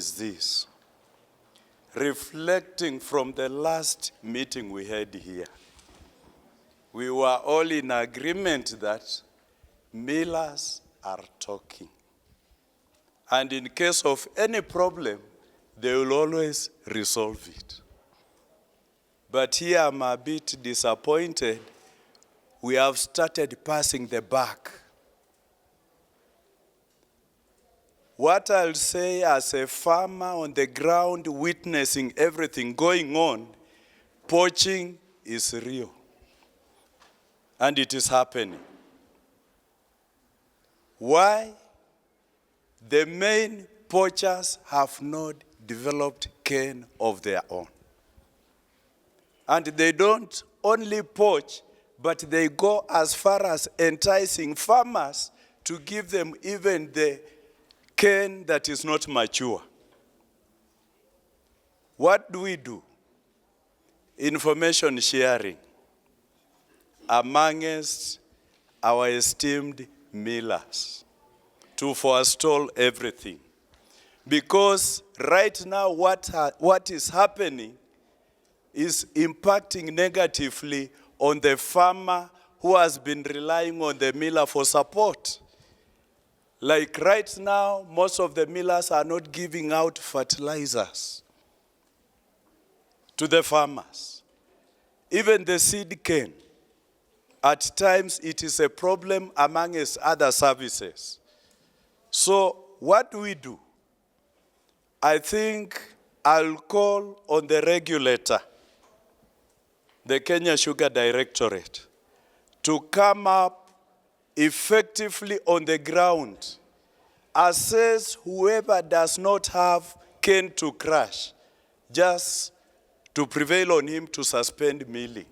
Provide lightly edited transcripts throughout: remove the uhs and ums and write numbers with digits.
is this. Reflecting from the last meeting we had here, we were all in agreement that millers are talking. And in case of any problem, they will always resolve it. But here I'm a bit disappointed. We have started passing the buck. What I'll say as a farmer on the ground witnessing everything going on, poaching is real. And it is happening. Why? The main poachers have not developed cane of their own. And they don't only poach, but they go as far as enticing farmers to give them even the cane that is not mature. What do we do? Information sharing amongst our esteemed millers to forestall everything. Because right now what is happening is impacting negatively on the farmer who has been relying on the miller for support. Like right now, most of the millers are not giving out fertilizers to the farmers. Even the seed cane, at times it is a problem amongst other services. So what do we do? I think I'll call on the regulator, the Kenya Sugar Directorate, to come up effectively on the ground, assess whoever does not have cane to crush, just to prevail on him to suspend milling.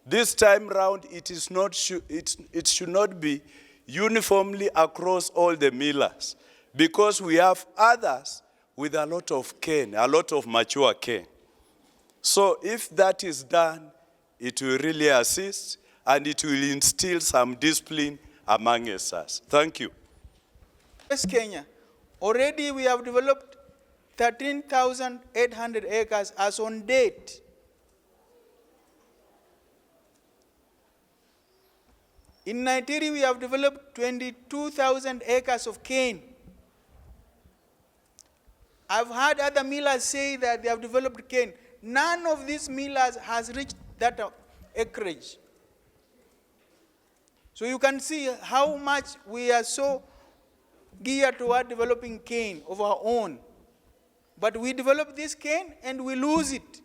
This time round, it should not be uniformly across all the millers, because we have others with a lot of cane, a lot of mature cane. So if that is done, it will really assist and it will instill some discipline among us. Thank you. West Kenya, already we have developed 13,800 acres as on date. In Nigeria, we have developed 22,000 acres of cane. I've heard other millers say that they have developed cane. None of these millers has reached that acreage. So you can see how much we are so geared toward developing cane of our own. But we develop this cane and we lose it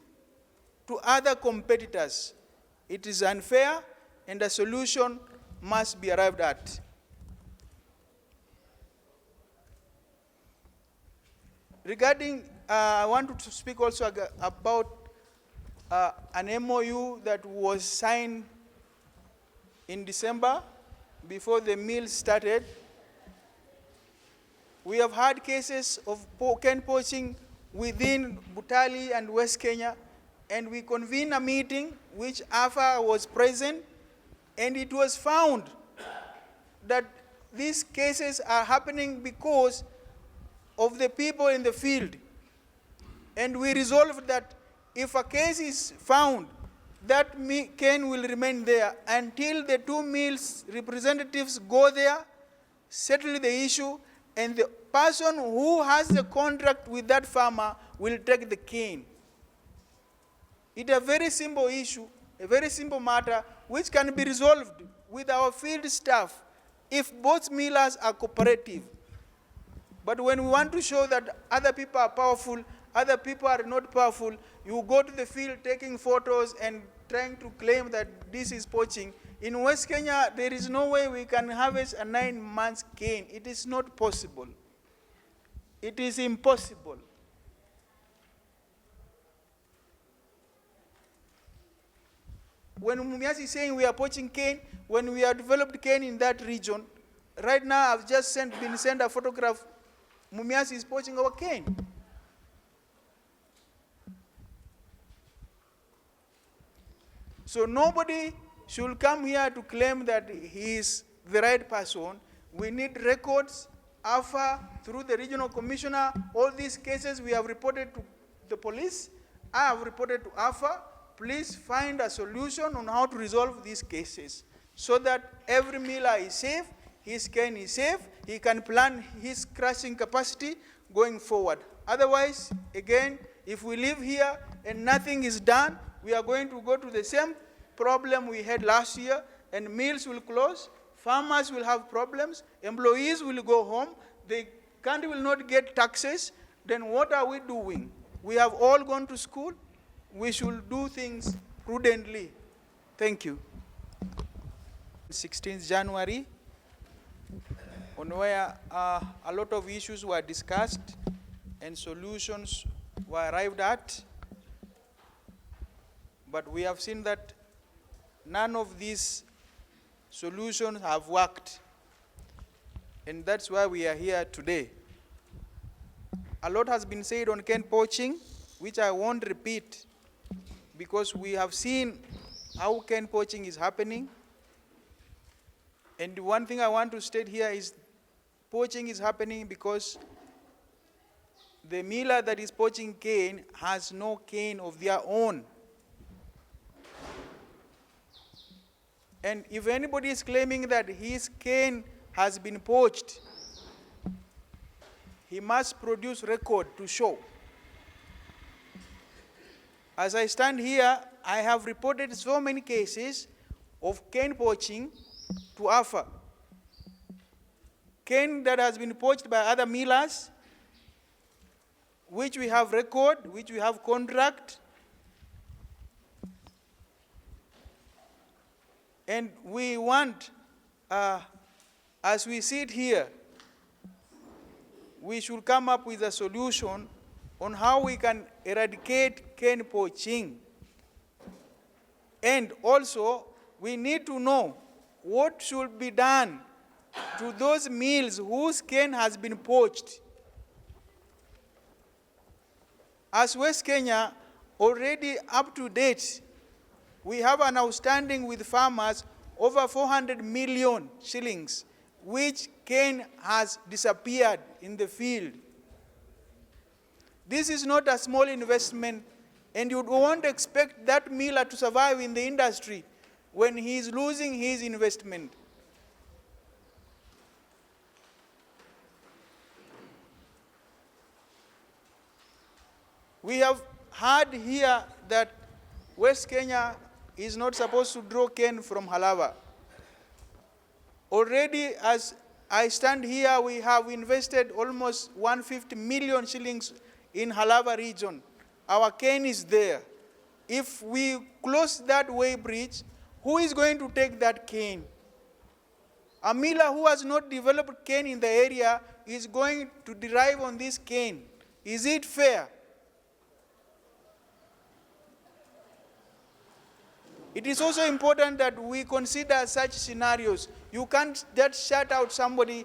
to other competitors. It is unfair and a solution must be arrived at. Regarding, I want to speak also about an MOU that was signed in December before the mill started. We have had cases of cane poaching within Butali and West Kenya, and we convened a meeting which AFA was present, and it was found that these cases are happening because of the people in the field. And we resolved that if a case is found, that cane will remain there until the two mills representatives go there, settle the issue, and the person who has the contract with that farmer will take the cane. It's a very simple issue, a very simple matter, which can be resolved with our field staff if both millers are cooperative. But when we want to show that other people are powerful, other people are not powerful, you go to the field taking photos and trying to claim that this is poaching. In West Kenya, there is no way we can harvest a 9-month cane. It is not possible. It is impossible. When Mumias is saying we are poaching cane, when we have developed cane in that region, right now I've just been sent a photograph. Mumias is poaching our cane. So nobody should come here to claim that he is the right person. We need records AFA, through the regional commissioner, all these cases we have reported to the police. I have reported to AFA. Please find a solution on how to resolve these cases so that every miller is safe, his cane is safe, he can plan his crushing capacity going forward. Otherwise, again, if we live here and nothing is done, we are going to go to the same problem we had last year, and mills will close, farmers will have problems, employees will go home, the country will not get taxes. Then what are we doing? We have all gone to school. We should do things prudently. Thank you. 16th January, on where a lot of issues were discussed and solutions were arrived at. But we have seen that none of these solutions have worked. And that's why we are here today. A lot has been said on cane poaching, which I won't repeat, because we have seen how cane poaching is happening. And one thing I want to state here is poaching is happening because the miller that is poaching cane has no cane of their own. And if anybody is claiming that his cane has been poached, he must produce record to show. As I stand here, I have reported so many cases of cane poaching to AFA. Cane that has been poached by other millers, which we have record, which we have contract. And we want, as we sit here, we should come up with a solution on how we can eradicate cane poaching. And also, we need to know what should be done to those mills whose cane has been poached. As West Kenya, already up to date, we have an outstanding with farmers over 400 million shillings, which cane has disappeared in the field. This is not a small investment, and you won't expect that miller to survive in the industry when he is losing his investment. We have heard here that West Kenya is not supposed to draw cane from Halava. Already, as I stand here, we have invested almost 150 million shillings in Halava region. Our cane is there. If we close that way bridge, who is going to take that cane? A miller who has not developed cane in the area is going to derive on this cane. Is it fair? It is also important that we consider such scenarios. You can't just shut out somebody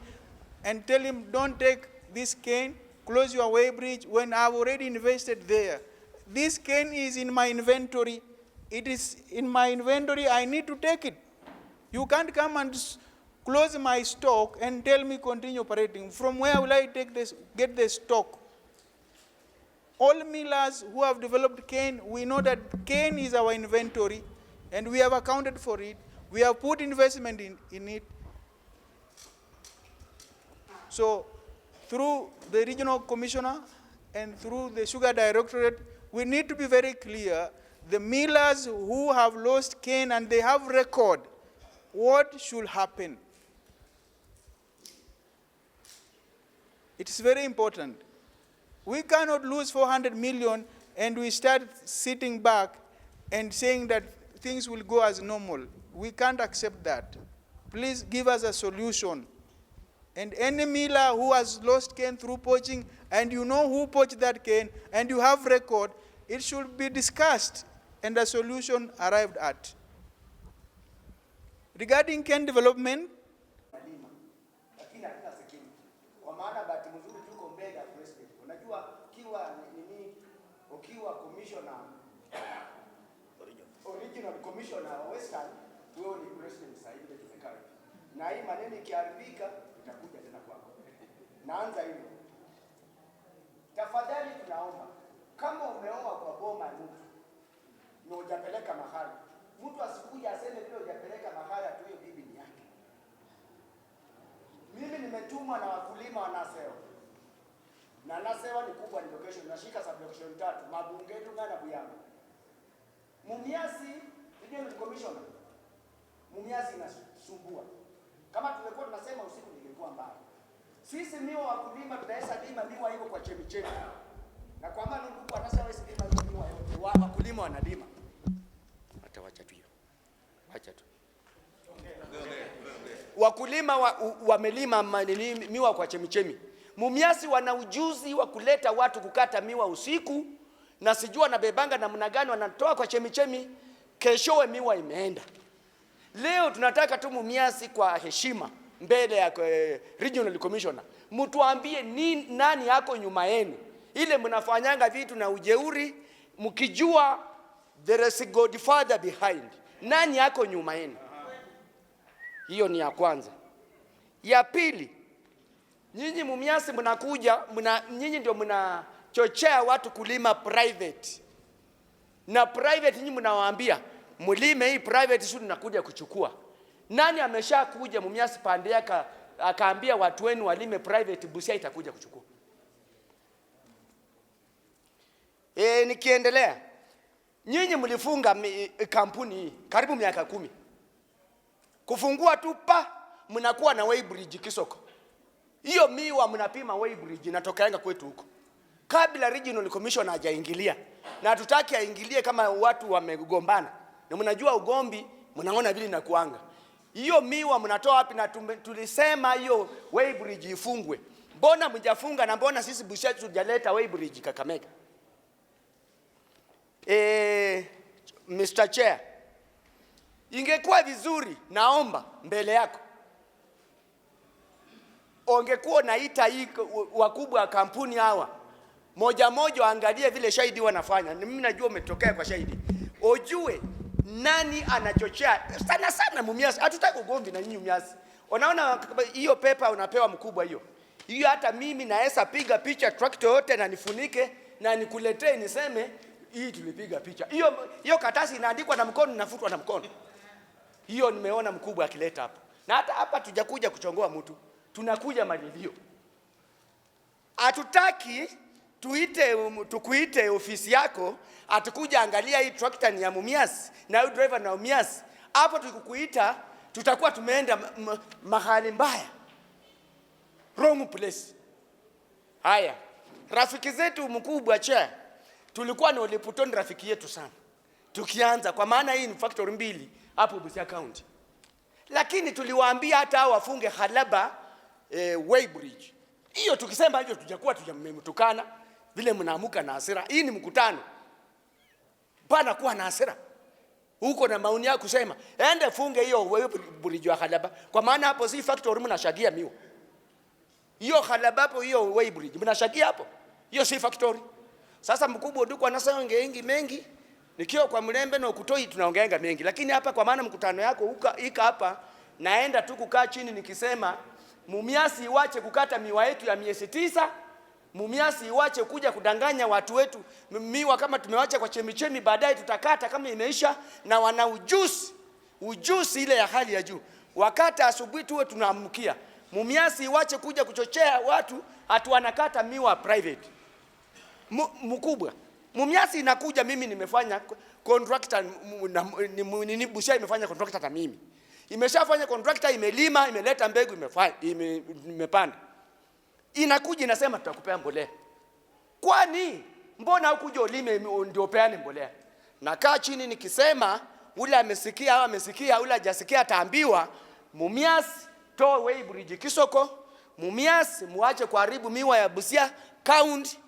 and tell him, don't take this cane, close your way bridge, when I've already invested there. This cane is in my inventory. It is in my inventory, I need to take it. You can't come and close my stock and tell me continue operating. From where will I get the stock? All millers who have developed cane, we know that cane is our inventory, and we have accounted for it. We have put investment in it. So through the regional commissioner and through the sugar directorate, we need to be very clear. The millers who have lost cane and they have record, what should happen? It is very important. We cannot lose 400 million and we start sitting back and saying that things will go as normal. We can't accept that. Please give us a solution. And any miller who has lost cane through poaching, and you know who poached that cane, and you have record, it should be discussed and a solution arrived at. Regarding cane development, original commissioner wa Western, wewe ni president sasa hivi tumekaa. Na hii maneno ikiharibika itakuja tena kwako. naanza hivyo. Tafadhali tunaomba, kama umeoa kwa boma ya mtu na hujapeleka mahali, mtu asikuja aseme vile hujapeleka mahali atuye bibi ni yake. Mimi nimetumwa na wakulima wa Nasewa. Na Nasewa ni kubwa, ni location, nashika sub-location 3, Mabungetu na Buyama. Mumias Regional Commissioner. Mumias inasumbua. Kama tungekuwa tunasema usiku ningekuwa mbaya. Sisi miwa wakulima tunaweza lima miwa hivyo kwa chemichemi. Na kwa maana ndugu anasema wewe lima hiyo miwa yote. Wakulima wanalima. Hata wacha tu hiyo. Wacha tu. Wakulima wamelima miwa kwa chemichemi. Mumias wana ujuzi wa kuleta watu kukata miwa usiku, na sijua na bebanga namna gani wanatoa kwa chemichemi, keshowe miwa imeenda. Leo tunataka tu Mumias kwa heshima mbele ya Regional Commissioner, mtuambie nani yako nyuma yenu. Ile mnafanyanga vitu na ujeuri mkijua there is a Godfather behind. Nani yako nyuma yenu? Hiyo ni ya kwanza. Ya pili, nyinyi Mumias mnakuja, nyinyi ndio mnachochea watu kulima private. Na private nyinyi mnawaambia mulime hii private, sio tunakuja kuchukua. Nani ameshakuja Mumias pande yake akaambia watu wenu walime private, Busia itakuja kuchukua? Nikiendelea, nyinyi mlifunga kampuni hii karibu miaka 10. Kufungua tu mnakuwa na weighbridge Kisoko. Hiyo miwa mnapima weighbridge inatokaanga kwetu huko. Kabla Regional Commission hajaingilia. Na hatutaki aingilie kama watu wamegombana. Na mnajua ugombi, mnaona vile inakuanga. Hiyo miwa mnatoa wapi? Na tulisema hiyo weighbridge ifungwe. Mbona mjafunga, na mbona sisi Busia tujaleta weighbridge Kakamega? Mr. Chair, ingekuwa vizuri, naomba mbele yako ongekuwa naita hii wakubwa wa kampuni hawa moja moja, angalie vile Shahidi wanafanya. Mimi najua umetokea kwa Shahidi, ujue nani anachochea sana Mumias. Hatutaki ugomvi na nyinyi Mumias. Unaona hiyo pepa unapewa mkubwa hiyo hata mimi naweza piga picha tractor yote na nifunike na nikuletee niseme hii tulipiga picha. Hiyo katasi inaandikwa na mkono, inafutwa na mkono. Hiyo nimeona mkubwa akileta hapa. Na hata hapa tujakuja kuchongoa mtu, tunakuja malilio. Hatutaki tukuite ofisi yako, atakuja angalia hii tractor ni ya Mumias na huyu driver na Mumias. Hapo tukikuita tutakuwa tumeenda mahali mbaya, wrong place. Haya, rafiki zetu mkubwa Chair, tulikuwa na Oleputoni rafiki yetu sana. Tukianza kwa maana hii ni factory 2 hapo Busia County. Lakini tuliwaambia hata hao wafunge Halaba weighbridge. Hiyo tukisema hivyo tujakuwa tujamtukana vile mnaamuka na hasira. Hii ni mkutano. Bana kuwa na hasira. Huko na maoni yako kusema ende funge hiyo weighbridge wa Halaba, kwa maana hapo si factory mnashagia miwa. Hiyo Halaba hapo hiyo weighbridge mnashagia hapo. Hiyo si factory. Sasa mkubwa nduko anasema ngeingi mengi, nikiwa kwa Mlembe na Ukutoi tunaongeanga mengi, lakini hapa kwa maana mkutano yako ika hapa, naenda tu kukaa chini nikisema Mumias iwache kukata miwa yetu ya miezi 9. Mumias iwache kuja kudanganya watu wetu miwa kama tumewacha kwa chemichemi, baadaye tutakata kama imeisha, na wana ujuzi ile ya hali ya juu. Wakati asubuhi tuwe tunaamkia. Mumias iwache kuja kuchochea watu atu wanakata miwa private. Mkubwa Mumias inakuja, mimi nimefanya contractor ni Busia imefanya contractor na mimi. Imeshafanya contractor, imelima, imeleta mbegu, imepanda. Inakuja inasema tutakupea mbolea. Kwani mbona hukuja ulime ndio peane mbolea? Nakaa chini nikisema ule amesikia au amesikia, ule hajasikia ataambiwa Mumias toa weighbridge Kisoko. Mumias muache kuharibu miwa ya Busia County,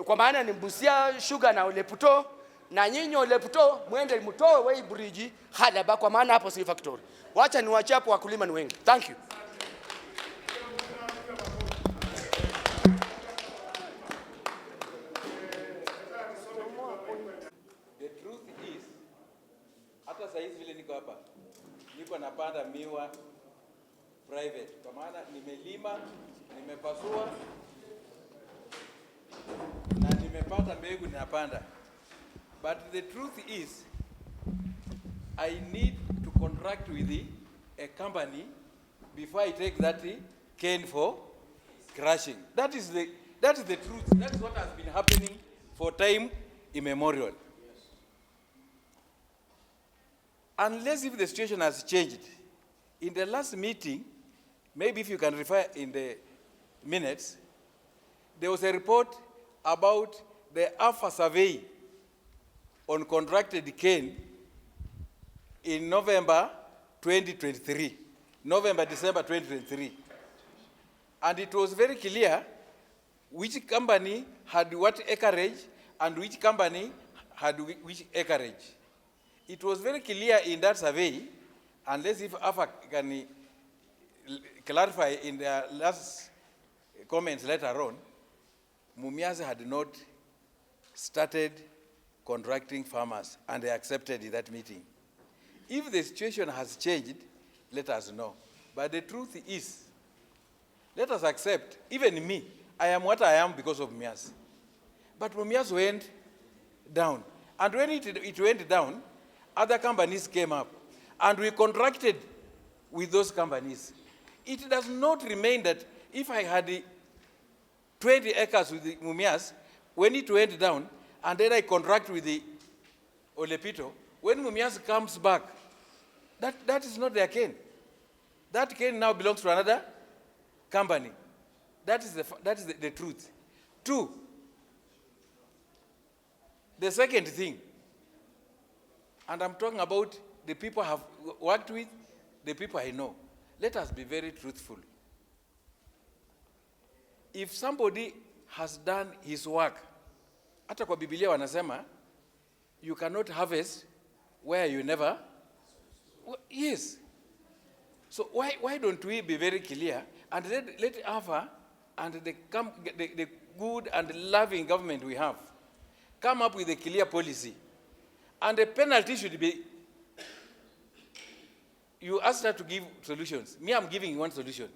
kwa maana ni Mumias Sugar na Oleputo, na nyinyi Oleputo mwende mtoe weighbridge Halaba, kwa maana hapo si factory. Wacha niwache hapo, wakulima ni wengi. Thank you. The truth is, hata saa hizi vile niko hapa, niko napanda miwa private, kwa maana nimelima nimepasua na nimepata mbegu ninapanda. But the truth is, I need to contract with a company before I take that cane for crushing. That is the truth. That is what has been happening for time immemorial. Unless if the situation has changed. In the last meeting, maybe if you can refer in the minutes, there was a report about the Alpha survey on contracted cane in November 2023, December 2023. And it was very clear which company had what acreage and which company had which acreage. It was very clear in that survey, unless if Alpha can clarify in their last comments later on, Mumias had not started contracting farmers, and they accepted in that meeting. If the situation has changed, let us know. But the truth is, let us accept, even me, I am what I am because of Mumias. But Mumias went down. And when it went down, other companies came up. And we contracted with those companies. It does not remain that if I had 20 acres with the Mumias, when it went down, and then I contract with the Olepito, when Mumias comes back, that is not their cane. That cane now belongs to another company. That is the truth. Two, the second thing, and I'm talking about the people I have worked with, the people I know. Let us be very truthful. If somebody has done his work, hata kwa Biblia wanasema, you cannot harvest where you never. Yes. So why don't we be very clear and let Alpha and the good and loving government we have come up with a clear policy. And the penalty should be, you asked her to give solutions. Me, I'm giving one solution.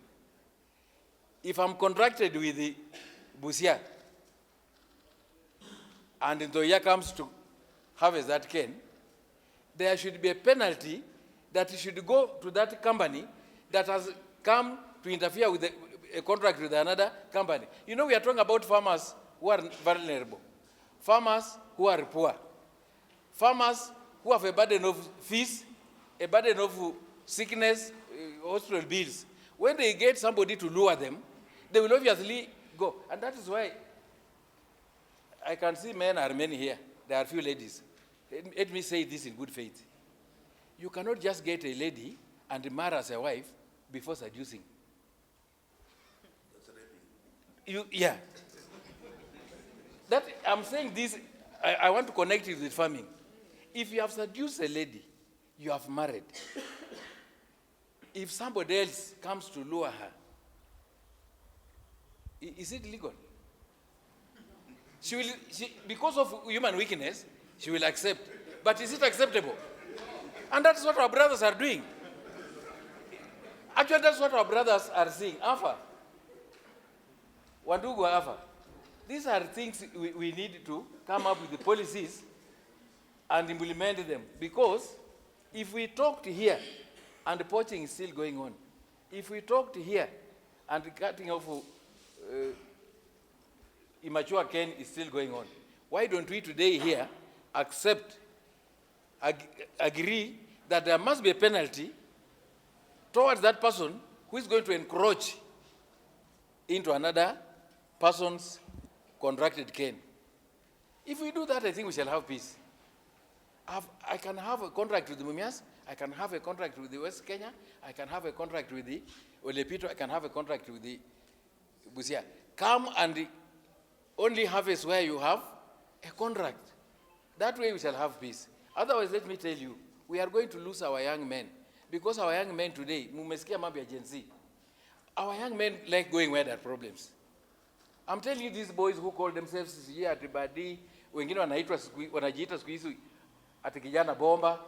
If I'm contracted with the Busia, and the year comes to harvest that cane, there should be a penalty that should go to that company that has come to interfere with a contract with another company. You know, we are talking about farmers who are vulnerable, farmers who are poor, farmers who have a burden of fees, a burden of sickness, hospital bills. When they get somebody to lure them, they will obviously go. And that is why I can see men are many here. There are few ladies. Let me say this in good faith. You cannot just get a lady and marry as a wife before seducing. Yeah. That, I'm saying this, I want to connect it with farming. If you have seduced a lady, you have married. If somebody else comes to lure her, is it legal? Because of human weakness, she will accept. But is it acceptable? And that's what our brothers are doing. Actually, that's what our brothers are saying. Alpha. Wandugu Alpha. These are things we need to come up with the policies and implement them. Because if we talked here, and the poaching is still going on, if we talked here, and the cutting off immature cane is still going on, why don't we today here accept, agree that there must be a penalty towards that person who is going to encroach into another person's contracted cane? If we do that, I think we shall have peace. I can have a contract with the Mumias, I can have a contract with the West Kenya, I can have a contract with the Olepito, I can have a contract with the Busia. Come and only harvest where you have a contract. That way we shall have peace. Otherwise, let me tell you, we are going to lose our young men. Because our young men today, mumesikia mambo ya Gen Z, our young men like going where there are problems. I'm telling you, these boys who call themselves here at Badi, wengine wanajiita siku hizi ati kijana bomba,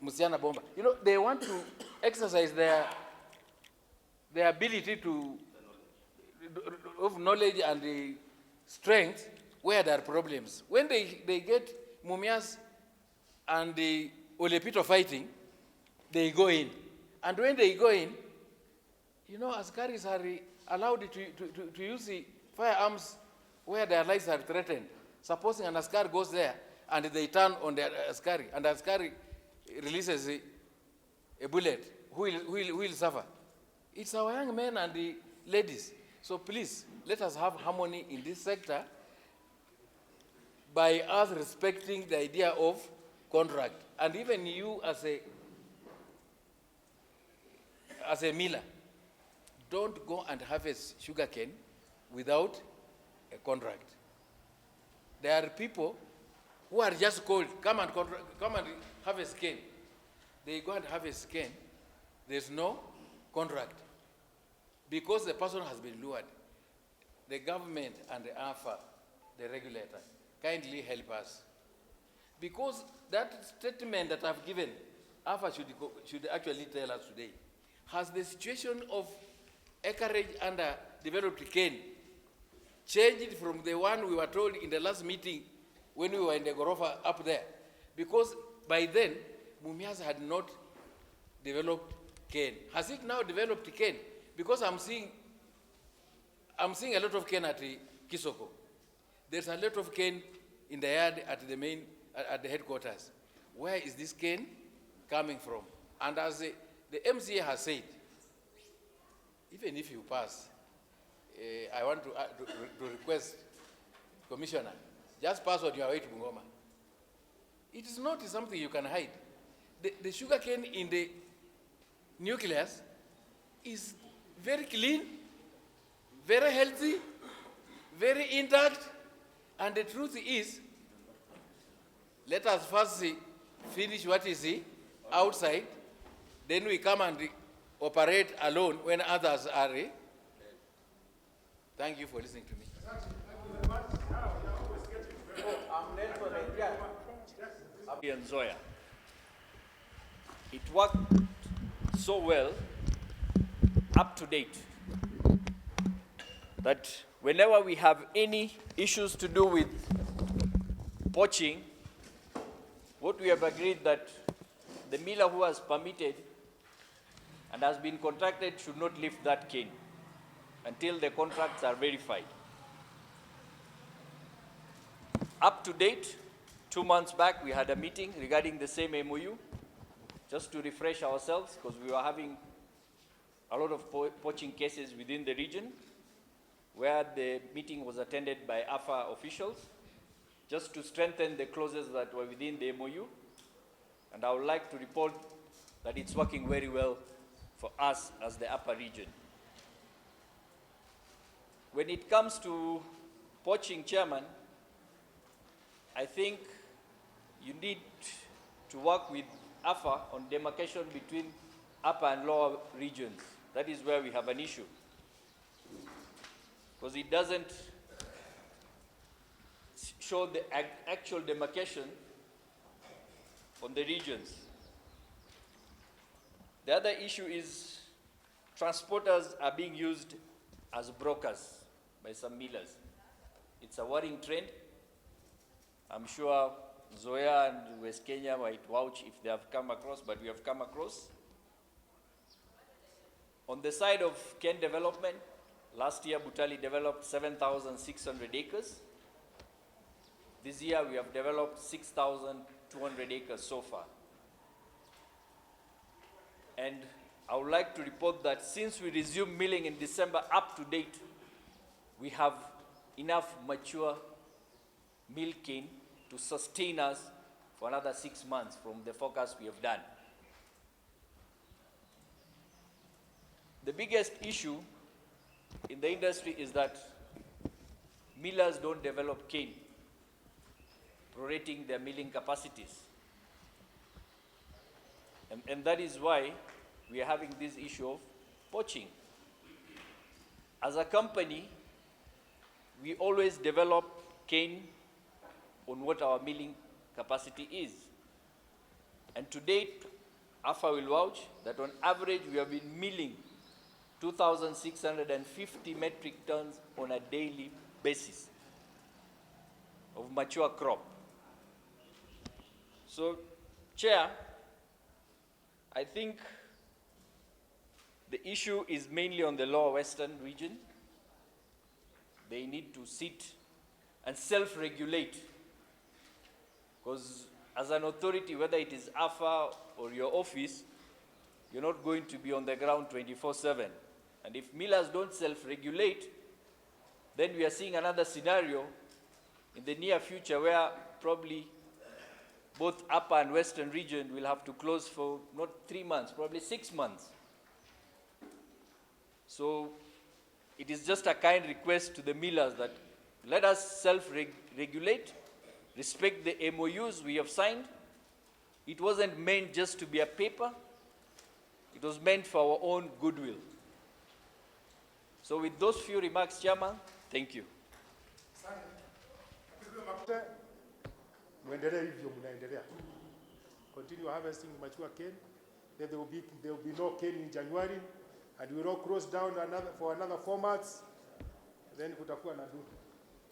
msichana bomba. You know, they want to exercise their ability to of knowledge and the strength where there are problems. When they get Mumias and the Olepito fighting, they go in. And when they go in, you know, Askaris are allowed to use the firearms where their lives are threatened. Supposing an Askari goes there and they turn on the Askari, and the Askari releases a bullet, who will suffer? It's our young men and the ladies. So please, let us have harmony in this sector by us respecting the idea of contract. And even you as a miller, don't go and harvest sugarcane without a contract. There are people who are just called, come and harvest cane. They go and harvest cane. There's no contract because the person has been lured. The government and the AFA, the regulator, kindly help us. Because that statement that I've given, AFA should actually tell us today, has the situation of acreage under developed cane changed from the one we were told in the last meeting when we were in the Gorofa up there? Because by then, Mumias had not developed cane. Has it now developed cane? Because I'm seeing a lot of cane at Kisoko. There's a lot of cane in the yard at the headquarters. Where is this cane coming from? And as the MCA has said, even if you pass, I want to request, Commissioner, just pass on your way to Bungoma. It is not something you can hide. The sugar cane in the nucleus is very clean, very healthy, very intact, and the truth is, let us first finish what is outside, then we come and operate alone when others are. Thank you for listening to me. And Zoya. It worked so well, up to date, that whenever we have any issues to do with poaching, what we have agreed that the miller who has permitted and has been contracted should not lift that cane until the contracts are verified. Up to date, 2 months back, we had a meeting regarding the same MOU, just to refresh ourselves, because we were having a lot of poaching cases within the region, where the meeting was attended by AFA officials, just to strengthen the clauses that were within the MOU. And I would like to report that it's working very well for us as the upper region. When it comes to poaching, Chairman, I think you need to work with AFA on demarcation between upper and lower regions. That is where we have an issue, because it doesn't show the actual demarcation on the regions. The other issue is transporters are being used as brokers by some millers. It's a worrying trend. I'm sure Zoya and West Kenya might vouch if they have come across, but we have come across. On the side of cane development, last year Butali developed 7,600 acres. This year we have developed 6,200 acres so far. And I would like to report that since we resumed milling in December up to date, we have enough mature mill cane to sustain us for another 6 months from the forecast we have done. The biggest issue in the industry is that millers don't develop cane, prorating their milling capacities. And that is why we are having this issue of poaching. As a company, we always develop cane on what our milling capacity is. And to date, AFA will vouch that on average we have been milling 2,650 metric tons on a daily basis of mature crop. So, Chair, I think the issue is mainly on the lower western region. They need to sit and self-regulate, because as an authority, whether it is AFA or your office, you're not going to be on the ground 24/7. And if millers don't self-regulate, then we are seeing another scenario in the near future where probably both upper and western region will have to close for not 3 months, probably 6 months. So it is just a kind request to the millers that let us self-regulate, respect the MOUs we have signed. It wasn't meant just to be a paper. It was meant for our own goodwill. So with those few remarks, Chairman, thank you. Continue harvesting mature cane. Then there will be no cane in January, and we will all close down for another 4 months. Then kutakuwa na dudu.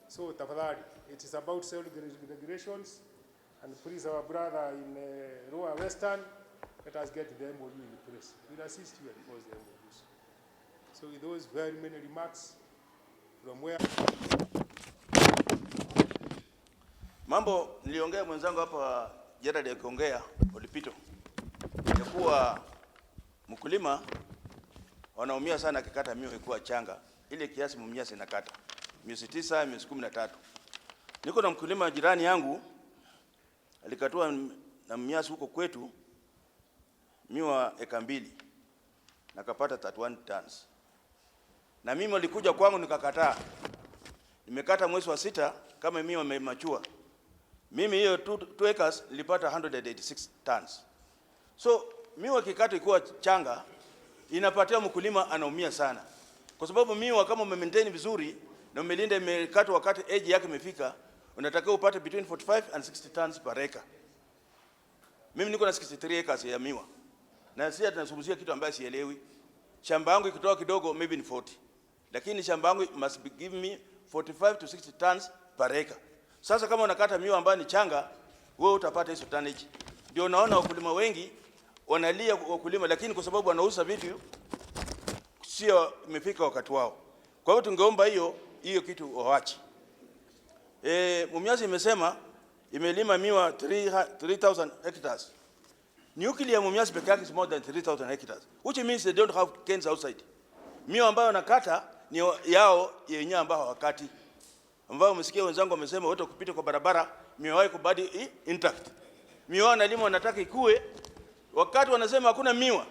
So tafadhali, it is about self-regulations, and please, our brother in Lower Western, let us get the MOU in place. We'll assist you and close the MOUs. So with those very many remarks, from where mambo niliongea mwenzangu hapa Gerald akiongea ulipito ya kuwa mkulima wanaumia sana akikata miwa ikuwa changa, ile kiasi Mumias inakata miezi 9 miezi 13. Niko na mkulima jirani yangu alikatua na Mumias huko kwetu miwa eka 2 na kapata 31 tons. Na mimi walikuja kwangu nikakataa. Nimekata mwezi wa 6 kama miwa imemachua. Mimi hiyo 2 acres nilipata 186 tons. So miwa kikata ikuwa changa inapatia mkulima anaumia sana. Kwa sababu miwa kama umemaintain vizuri na umelinda imekatwa wakati age yake imefika, unatakiwa upate between 45 and 60 tons per acre. Mimi niko na 63 acres ya miwa. Na sisi tunazungumzia kitu ambacho sielewi. Shamba yangu ikitoa kidogo maybe ni 40. Lakini shamba yangu must give me 45 to 60 tons per acre. Sasa kama unakata miwa ambayo ni changa, wewe utapata hizo tonnage. Ndio unaona wakulima wengi wanalia wakulima, lakini kwa sababu wanauza vitu sio imefika wakati wao. Kwa hiyo tungeomba hiyo kitu waache. Mumias imesema imelima miwa 3000 hectares. Nuclear Mumias peke yake is more than 3000 hectares, which means they don't have canes outside. Miwa ambayo wanakata ni yao yenyewe ambao hawakati. Ambao umesikia wenzangu wamesema wote kupita kwa barabara miwa yao kubadi intact. Miwa wanalima wanataka ikue, wakati wanasema hakuna miwa.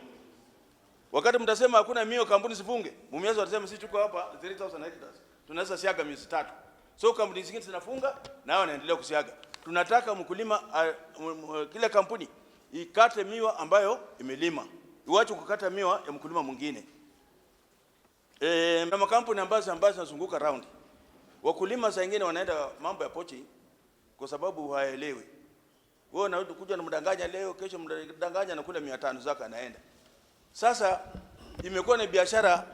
Wakati mtasema hakuna miwa kampuni sifunge. Mumias wanasema sisi tuko hapa 3000 hectares. Tunaweza siaga miezi 3. So kampuni zingine zinafunga na wao wanaendelea kusiaga. Tunataka mkulima kila kampuni ikate miwa ambayo imelima. Iwache kukata miwa ya mkulima mwingine. Na makampuni ambazo zinazunguka round. Wakulima saa nyingine wanaenda mambo ya poaching kwa sababu haelewi. Wewe unakuja na mdanganya leo, kesho mdanganya na kula 500 zako anaenda. Sasa imekuwa ni biashara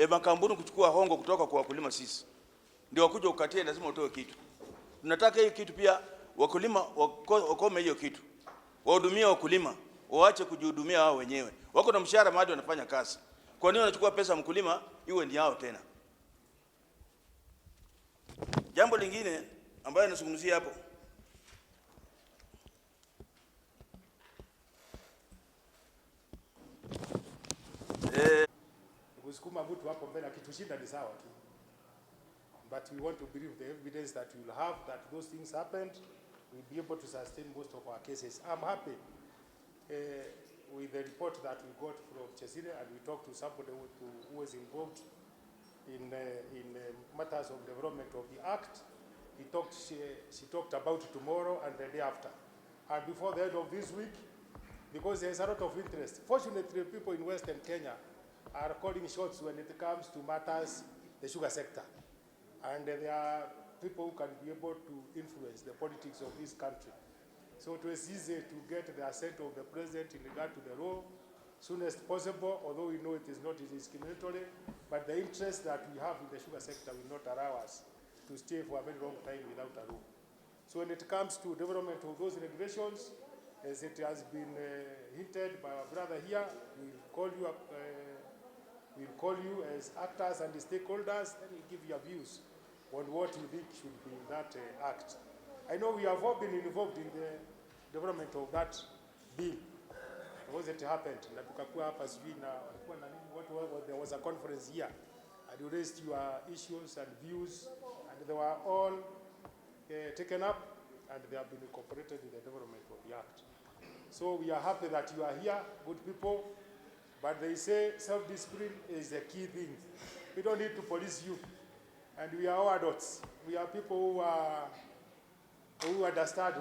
makampuni kuchukua hongo kutoka kwa wakulima sisi. Ndio wakuja ukatie lazima utoe kitu. Tunataka hiyo kitu pia wakulima wakome hiyo kitu. Wahudumie wakulima, waache kujihudumia wao wenyewe. Wako na mshahara mahali wanafanya kazi. Kwa nini wanachukua pesa mkulima iwe ni yao tena? Jambo lingine ambayo nazungumzia hapo. Usikuma mtu hapo mbele akitushinda ni sawa tu. But we want to believe the evidence that you will have that those things happened, we'll be able to sustain most of our cases. I'm happy with the report that we got from Chesire, and we talked to somebody who was involved in matters of development of the act. She talked about it tomorrow and the day after. And before the end of this week, because there's a lot of interest. Fortunately, people in Western Kenya are calling shots when it comes to matters, the sugar sector. And there are people who can be able to influence the politics of this country. So it was easy to get the assent of the president in regard to the law, soon as possible, although we know it is not discriminatory, but the interest that we have in the sugar sector will not allow us to stay for a very long time without a law. So when it comes to development of those regulations, as it has been hinted by our brother here, we'll call you as actors and stakeholders, and we'll give your views on what you think should be in that act. I know we have all been involved in the development of that bill. Because it happened, na tukakuwa hapa sijui na walikuwa na nini, there was a conference here, and you raised your issues and views, and they were all taken up, and they have been incorporated in the development of the act. So we are happy that you are here, good people, but they say self-discipline is the key thing. We don't need to police you, and we are all adults. We are people who understand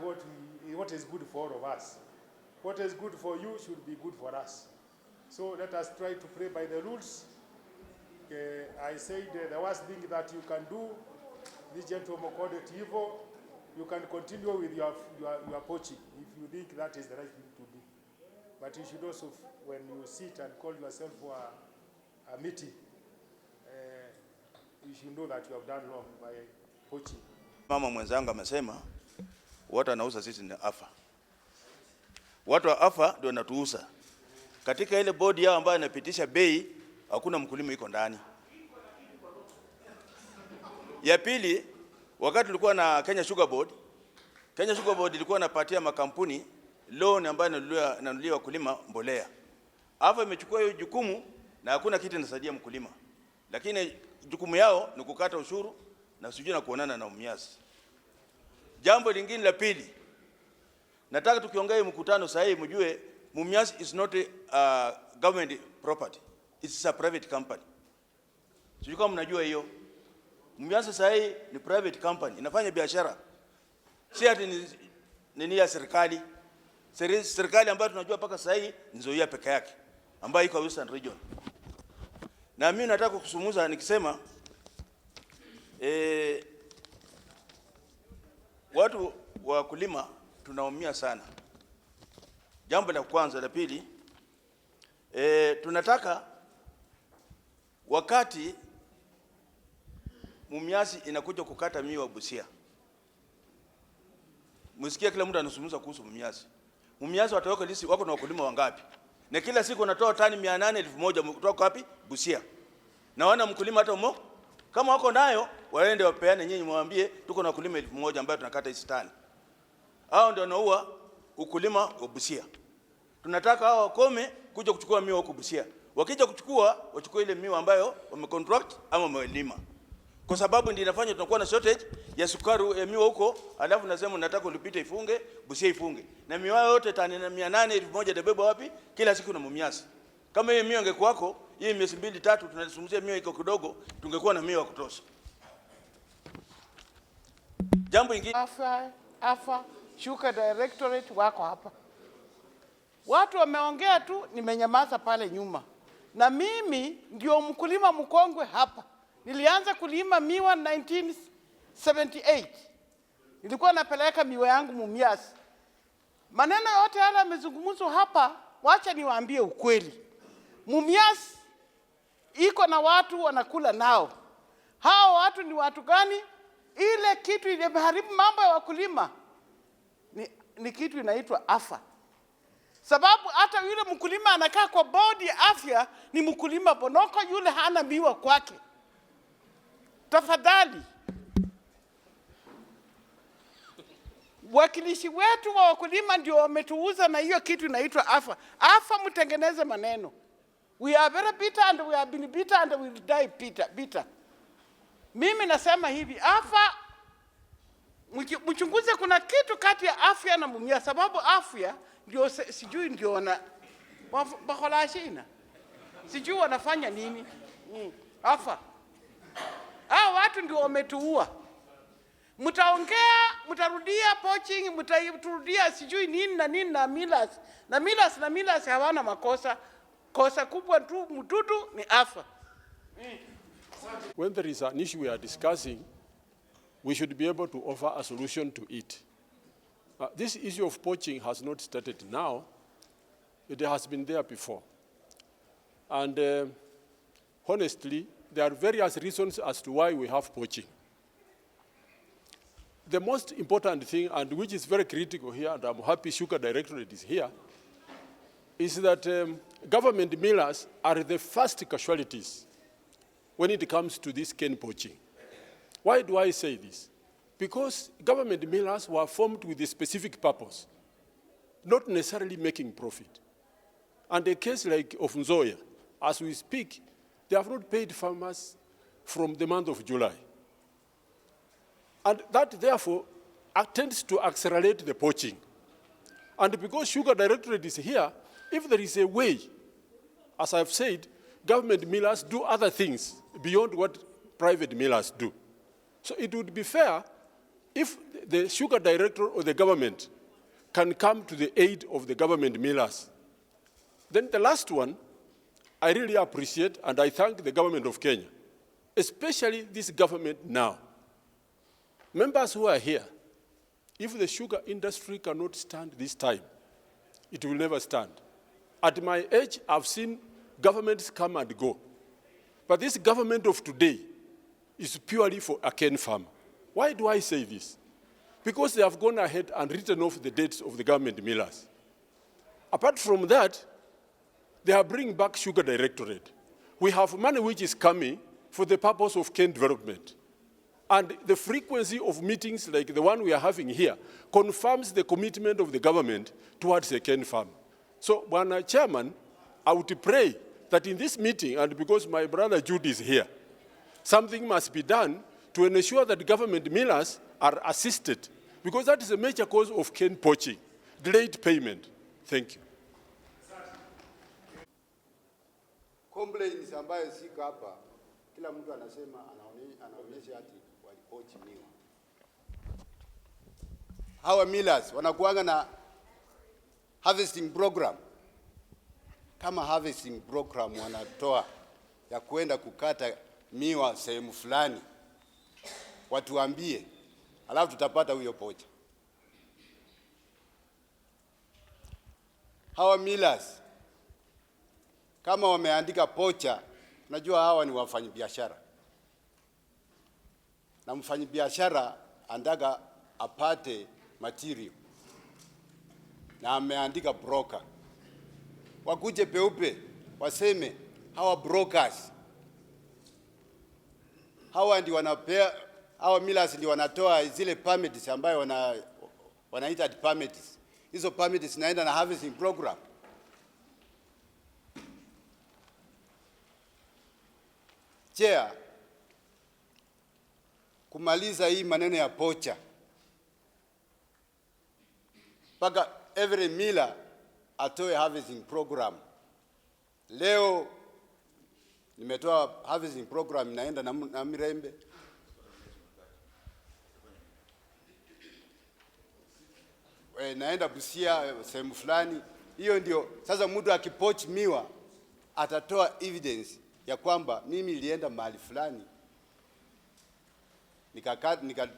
what is good for all of us. What is good for you should be good for us. So let us try to play by the rules. I said the worst thing that you can do, this gentleman called it evil, you can continue with your poaching if you think that is the right thing to do. But you should also, when you sit and call yourself for a meeting, you should know that you have done wrong by poaching. Mama mwenzangu amesema watu wanauza sisi ni afa. Watu wa afa ndio wanatuuza. Katika ile bodi yao ambayo inapitisha bei, hakuna mkulima iko ndani. Ya pili, wakati tulikuwa na Kenya Sugar Board ilikuwa inapatia makampuni loan ambayo inanunulia wakulima mbolea. Afa imechukua hiyo jukumu na hakuna kitu inasaidia mkulima. Lakini jukumu yao ni kukata ushuru na sijui na kuonana na Mumias. Jambo lingine la pili, nataka tukiongea mkutano sahihi mjue Mumias is not a government property. It's a private company. Sijui kama mnajua hiyo. Mumias sahihi ni private company, inafanya biashara. Si ati ni ya serikali. Serikali ambayo tunajua paka sahihi ni Nzoia peke yake, ambayo iko Western Region. Na mimi nataka kusumuza nikisema watu wa kulima tunaumia sana. Jambo la kwanza, la pili, tunataka wakati Mumias inakuja kukata miwa Busia, msikia kila mtu anasumuza kuhusu Mumias. Mumias wataweka lisi wako na wakulima wangapi? Na kila siku wanatoa tani 800 1000 kutoka wapi? Busia. Na wana mkulima hata umo kama wako nayo waende wapeane, nyinyi mwambie tuko na wakulima 1000 ambao tunakata hizi tani. Hao ndio wanaua ukulima wa Busia. Tunataka hao wakome kuja kuchukua miwa huko Busia. Wakija kuchukua, wachukue ile miwa ambayo wamecontract ama wamelima. Kwa sababu ndio inafanya tunakuwa na shortage ya sukari ya miwa huko, alafu nasema nataka ulipite ifunge, Busia ifunge. Na miwa yote tani 800 1000 tabeba wapi? Kila siku na Mumias. Kama hiyo miwa ingekuwako, hii miezi 2 3 tunazungumzia miwa iko kidogo, tungekuwa na miwa kutosha. Jambo lingine, Afa Sugar Directorate wako hapa. Watu wameongea tu, nimenyamaza pale nyuma. Na mimi ndio mkulima mkongwe hapa. Nilianza kulima miwa 1978. Nilikuwa napeleka miwa yangu Mumias. Maneno yote yale yamezungumzwa hapa, wacha niwaambie ukweli. Mumias iko na watu wanakula nao. Hao watu ni watu gani? Ile kitu imeharibu mambo ya wakulima ni kitu inaitwa afa. Sababu hata yule mkulima anakaa kwa bodi ya afya ni mkulima bonoko, yule hana miwa kwake. Tafadhali wakilishi wetu wa wakulima ndio wametuuza na hiyo kitu inaitwa afa. Afa mtengeneze maneno. We are very bitter and we have been bitter and we will die bitter. Mimi nasema hivi, afa mchunguze kuna kitu kati ya afya na Mumias, sababu afya ndio sijui ndio na bakolashina. Sijui wanafanya nini. Afa. Hao watu ndio wametuua. Mtaongea, mtarudia poaching, mtarudia sijui nini na nini na Milas. Na Milas hawana makosa. Kosa kubwa tu mtutu ni afa. When there is an issue we are discussing, we should be able to offer a solution to it. This issue of poaching has not started now. It has been there before. And honestly, there are various reasons as to why we have poaching. The most important thing, and which is very critical here, and I'm happy Sugar Directorate is here, is that government millers are the first casualties when it comes to this cane poaching. Why do I say this? Because government millers were formed with a specific purpose, not necessarily making profit. And a case like of Nzoia, as we speak, they have not paid farmers from the month of July. And that, therefore, tends to accelerate the poaching. And because Sugar Directorate is here, if there is a way, as I've said, government millers do other things beyond what private millers do. So it would be fair if the Sugar Director or the government can come to the aid of the government millers. Then the last one, I really appreciate, and I thank the government of Kenya, especially this government now. Members who are here, if the sugar industry cannot stand this time, it will never stand. At my age, I've seen governments come and go. But this government of today is purely for a cane farmer. Why do I say this? Because they have gone ahead and written off the dates of the government millers. Apart from that, they are bringing back Sugar Directorate. We have money which is coming for the purpose of cane development. And the frequency of meetings like the one we are having here confirms the commitment of the government towards a cane farm. So, Bwana Chairman, I would pray that in this meeting, and because my brother Jude is here, something must be done to ensure that government millers are assisted, because that is a major cause of cane poaching, delayed payment. Thank you. Complaints ambayo sika hapa, kila mtu anasema anaonyesha ati walipochi miwa. Hawa millers wanakuanga na harvesting program. Kama harvesting program wanatoa ya kuenda kukata miwa sehemu fulani, watuambie, alafu tutapata huyo pocha. Hawa millers kama wameandika pocha, unajua hawa ni wafanyabiashara. Na mfanyabiashara anataka apate material, na ameandika broker. Wakuje peupe waseme hawa brokers, hawa ndi wanapea, hawa millers ndi wanatoa zile permits ambayo wanaita permits. Hizo permits zinaenda na harvesting program. Chair, kumaliza hii maneno ya pocha, mpaka every miller atoe harvesting program. Leo nimetoa harvesting program inaenda na Mirembe. Naenda Busia sehemu fulani. Hiyo ndio sasa mtu akipoach miwa atatoa evidence ya kwamba mimi nilienda mahali fulani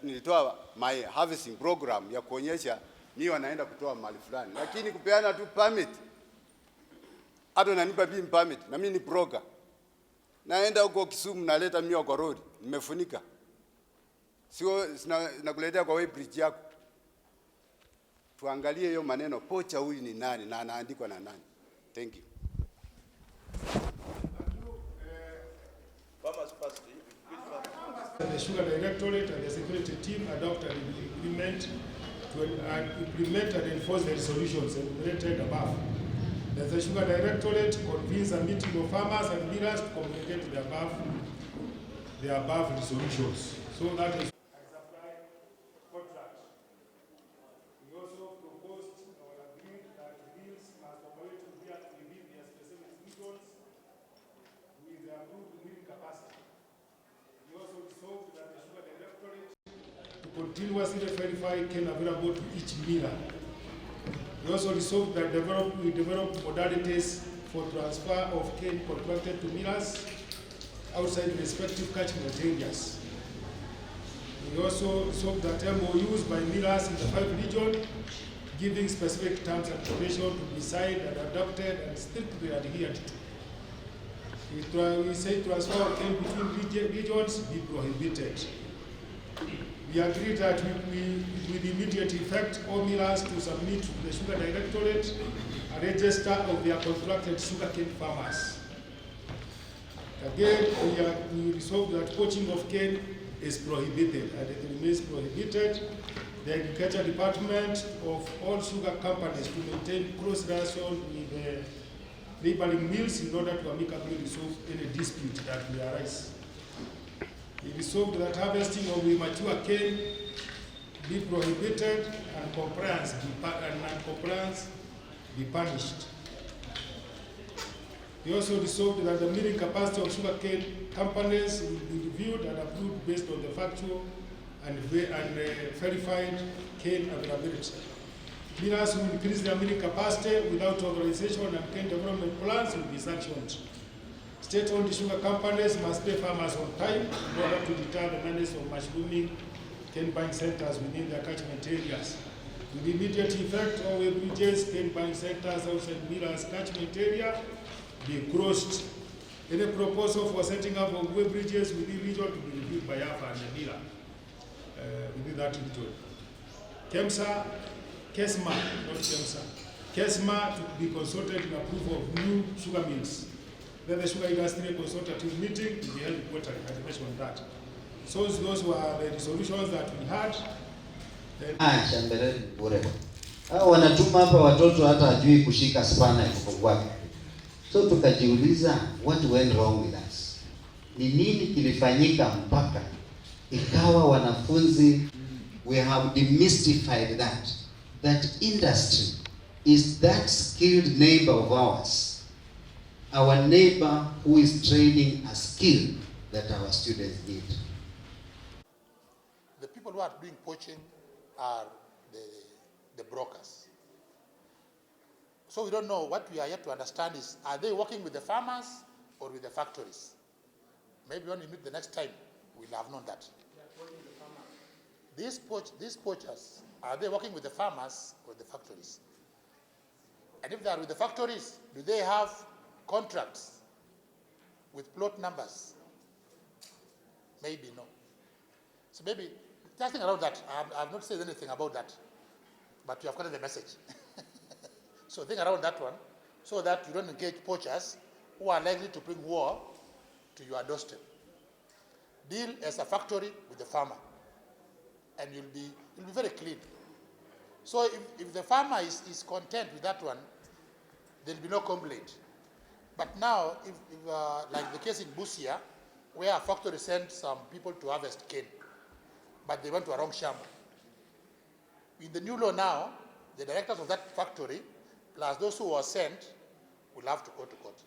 nilitoa my harvesting program ya kuonyesha miwa naenda kutoa mahali fulani. Lakini kupeana tu permit, hata nanipa BIM permit na mimi ni broker, naenda huko Kisumu naleta miwa kwa road nimefunika, sio nakuletea kwa weighbridge yako. Tuangalie hiyo maneno, pocha huyu ni nani na anaandikwa na nani. Thank you. The Sugar Directorate and the Security Team adopted an agreement to implement and enforce the resolutions enumerated above. That the Sugar Directorate convenes a meeting of farmers and millers to communicate the above resolutions. So that is a supply contract. We also proposed or agreed that mills must operate within their specific regions with their approved milling capacity. We also resolved that the Sugar Directorate to continuously verify cane available to each miller. We also resolved that we develop modalities for transfer of cane contracted to millers outside respective catchment areas. We also resolved that MOUs by millers in the 5 regions giving specific terms and conditions to be signed and adopted and strictly adhered to. We say transfer of cane between regions be prohibited. We agreed that with immediate effect, all millers to submit to the Sugar Directorate a register of their contracted sugarcane farmers. Again, we resolved that poaching of cane is prohibited and it remains prohibited. The Agriculture Department of all sugar companies to maintain close relations with the neighboring mills in order to amicably resolve any dispute that may arise. We resolved that harvesting of immature cane be prohibited and compliance be punished. We also resolved that the milling capacity of sugarcane companies will be reviewed and approved based on the factual and verified cane availability. Millers who increase their milling capacity without authorization and cane development plans will be sanctioned. State-owned sugar companies must pay farmers on time in order to deter the menace of mushrooming cane buying centers within their catchment areas. With immediate effect, all way bridges, cane buying centers outside millers' catchment area be closed. Any proposal for setting up of way bridges within region to be reviewed by AFA and the miller within that region. KESMA, not KEMSA. KESMA to be consulted in approval of new sugar mills. Then the Sugar Industry Consultative Meeting will be held quarterly. I mentioned that. So those were the resolutions that we had. Shambeleni bure. Hao wanatuma hapa watoto hata hajui kushika spana iko kwake. So tukajiuliza what went wrong with us? Ni nini kilifanyika mpaka ikawa wanafunzi, we have demystified that industry is that skilled neighbor of ours, our neighbor who is training a skill that our students need. The people who are doing poaching are the brokers. So we don't know. What we are yet to understand is, are they working with the farmers or with the factories? Maybe when we meet the next time, we'll have known that. These poachers, are they working with the farmers or the factories? And if they are with the factories, do they have contracts with plot numbers? Maybe no. So maybe, just think around that. I have not said anything about that, but you have gotten the message. So think around that one, so that you don't engage poachers who are likely to bring war to your doorstep. Deal as a factory with the farmer, and you'll be very clean. So if the farmer is content with that one, there'll be no complaint. But now, if like the case in Busia, where a factory sent some people to harvest cane, but they went to a wrong shamba. In the new law now, the directors of that factory, plus those who were sent, will have to go to court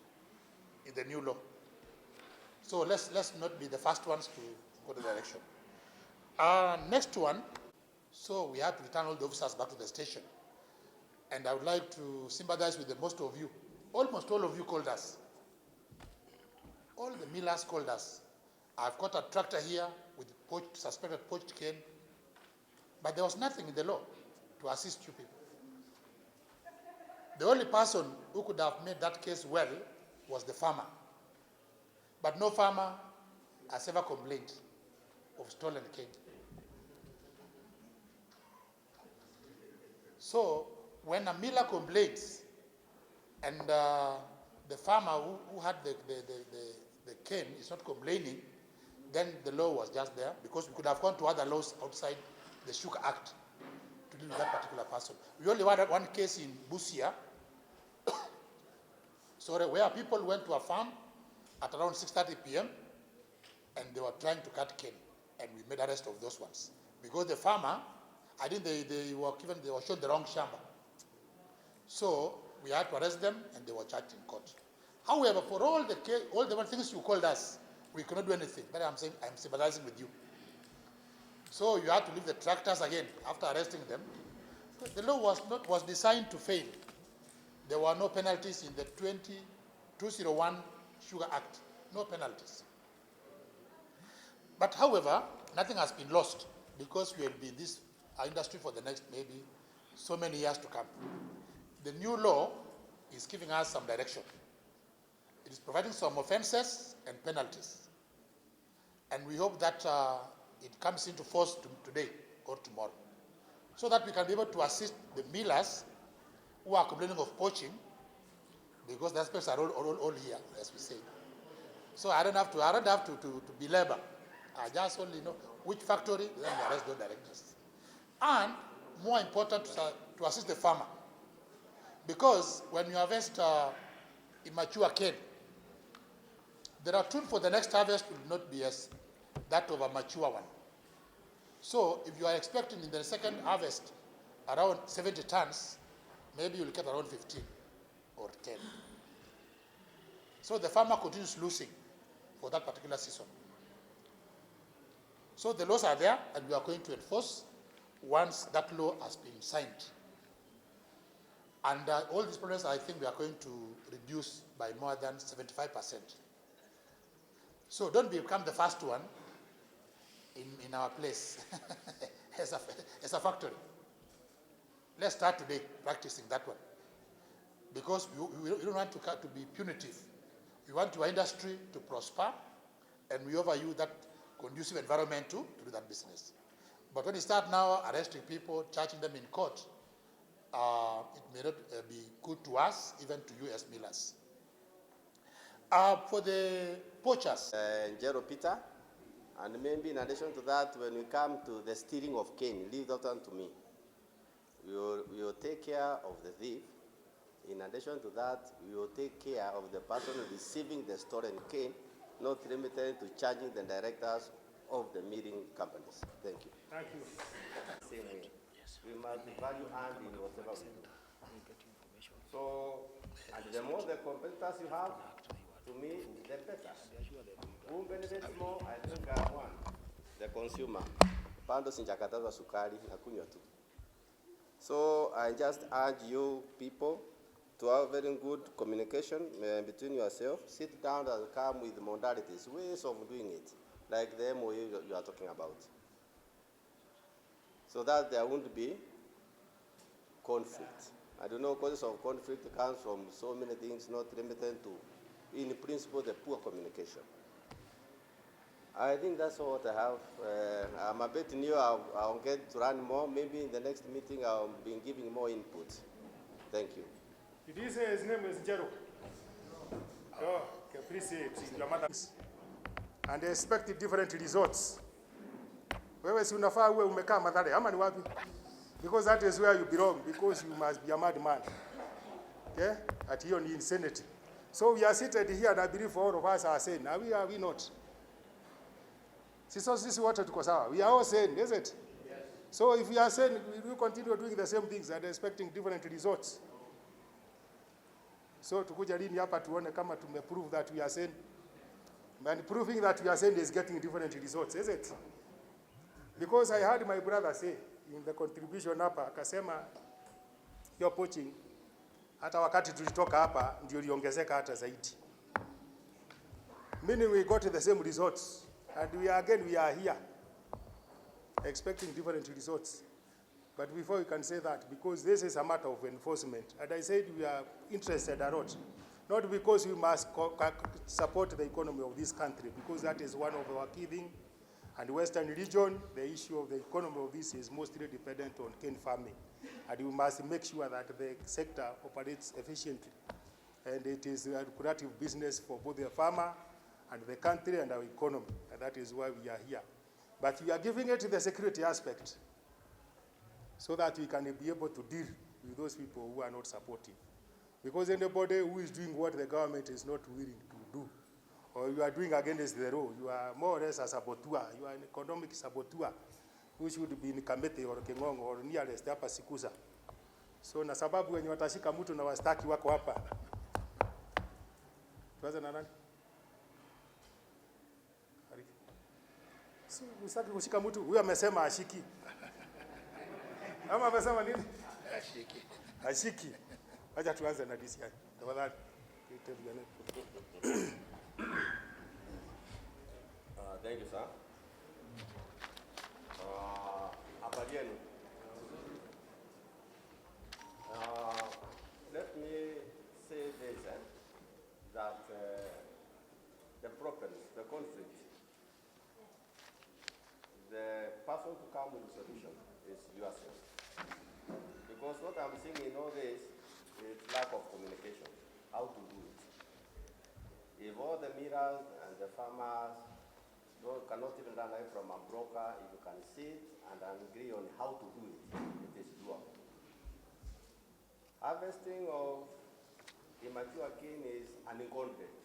in the new law. So let's not be the first ones to go to the election. Next one, so we have to return all the officers back to the station. And I would like to sympathize with the most of you. Almost all of you called us. All the millers called us. I've got a tractor here with suspected poached cane, but there was nothing in the law to assist you people. The only person who could have made that case well was the farmer. But no farmer has ever complained of stolen cane. So when a miller complains and the farmer who had the cane is not complaining, then the law was just there, because we could have gone to other laws outside the Sugar Act to deal with that particular person. We only had one case in Busia, where people went to a farm at around 6:30 p.m. and they were trying to cut cane, and we made arrest of those ones. Because the farmer, I think they were shown the wrong shamba. So we had to arrest them, and they were charged in court. However, for all the things you called us, we cannot do anything. But I'm saying I'm sympathizing with you. So you had to leave the tractors again after arresting them. The law was designed to fail. There were no penalties in the 201 Sugar Act. No penalties. But however, nothing has been lost, because we will be in this industry for the next maybe so many years to come. The new law is giving us some direction. It is providing some offenses and penalties. And we hope that it comes into force today or tomorrow, so that we can be able to assist the millers who are complaining of poaching, because the aspects are all here, as we say. So I don't have to belabor. I just only know which factory, then we arrest those directors. And more important, to assist the farmer. Because when you harvest immature cane, the return for the next harvest will not be as that of a mature one. So if you are expecting in the second harvest around 70 tons, maybe you'll get around 15 or 10. So the farmer continues losing for that particular season. So the laws are there, and we are going to enforce once that law has been signed. And all these problems, I think we are going to reduce by more than 75%. So don't become the first one in our place as a factory. Let's start today practicing that one. Because we don't want to be punitive. We want our industry to prosper, and we offer you that conducive environment to do that business. But when you start now arresting people, charging them in court, it may not be good to us, even to you as millers. For the poachers. Jero Peter, and maybe in addition to that, when we come to the stealing of cane, leave that one to me. We will take care of the thief. In addition to that, we will take care of the person receiving the stolen cane, not limited to charging the directors of the milling companies. Thank you. Thank you. Same way. We must value hand in whatever we do. So, and the more the competitors you have, to me, the better. Who benefits more, I think, one, the consumer. Pando sinjakataza sukari na kunywa tu. So I just urge you people to have very good communication between yourself. Sit down and come with modalities, ways of doing it, like the MOU you are talking about, so that there won't be conflict. I don't know, causes of conflict comes from so many things, not limited to, in principle, the poor communication. I think that's all what I have. I'm a bit new. I'll get to run more. Maybe in the next meeting I'll be giving more input. Thank you. Did you say his name is Jero? Oh, okay, appreciate your mother. And they expect different results. Wewe si unafaa uwe umekaa Mathare ama ni wapi? Because that is where you belong, because you must be a madman. Okay? At hiyo ni insanity. So we are seated here, and I believe all of us are sane. Are we not? Sisi wote tuko sawa. We are all sane, is it? Yes. So if we are sane, we will continue doing the same things and expecting different results. So tukuja lini hapa tuone kama tumeprove that we are sane. And proving that we are sane is getting different results, is it? Because I heard my brother say in the contribution hapa, akasema your poaching, hata wakati tulitoka hapa ndio liongezeka hata zaidi. Meaning we got the same results. And we are here expecting different results. But before we can say that, because this is a matter of enforcement, and I said we are interested a lot, not because we must support the economy of this country, because that is one of our key things. And Western region, the issue of the economy of this is mostly dependent on cane farming. And we must make sure that the sector operates efficiently. And it is a lucrative business for both the farmer and the country and our economy, and that is why we are here. But we are giving it the security aspect, so that we can be able to deal with those people who are not supportive. Because anybody who is doing what the government is not willing to do, or you are doing against the law, you are more or less a saboteur. You are an economic saboteur who should be in Kamete or Kengong or nearest hapa Sikusa. So na sababu wenye watashika mtu na wastaki wako hapa. Tuanze na nani? Usaki kushika mtu, huyu amesema ashiki. Ama amesema nini? Ashiki. Ashiki. Acha tuanze na DCI. Tafadhali. Thank you, sir. Habari yenu. Let me say this, that come with a solution is yourself. Because what I'm seeing in all this is lack of communication, how to do it. If all the mirrors and the farmers cannot even run away from a broker, if you can sit and agree on how to do it, it is doable. Harvesting of immature cane is an incontinent.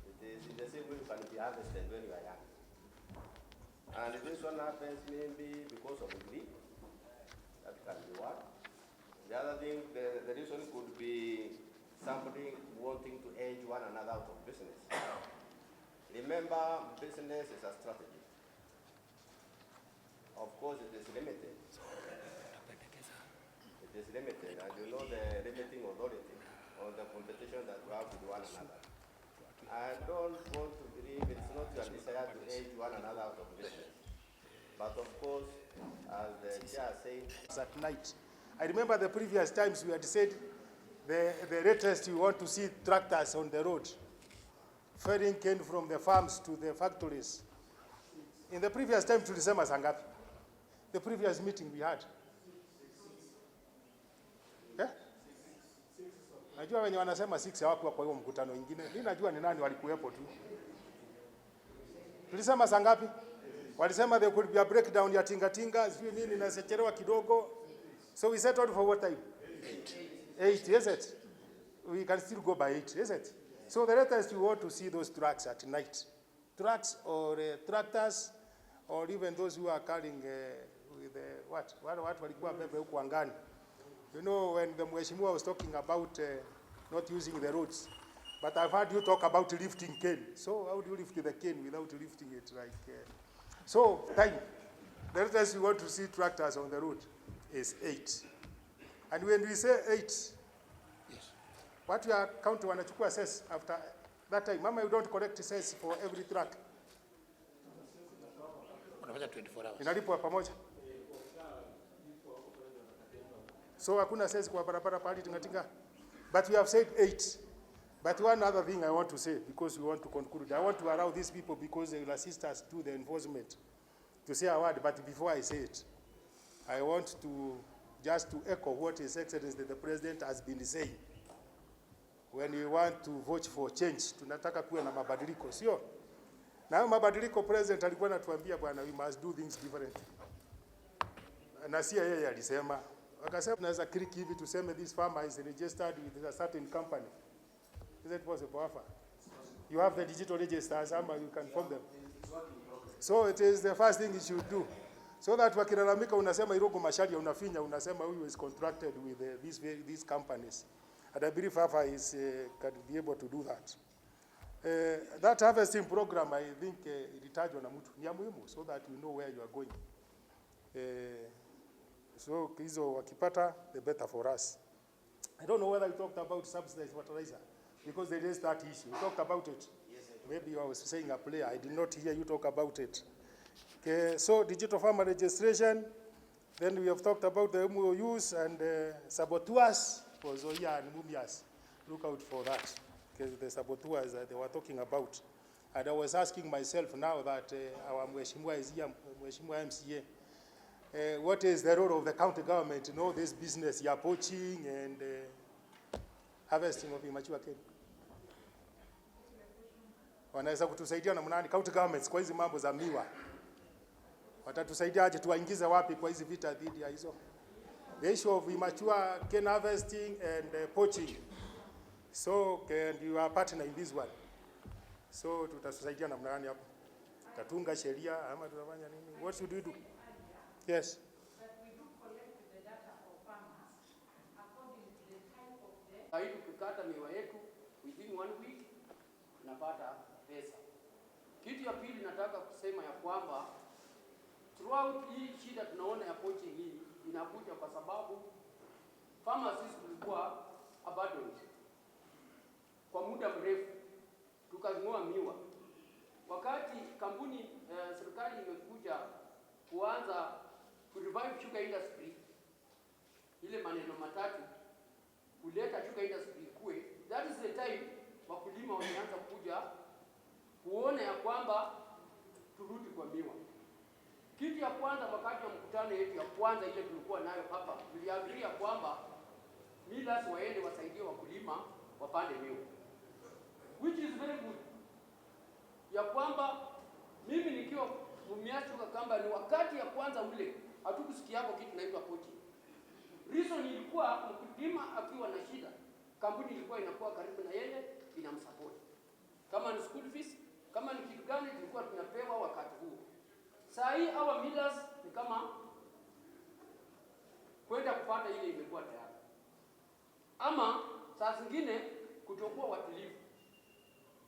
It is in the same way you can be harvested when you are young. And this one happens maybe because of greed. That can be one. The other thing, the reason could be somebody wanting to edge one another out of business. Remember, business is a strategy. Of course, it is limited. It is limited, and you know the limiting authority on the competition that we have with one another. I don't want to believe it's not your desire to edge one another out of business. But of course, as the chair said, at night. I remember the previous times we had said the latest we want to see tractors on the road, ferrying cane from the farms to the factories. In the previous time, tulisema sangapi? The previous meeting we had. Najua wenye wanasema 6 hawakuwa kwa hiyo mkutano mwingine. Mimi najua ni nani walikuwepo tu. Tulisema sangapi? Walisema there could be a breakdown ya tinga, sijui nini na sechelewa kidogo. So we settled for what time? 8, is it? We can still go by 8, is it? So the latest we want to see those trucks at night. Trucks or tractors, or even those who are carrying with what walikuwa bebe huko angani. You know, when the Mheshimiwa was talking about not using the roads, but I've heard you talk about lifting cane. So how do you lift the cane without lifting it? So time. The latest we want to see tractors on the road is 8. And when we say 8, yes, what your county wanachukua says after that time? Mama, you don't correct says for every truck. Unafanya 24 hours. Inalipwa pamoja. So hakuna says kwa barabara pali tingatinga. But we have said 8. But one other thing I want to say, because we want to conclude, I want to allow these people, because they will assist us to the enforcement, to say a word. But before I say it, I want to just to echo what His Excellency the President has been saying. When we want to vote for change, tunataka kuwe na mabadiliko, sio? Na mabadiliko President alikuwa anatuambia bwana, we must do things differently. Na si yeye alisema. Wakasema tunaweza click hivi tuseme this farmer is registered with a certain company. Is it possible? You have the digital registers, you can form them. So it is the first thing you should do. So that wakilalamika unasema Irogo Masharia unafinya unasema who is contracted with these companies. And I believe Fafa is can be able to do that. That harvesting program, I think ilitajwa na mtu ni ya muhimu, so that we know where you are going. So hizo wakipata, the better for us. I don't know whether you talked about subsidized fertilizer, because there is that issue. You talked about it. Yes, maybe I was saying a player. I did not hear you talk about it. Okay, so digital farmer registration. Then we have talked about the MOUs and saboteurs for Zoya and Mumias. Look out for that. Okay, the saboteurs they were talking about. And I was asking myself now that our Mheshimiwa is here, Mheshimiwa MCA, what is the role of the county government in all this business, poaching and harvesting of immature cane? Wanaweza kutusaidia na mnani county governments kwa hizi mambo za miwa? Watatusaidia aje, tuwaingize wapi kwa hizi vita dhidi ya hizo? The issue of immature cane harvesting and poaching. So can you are partner in this one? So tutasaidia na mnani hapo? Tatunga sheria ama tutafanya nini? What should we do? Yes. But we do collect the data of farmers according to the type of the... Haidu kukata miwa yetu within 1 week tunapata pesa. Kitu ya pili nataka kusema ya kwamba throughout hii shida tunaona ya poaching hii inakuja kwa sababu farmers sisi tulikuwa abandoned kwa muda mrefu, tukang'oa miwa. Wakati kampuni serikali imekuja kuanza to revive sugar industry, ile maneno matatu kuleta sugar industry kue, that is the time wakulima wameanza kuja kuona ya kwamba turudi kwa miwa. Kitu ya kwanza, wakati wa mkutano yetu ya kwanza ile tulikuwa nayo hapa, tuliagria kwamba millers waende wasaidie wakulima wapande miwa, which is very good. Ya kwamba mimi nikiwa Mumias Sugar Company, wakati ya kwanza ule hatukusikia hapo kitu inaitwa poaching. Reason ilikuwa mkulima akiwa na shida, kampuni ilikuwa inakuwa karibu na yeye inamsupport. Kama ni school fees, kama ni kitu gani tulikuwa tunapewa wakati huo. Saa hii our millers ni kama kwenda kupata ile imekuwa tayari, ama saa zingine kutokuwa watulivu.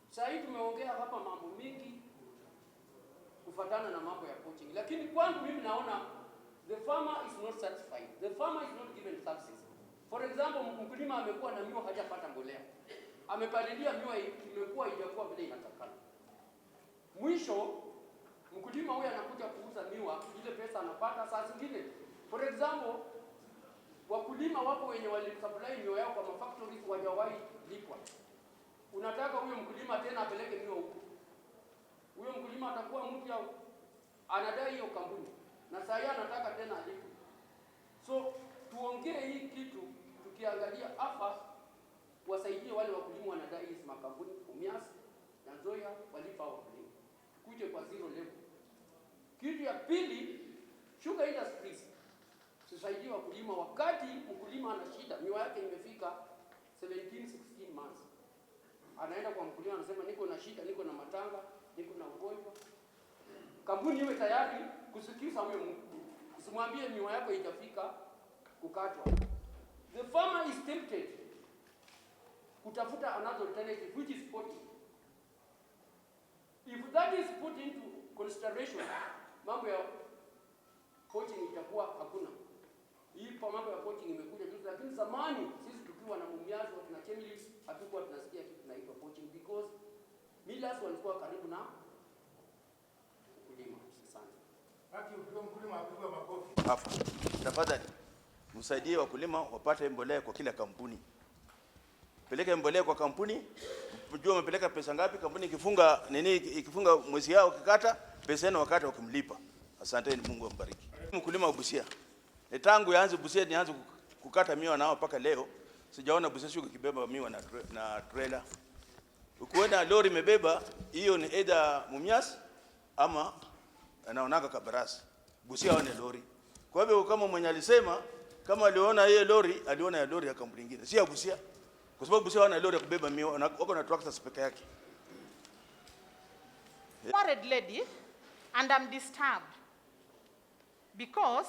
Saa hii tumeongea hapa mambo mingi kufatana na mambo ya poaching, lakini kwangu mimi naona the farmer is not satisfied. The farmer is not given services. For example, mkulima amekuwa na miwa hajapata mbolea, amepalilia miwa imekuwa ijakuwa vile inatakana. Mwisho mkulima huyu anakuja kuuza miwa, ile pesa anapata saa zingine. For example, wakulima wako wenye walisupply miwa yao kwa factories wajawahi lipwa. Unataka huyo mkulima tena apeleke miwa huko, huyo mkulima atakuwa mpya anadai hiyo kampuni, na saa hii anataka tena alipo. So tuongee hii kitu tukiangalia hapa, wasaidie wale wakulima wanadai hizi makampuni Mumias na Nzoia walipa wakulima, kuje kwa zero level. Kitu ya pili, sugar industries tusaidie wakulima. Wakati mkulima ana shida, miwa yake imefika 17-16 months, anaenda kwa mkulima anasema niko na shida, niko na matanga, niko na ugonjwa. Kampuni iwe tayari kusikiza huyo mtu, usimwambie miwa yako itafika kukatwa. The farmer is tempted kutafuta another alternative, which is poaching. If that is put into consideration, mambo ya poaching itakuwa hakuna. Hii mambo ya poaching imekuja tu, lakini zamani sisi tukiwa na Mumias na Chemilis hatukuwa tunasikia kitu kinaitwa poaching, because millers walikuwa karibu na mkulima. Haki ukiwa mkulima apigwa makofi. Hapa. Tafadhali msaidie wakulima wapate mbolea kwa kila kampuni. Peleka mbolea kwa kampuni, unajua umepeleka pesa ngapi, kampuni ikifunga ikifunga mwezi yao kikata pesa yenu wakati wakimlipa. Asanteni, Mungu ambariki. Mkulima wa Busia. Tangu yaanze Busia nianze kukata miwa nao mpaka leo sijaona Busia Sugar kibeba miwa na trailer. Ukiona lori imebeba, hiyo ni either Mumias ama anaonaga Kabarasi. Busia wana lori. Kwa hivyo kama mwenye alisema kama aliona hiyo lori, aliona ya lori ya kampuni nyingine, si ya Busia. Kwa sababu Busia wana lori ya kubeba miwa, wako na tractors peke yake. Worried lady, and I'm disturbed because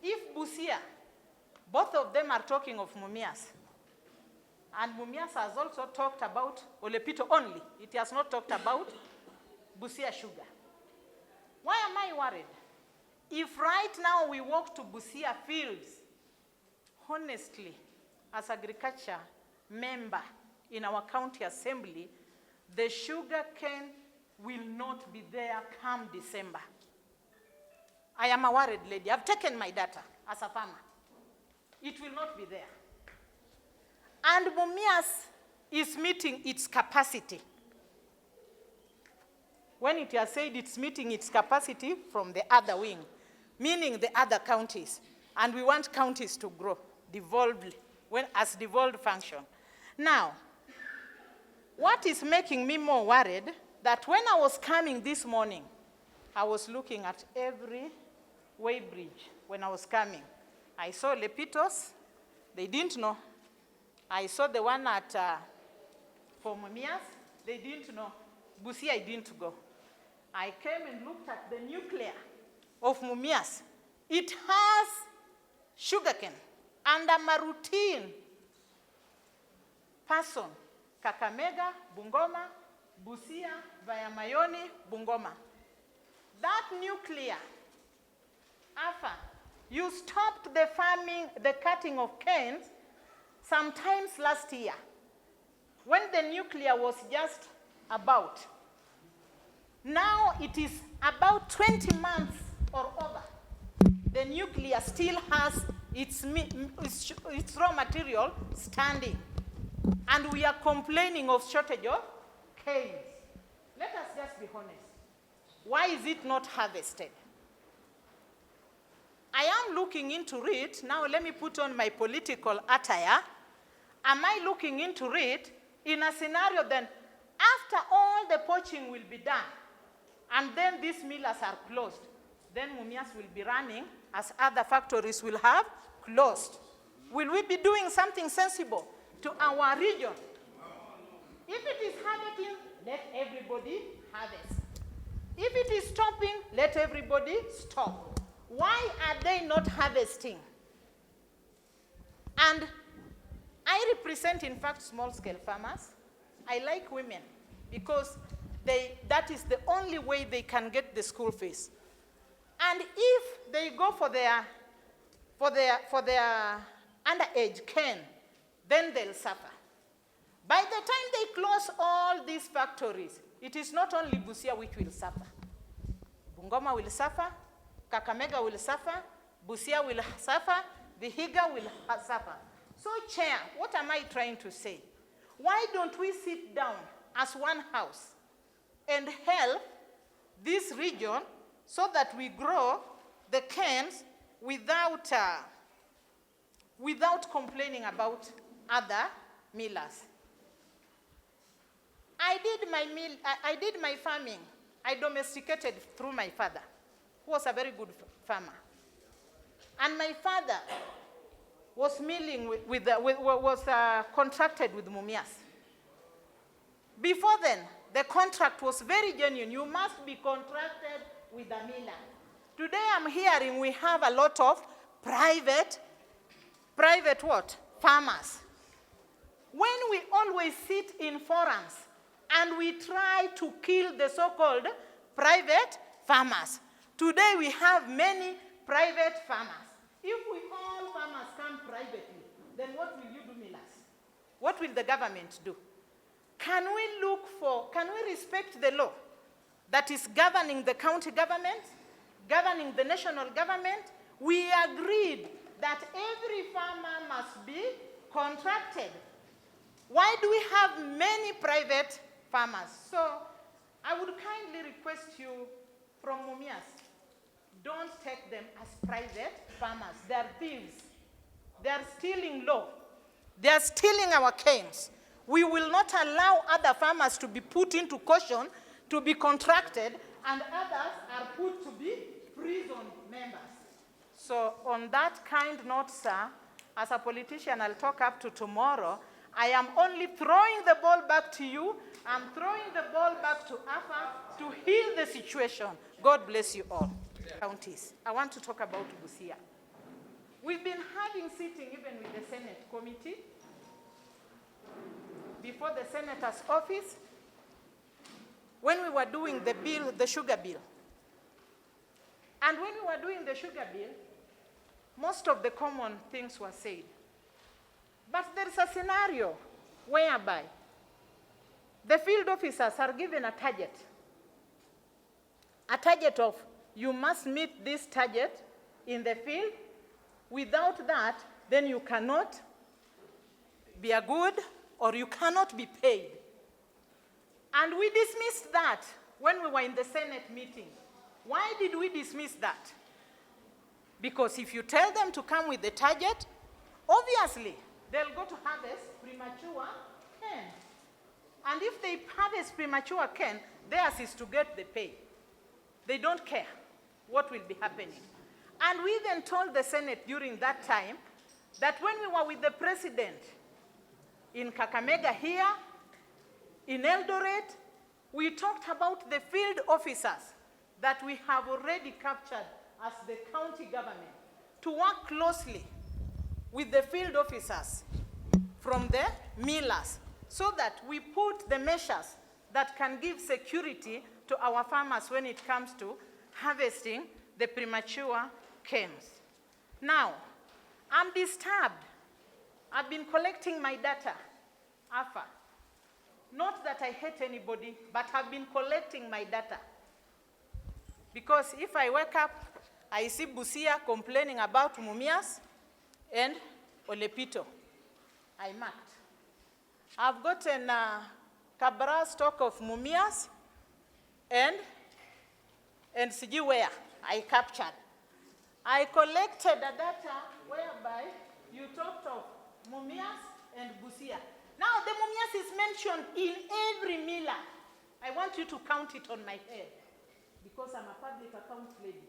if Busia, both of them are talking of Mumias, and Mumias has also talked about Olepito only. It has not talked about Busia Sugar. Why am I worried? If right now we walk to Busia fields, honestly, as agriculture member in our county assembly, the sugar cane will not be there come December. I am a worried lady. I've taken my data as a farmer. It will not be there. And Mumias is meeting its capacity. When it has said it's meeting its capacity from the other wing, meaning the other counties, and we want counties to grow devolvedly, as devolved function. Now, what is making me more worried, that when I was coming this morning, I was looking at every way bridge when I was coming. I saw Lepitos, they didn't know. I saw the one at for Mumias, they didn't know. Busia, I didn't go. I came and looked at the nuclear of Mumias. It has sugarcane, and I'm a routine person. Kakamega, Bungoma, Busia, Vayamayoni, Bungoma. That nuclear, AFA, you stopped the farming, the cutting of canes sometimes last year, when the nuclear was just about. Now it is about 20 months or over. The nuclear still has its raw material standing. And we are complaining of shortage of canes. Let us just be honest. Why is it not harvested? I am looking into it. Now let me put on my political attire. Am I looking into it in a scenario then after all the poaching will be done and then these millers are closed, then Mumias will be running as other factories will have closed. Will we be doing something sensible to our region? If it is harvesting, let everybody harvest. If it is stopping, let everybody stop. Why are they not harvesting? And I represent, in fact, small-scale farmers. I like women because that is the only way they can get the school fees. And if they go for their underage cane, then they'll suffer. By the time they close all these factories, it is not only Busia which will suffer. Bungoma will suffer, Kakamega will suffer, Busia will suffer, Vihiga will suffer. So, Chair, what am I trying to say? Why don't we sit down as one house and help this region so that we grow the canes without complaining about other millers? I did my farming. I domesticated through my father, who was a very good farmer. And my father was milling contracted with Mumias. Before then, the contract was very genuine. You must be contracted with a miller. Today I'm hearing we have a lot of private what? Farmers. When we always sit in forums and we try to kill the so-called private farmers. Today we have many private farmers. If we all farmers come privately, then what will you do, millers? What will the government do? Can we respect the law that is governing the county government, governing the national government? We agreed that every farmer must be contracted. Why do we have many private farmers? So I would kindly request you from Mumias, don't take them as private farmers. They are thieves. They are stealing law. They are stealing our canes. We will not allow other farmers to be put into caution, to be contracted, and others are put to be prison members. So on that kind note, sir, as a politician, I'll talk up to tomorrow. I am only throwing the ball back to you. I'm throwing the ball back to AFA to heal the situation. God bless you all. Counties. I want to talk about Busia. We've been having sitting even with the Senate committee before the Senator's office when we were doing the bill, the sugar bill. And when we were doing the sugar bill, most of the common things were said. But there is a scenario whereby the field officers are given a target of you must meet this target in the field. Without that, then you cannot be a good or you cannot be paid. And we dismissed that when we were in the Senate meeting. Why did we dismiss that? Because if you tell them to come with the target, obviously they'll go to harvest premature cane. And if they harvest premature cane, theirs is to get the pay. They don't care what will be happening. And we then told the Senate during that time that when we were with the president in Kakamega here, in Eldoret, we talked about the field officers that we have already captured as the county government to work closely with the field officers from the millers so that we put the measures that can give security to our farmers when it comes to harvesting the premature canes. Now, I'm disturbed. I've been collecting my data, AFA. Not that I hate anybody, but I've been collecting my data. Because if I wake up, I see Busia complaining about Mumias and Olepito. I marked. I've gotten Cabra stock of Mumias and Siji where I captured. I collected the data whereby you talked of Mumias and Busia. Now the Mumias is mentioned in every miller. I want you to count it on my head because I'm a public account lady.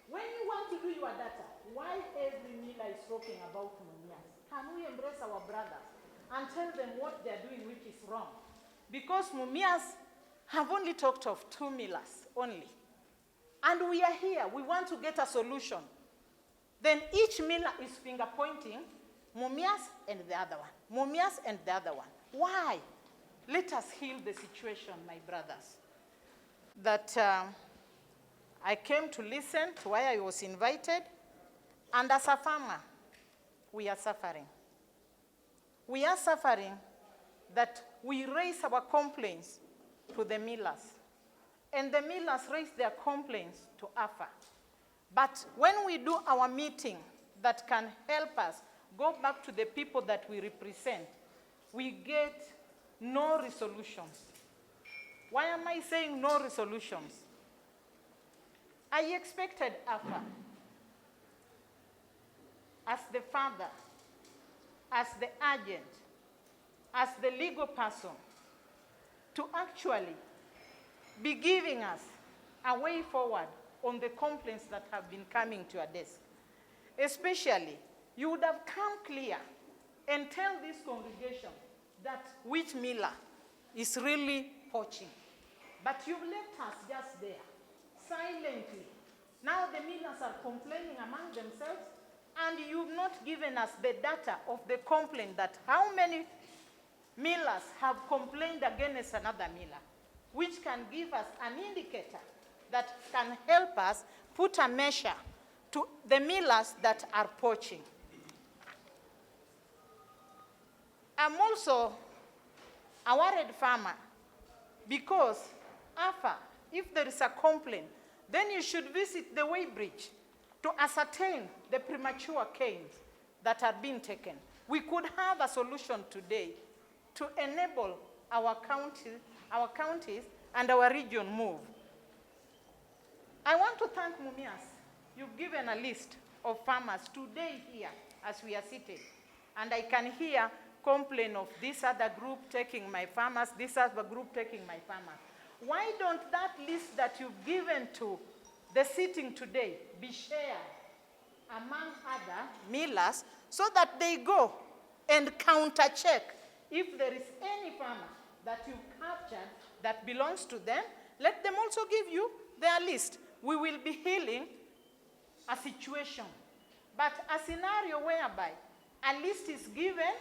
When you want to do your data, why every miller is talking about Mumias? Can we embrace our brothers and tell them what they're doing which is wrong? Because Mumias have only talked of 2 millers only. And we are here, we want to get a solution. Then each miller is finger pointing Mumias and the other one. Mumias and the other one. Why? Let us heal the situation, my brothers. That I came to listen to why I was invited. And as a farmer, we are suffering. We are suffering that we raise our complaints to the millers. And the millers raise their complaints to AFA. But when we do our meeting that can help us go back to the people that we represent, we get no resolutions. Why am I saying no resolutions? I expected AFA, as the father, as the agent, as the legal person, to actually be giving us a way forward on the complaints that have been coming to your desk. Especially, you would have come clear and tell this congregation that which miller is really poaching. But you've left us just there, silently. Now the millers are complaining among themselves, and you've not given us the data of the complaint that how many millers have complained against another miller, which can give us an indicator that can help us put a measure to the millers that are poaching. I'm also a worried farmer because AFA, if there is a complaint, then you should visit the weighbridge to ascertain the premature canes that are being taken. We could have a solution today to enable our counties and our region move. I want to thank Mumias. You've given a list of farmers today here as we are seated. And I can hear complaint of this other group taking my farmers, this other group taking my farmers. Why don't that list that you've given to the sitting today be shared among other millers so that they go and counter-check if there is any farmer that you've captured that belongs to them, let them also give you their list. We will be healing a situation. But a scenario whereby a list is given,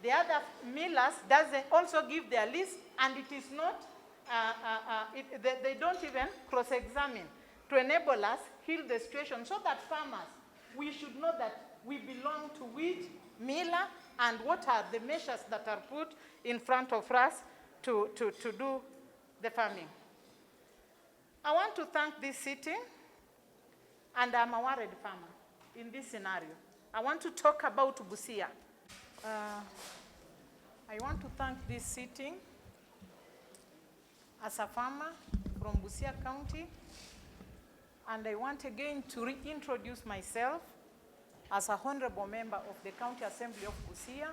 the other millers doesn't also give their list, and it is not, they don't even cross-examine to enable us heal the situation so that farmers, we should know that we belong to which miller and what are the measures that are put in front of us to do the farming. I want to thank this sitting, and I'm a worried farmer in this scenario. I want to talk about Busia. I want to thank this sitting as a farmer from Busia County, and I want again to reintroduce myself as a honorable member of the County Assembly of Busia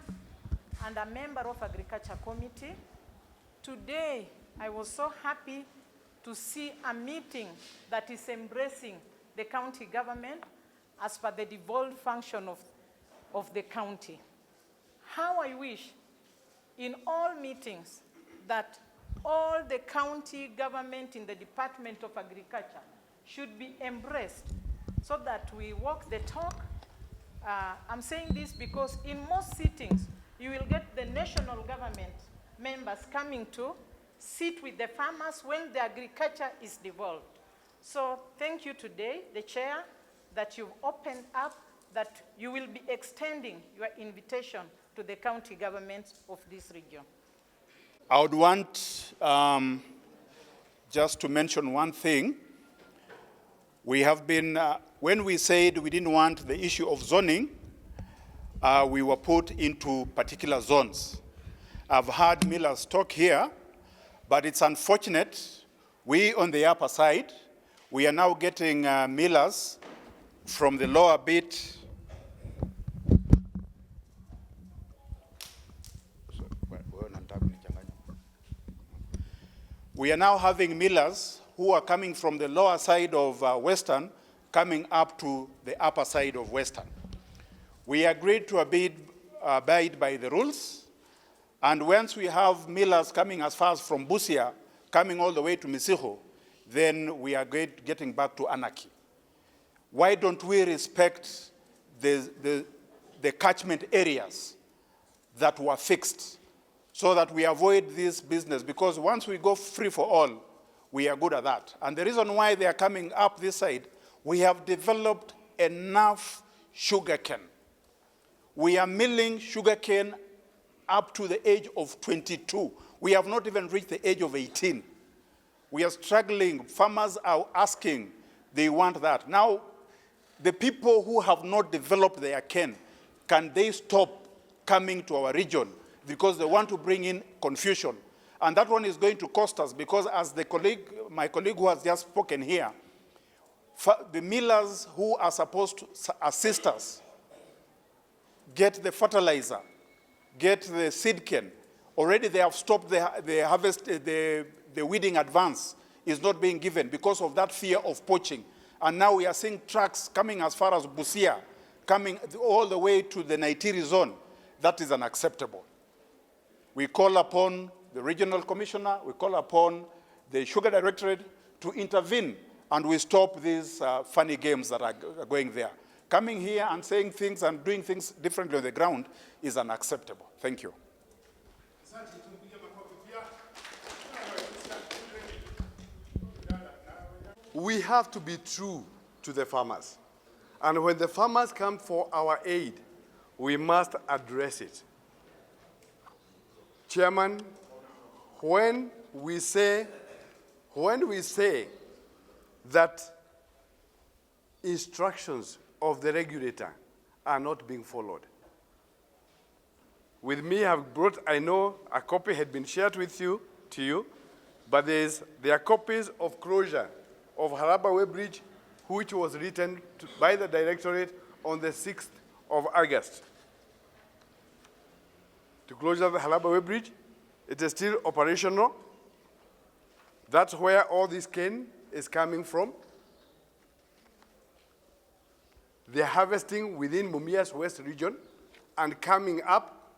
and a member of Agriculture Committee. Today, I was so happy to see a meeting that is embracing the county government as per the devolved function of the county. How I wish in all meetings that all the county government in the Department of Agriculture should be embraced so that we walk the talk. I'm saying this because in most sittings, you will get the national government members coming to sit with the farmers when the agriculture is devolved. So thank you today, the chair, that you've opened up, that you will be extending your invitation to the county governments of this region. I would want just to mention one thing. We have been, when we said we didn't want the issue of zoning, we were put into particular zones. I've heard millers talk here, but it's unfortunate. We on the upper side, we are now getting millers from the lower bit. We are now having millers who are coming from the lower side of Western, coming up to the upper side of Western. We agreed to abide by the rules, and once we have millers coming as far as from Busia, coming all the way to Misiho, then we are getting back to anarchy. Why don't we respect the catchment areas that were fixed so that we avoid this business? Because once we go free for all, we are good at that. And the reason why they are coming up this side, we have developed enough sugarcane. We are milling sugarcane up to the age of 22. We have not even reached the age of 18. We are struggling. Farmers are asking, they want that. Now, the people who have not developed their cane, can they stop coming to our region? Because they want to bring in confusion. And that one is going to cost us, because as my colleague who has just spoken here, the millers who are supposed to assist us get the fertilizer, get the seed cane. Already they have stopped the harvest, the weeding advance is not being given because of that fear of poaching. And now we are seeing trucks coming as far as Busia, coming all the way to the Naitiri zone. That is unacceptable. We call upon the regional commissioner, we call upon the Sugar Directorate to intervene, and we stop these funny games that are going there. Coming here and saying things and doing things differently on the ground is unacceptable. Thank you. We have to be true to the farmers. And when the farmers come for our aid, we must address it. Chairman, when we say that instructions of the regulator are not being followed. With me, I know a copy had been shared with you, but there are copies of closure of Halabawe Bridge, which was written by the Directorate on the 6th of August. To close the Halabawe Bridge, it is still operational. That's where all this cane is coming from. They're harvesting within Mumias West region and coming up.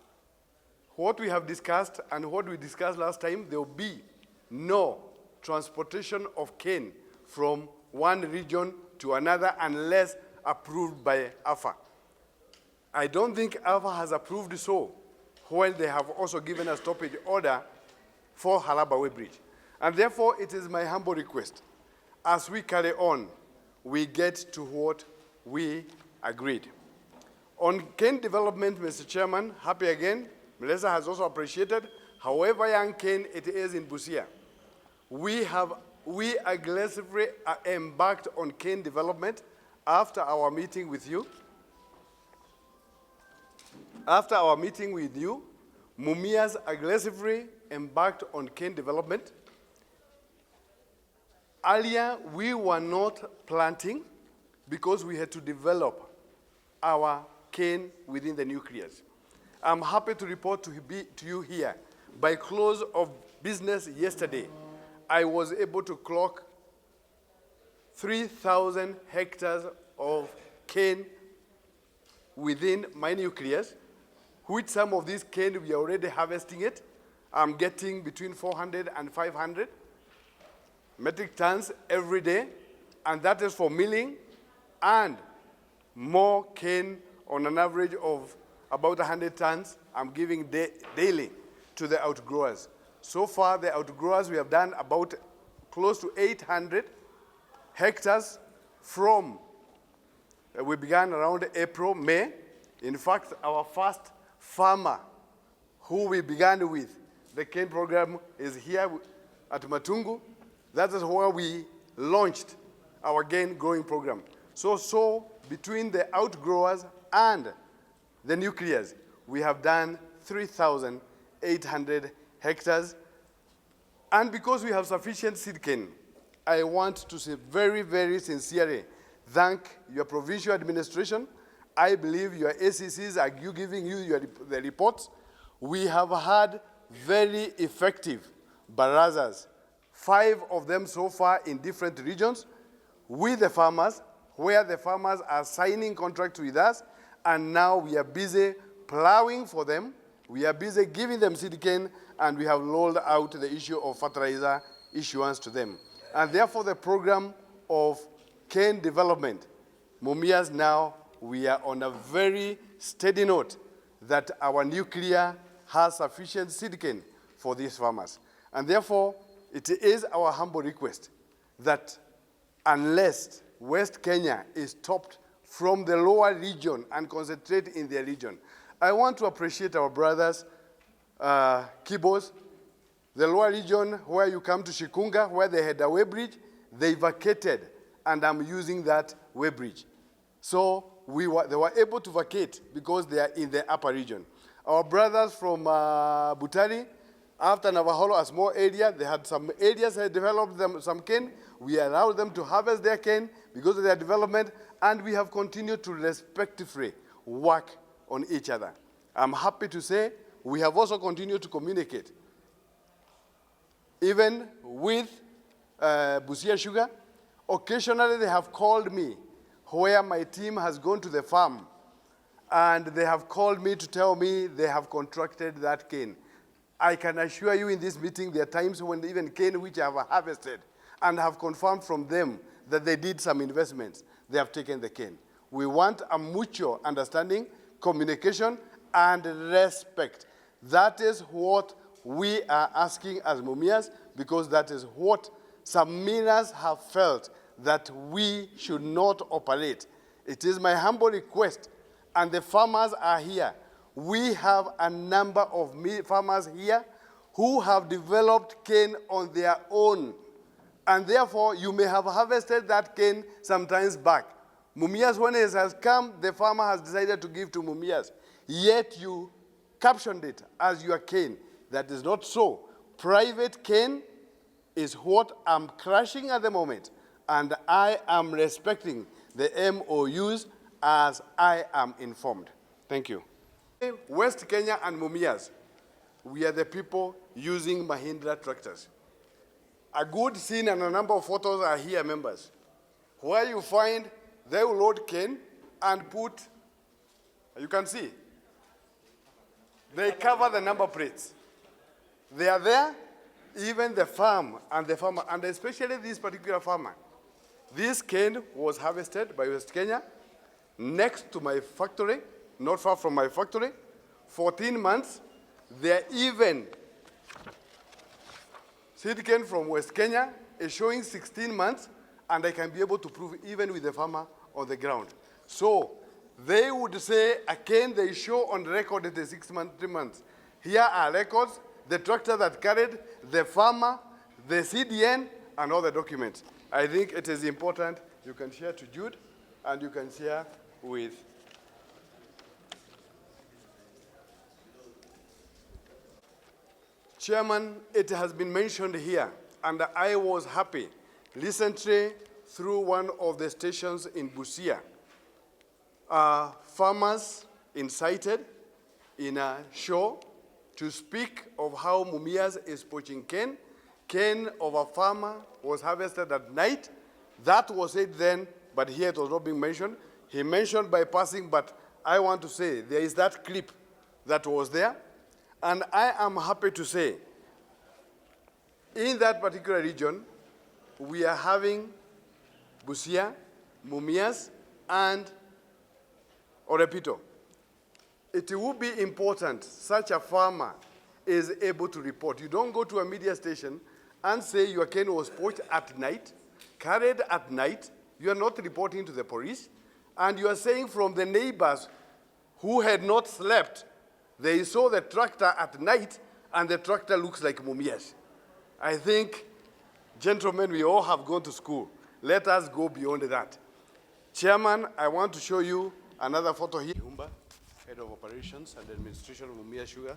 What we have discussed and what we discussed last time, there will be no transportation of cane from one region to another unless approved by AFA. I don't think AFA has approved so when they have also given a stoppage order for Halabawe Bridge. And therefore, it is my humble request, as we carry on, we get to what we agreed. On cane development, Mr. Chairman, happy again. Melissa has also appreciated however young cane it is in Busia. We aggressively embarked on cane development after our meeting with you. After our meeting with you, Mumias aggressively embarked on cane development. Earlier, we were not planting because we had to develop our cane within the nucleus. I'm happy to report to you here, by close of business yesterday, I was able to clock 3,000 hectares of cane within my nucleus, which some of these cane, we are already harvesting it. I'm getting between 400 and 500 metric tons every day, and that is for milling, and more cane on an average of about 100 tons I'm giving daily to the outgrowers. So far, the outgrowers, we have done about close to 800 hectares from, we began around April, May. In fact, our first farmer who we began with, the cane program is here at Matungu. That is where we launched our cane growing program. So between the outgrowers and the nucleus, we have done 3,800 hectares. And because we have sufficient seed cane, I want to say very, very sincerely thank your provincial administration. I believe your ACCs are giving you the reports. We have had very effective barazas, 5 of them so far in different regions, with the farmers, where the farmers are signing contracts with us, and now we are busy plowing for them. We are busy giving them seed cane, and we have rolled out the issue of fertilizer issuance to them. And therefore, the program of cane development, Mumias now, we are on a very steady note that our nuclear has sufficient seed cane for these farmers. And therefore, it is our humble request that unless West Kenya is stopped from the lower region and concentrate in their region, I want to appreciate our brothers, Kibos, the lower region where you come to Shikunga, where they had a way bridge, they vacated, and I'm using that way bridge. So they were able to vacate because they are in the upper region. Our brothers from Butali, after Navaholo, a small area, they had some areas that developed some cane. We allowed them to harvest their cane because of their development, and we have continued to respectively work on each other. I'm happy to say we have also continued to communicate. Even with Mumias Sugar, occasionally they have called me where my team has gone to the farm, and they have called me to tell me they have contracted that cane. I can assure you in this meeting there are times when even cane which I have harvested and have confirmed from them that they did some investments, they have taken the cane. We want a mutual understanding, communication, and respect. That is what we are asking as Mumias, because that is what some miners have felt that we should not operate. It is my humble request, and the farmers are here. We have a number of farmers here who have developed cane on their own, and therefore you may have harvested that cane sometimes back. Mumias, when it has come, the farmer has decided to give to Mumias, yet you captioned it as your cane. That is not so. Private cane is what I'm crushing at the moment, and I am respecting the MOUs as I am informed. Thank you. West Kenya and Mumias, we are the people using Mahindra tractors. A good scene and a number of photos are here, members, where you find they will load cane and put, you can see, they cover the number plates. They are there, even the farm and the farmer, and especially this particular farmer. This cane was harvested by West Kenya next to my factory, not far from my factory, 14 months. They're even, seed cane from West Kenya is showing 16 months, and I can be able to prove even with the farmer on the ground. So they would say a cane they show on record it is 3 months. Here are records, the tractor that carried, the farmer, the CDN, and all the documents. I think it is important. You can share to Jude, and you can share with Chairman. It has been mentioned here, and I was happy recently through one of the stations in Busia. Farmers incited in a show to speak of how Mumias is poaching cane. Cane of a farmer was harvested at night. That was it then, but here it was not being mentioned. He mentioned by passing, but I want to say there is that clip that was there. And I am happy to say, in that particular region, we are having Busia, Mumias, and Orepito. It would be important such a farmer is able to report. You don't go to a media station and say your cane was poached at night, carried at night. You are not reporting to the police. And you are saying from the neighbors who had not slept, they saw the tractor at night, and the tractor looks like Mumias. I think, gentlemen, we all have gone to school. Let us go beyond that. Chairman, I want to show you another photo here. Head of Operations and Administration of Mumias Sugar.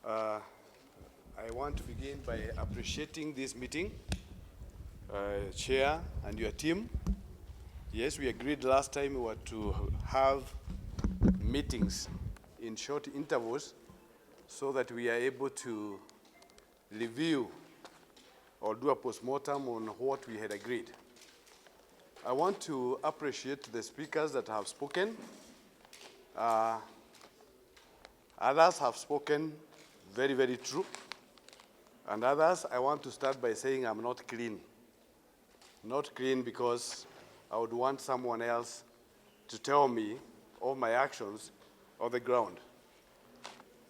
I want to begin by appreciating this meeting. Chair and your team. Yes, we agreed last time we were to have meetings in short intervals so that we are able to review or do a postmortem on what we had agreed. I want to appreciate the speakers that have spoken. Others have spoken very, very true. And others, I want to start by saying I'm not clean. Not clean because I would want someone else to tell me of my actions on the ground.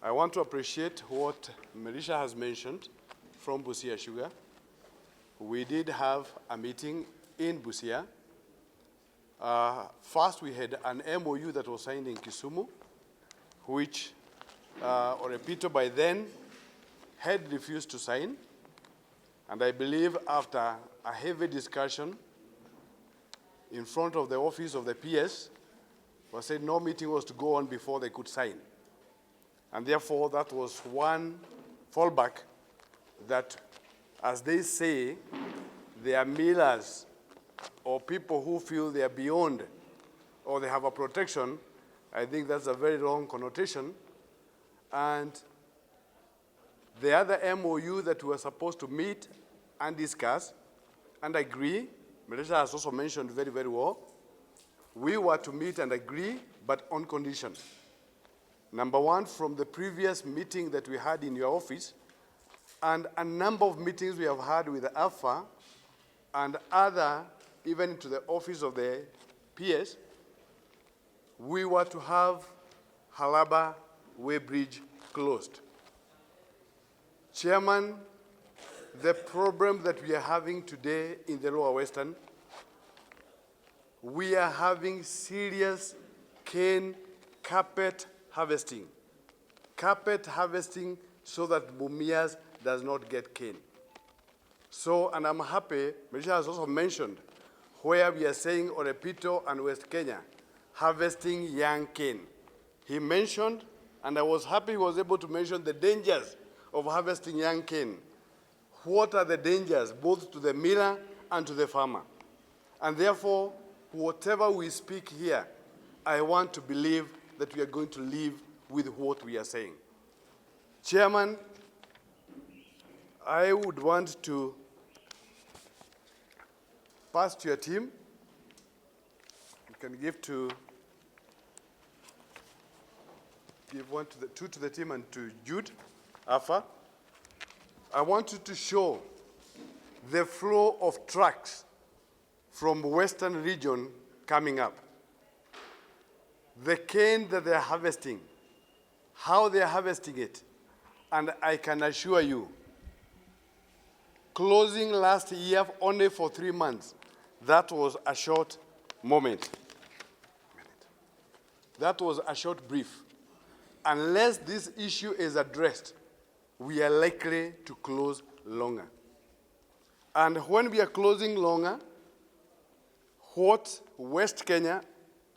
I want to appreciate what Marisha has mentioned from Busia Sugar. We did have a meeting in Busia. First, we had an MOU that was signed in Kisumu, which Orepito by then had refused to sign. And I believe after a heavy discussion in front of the office of the PS, was said no meeting was to go on before they could sign. And therefore, that was one fallback that, as they say, they are millers or people who feel they are beyond or they have a protection. I think that's a very wrong connotation. And the other MOU that we were supposed to meet and discuss and agree, Malaysia has also mentioned very, very well, we were to meet and agree, but on condition. Number one, from the previous meeting that we had in your office, and a number of meetings we have had with Alpha and other, even to the office of the PS, we were to have Halaba Way Bridge closed. Chairman, the problem that we are having today in the Lower Western, we are having serious cane carpet harvesting. Carpet harvesting so that Mumias does not get cane. So, and I'm happy, Michelle has also mentioned where we are saying Orepito and West Kenya, harvesting young cane. He mentioned, and I was happy he was able to mention the dangers of harvesting young cane. What are the dangers, both to the miller and to the farmer? And therefore, whatever we speak here, I want to believe that we are going to live with what we are saying. Chairman, I would want to pass to your team. You can give one to two to the team and to Jude, Alpha. I want you to show the flow of trucks from Western region coming up. The cane that they're harvesting, how they're harvesting it. And I can assure you, closing last year only for 3 months, that was a short moment. That was a short brief. Unless this issue is addressed, we are likely to close longer. And when we are closing longer, what West Kenya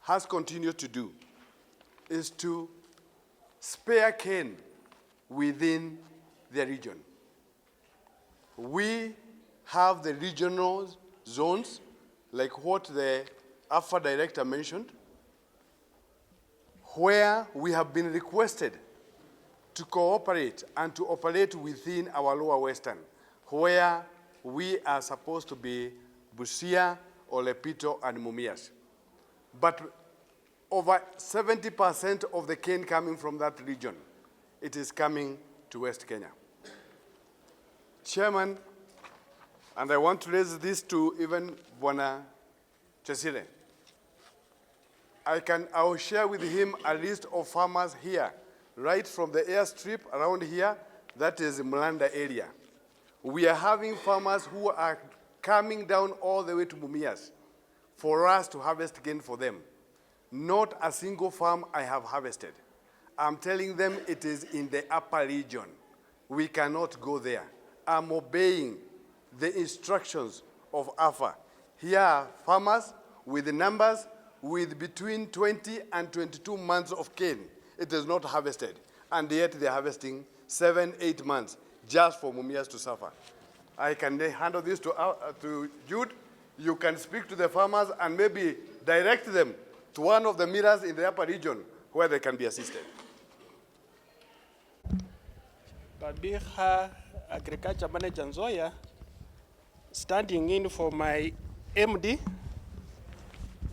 has continued to do is to spare cane within the region. We have the regional zones, like what the AFA director mentioned, where we have been requested to cooperate and to operate within our Lower Western, where we are supposed to be Busia, Orepito, and Mumias. But over 70% of the cane coming from that region, it is coming to West Kenya. Chairman, and I want to raise this to even Bwana Chesire. I will share with him a list of farmers here, right from the airstrip around here, that is Mulanda area. We are having farmers who are coming down all the way to Mumias for us to harvest cane for them. Not a single farm I have harvested. I'm telling them it is in the upper region. We cannot go there. I'm obeying the instructions of AFA. Here are farmers with the numbers with between 20 and 22 months of cane. It is not harvested. And yet they're harvesting 7, 8 months just for Mumias to suffer. I can handle this to Jude. You can speak to the farmers and maybe direct them to one of the mirrors in the upper region where they can be assisted. Babiha Agriculture Manager Nzoia, standing in for my MD,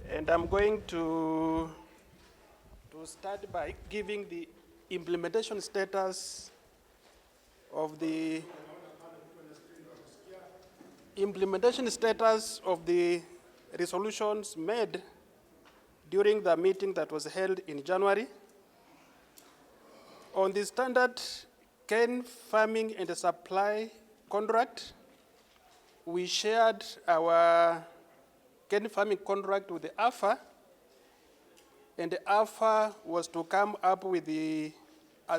and I'm going to start by giving the implementation status of the resolutions made during the meeting that was held in January. On the standard cane farming and supply contract, we shared our cane farming contract with the AFA, and the AFA was to come up with a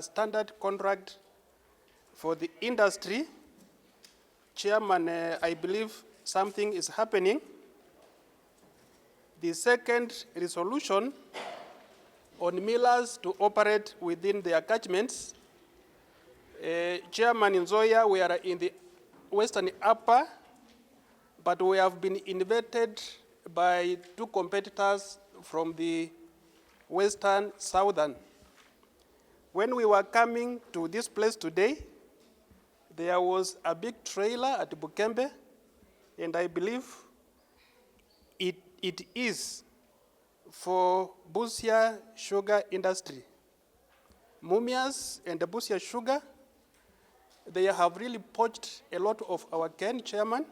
standard contract for the industry. Chairman, I believe something is happening. The second resolution on millers to operate within their catchments. Chairman Nzoia, we are in the Western Upper, but we have been invited by two competitors from the Western Southern. When we were coming to this place today, there was a big trailer at Bukembe, and I believe it is for Busia sugar industry. Mumias and the Busia Sugar, they have really poached a lot of our cane, Chairman.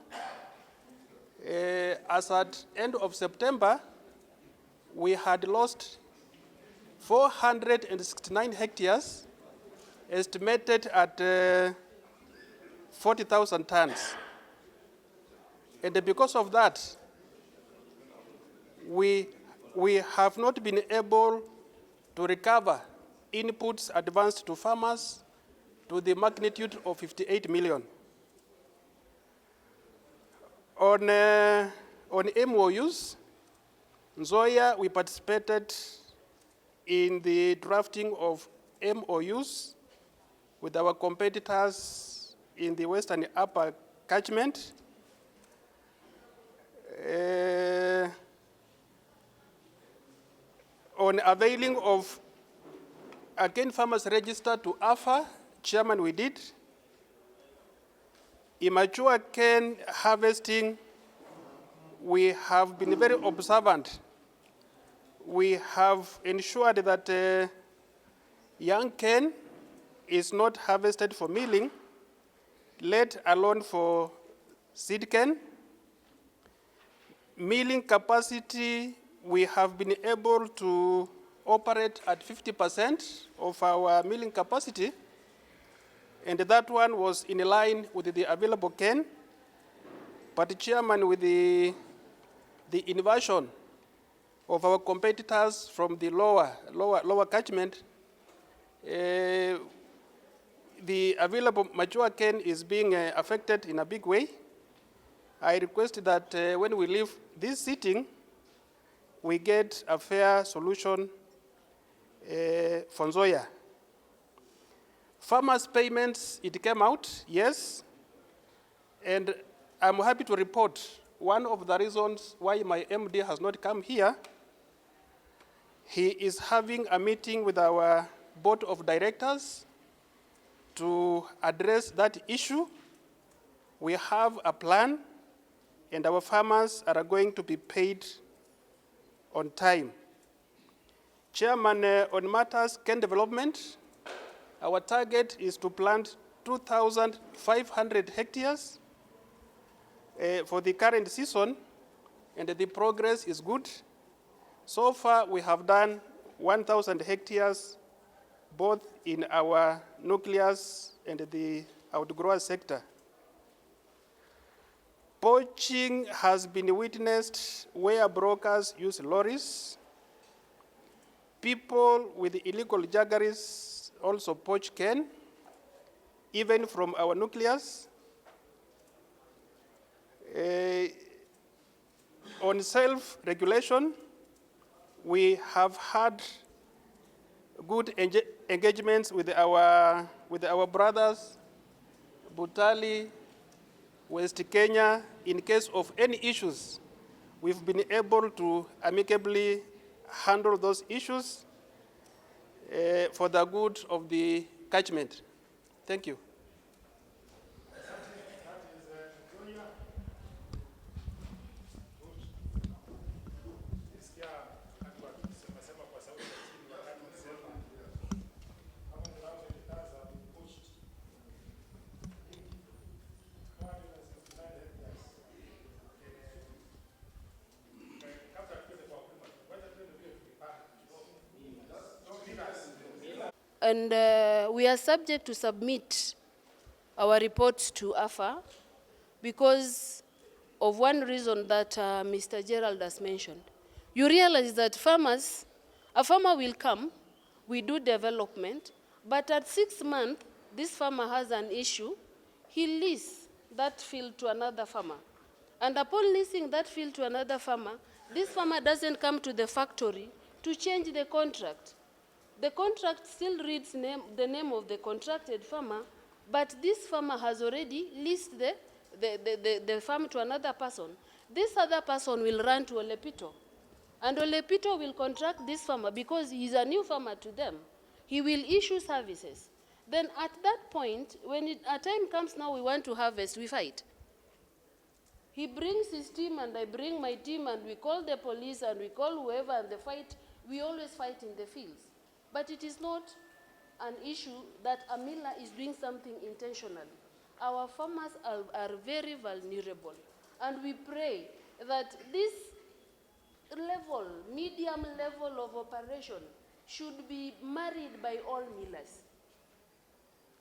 As at end of September, we had lost 469 hectares, estimated at 40,000 tons. And because of that, we have not been able to recover inputs advanced to farmers to the magnitude of 58 million. On MOUs, Nzoia, we participated in the drafting of MOUs with our competitors in the Western Upper catchment. On availing of a cane farmers register to AFA, Chairman, we did. Immature cane harvesting, we have been very observant. We have ensured that young cane is not harvested for milling, let alone for seed cane. Milling capacity, we have been able to operate at 50% of our milling capacity, and that one was in line with the available cane. But Chairman, with the inversion of our competitors from the lower catchment, the available mature cane is being affected in a big way. I request that when we leave this sitting, we get a fair solution for Nzoia. Farmers' payments, it came out, yes, and I'm happy to report one of the reasons why my MD has not come here. He is having a meeting with our board of directors to address that issue. We have a plan, and our farmers are going to be paid on time. Chairman, on matters cane development, our target is to plant 2,500 hectares for the current season, and the progress is good. So far, we have done 1,000 hectares, both in our nucleus and the outgrower sector. Poaching has been witnessed where brokers use lorries. People with illegal jaggeries also poach cane, even from our nucleus. On self-regulation, we have had good engagements with our brothers, Butali West Kenya, in case of any issues, we've been able to amicably handle those issues for the good of the catchment. Thank you. And we are subject to submit our reports to AFA because of one reason that Mr. Gerald has mentioned. You realize that a farmer will come, we do development, but at 6 months, this farmer has an issue, he leases that field to another farmer. And upon leasing that field to another farmer, this farmer doesn't come to the factory to change the contract. The contract still reads the name of the contracted farmer, but this farmer has already leased the farm to another person. This other person will run to Olepito, and Olepito will contract this farmer because he's a new farmer to them. He will issue services. Then at that point, when a time comes now we want to harvest, we fight. He brings his team and I bring my team and we call the police and we call whoever and the fight, we always fight in the fields. But it is not an issue that a miller is doing something intentionally. Our farmers are very vulnerable. And we pray that this level, medium level of operation should be married by all millers.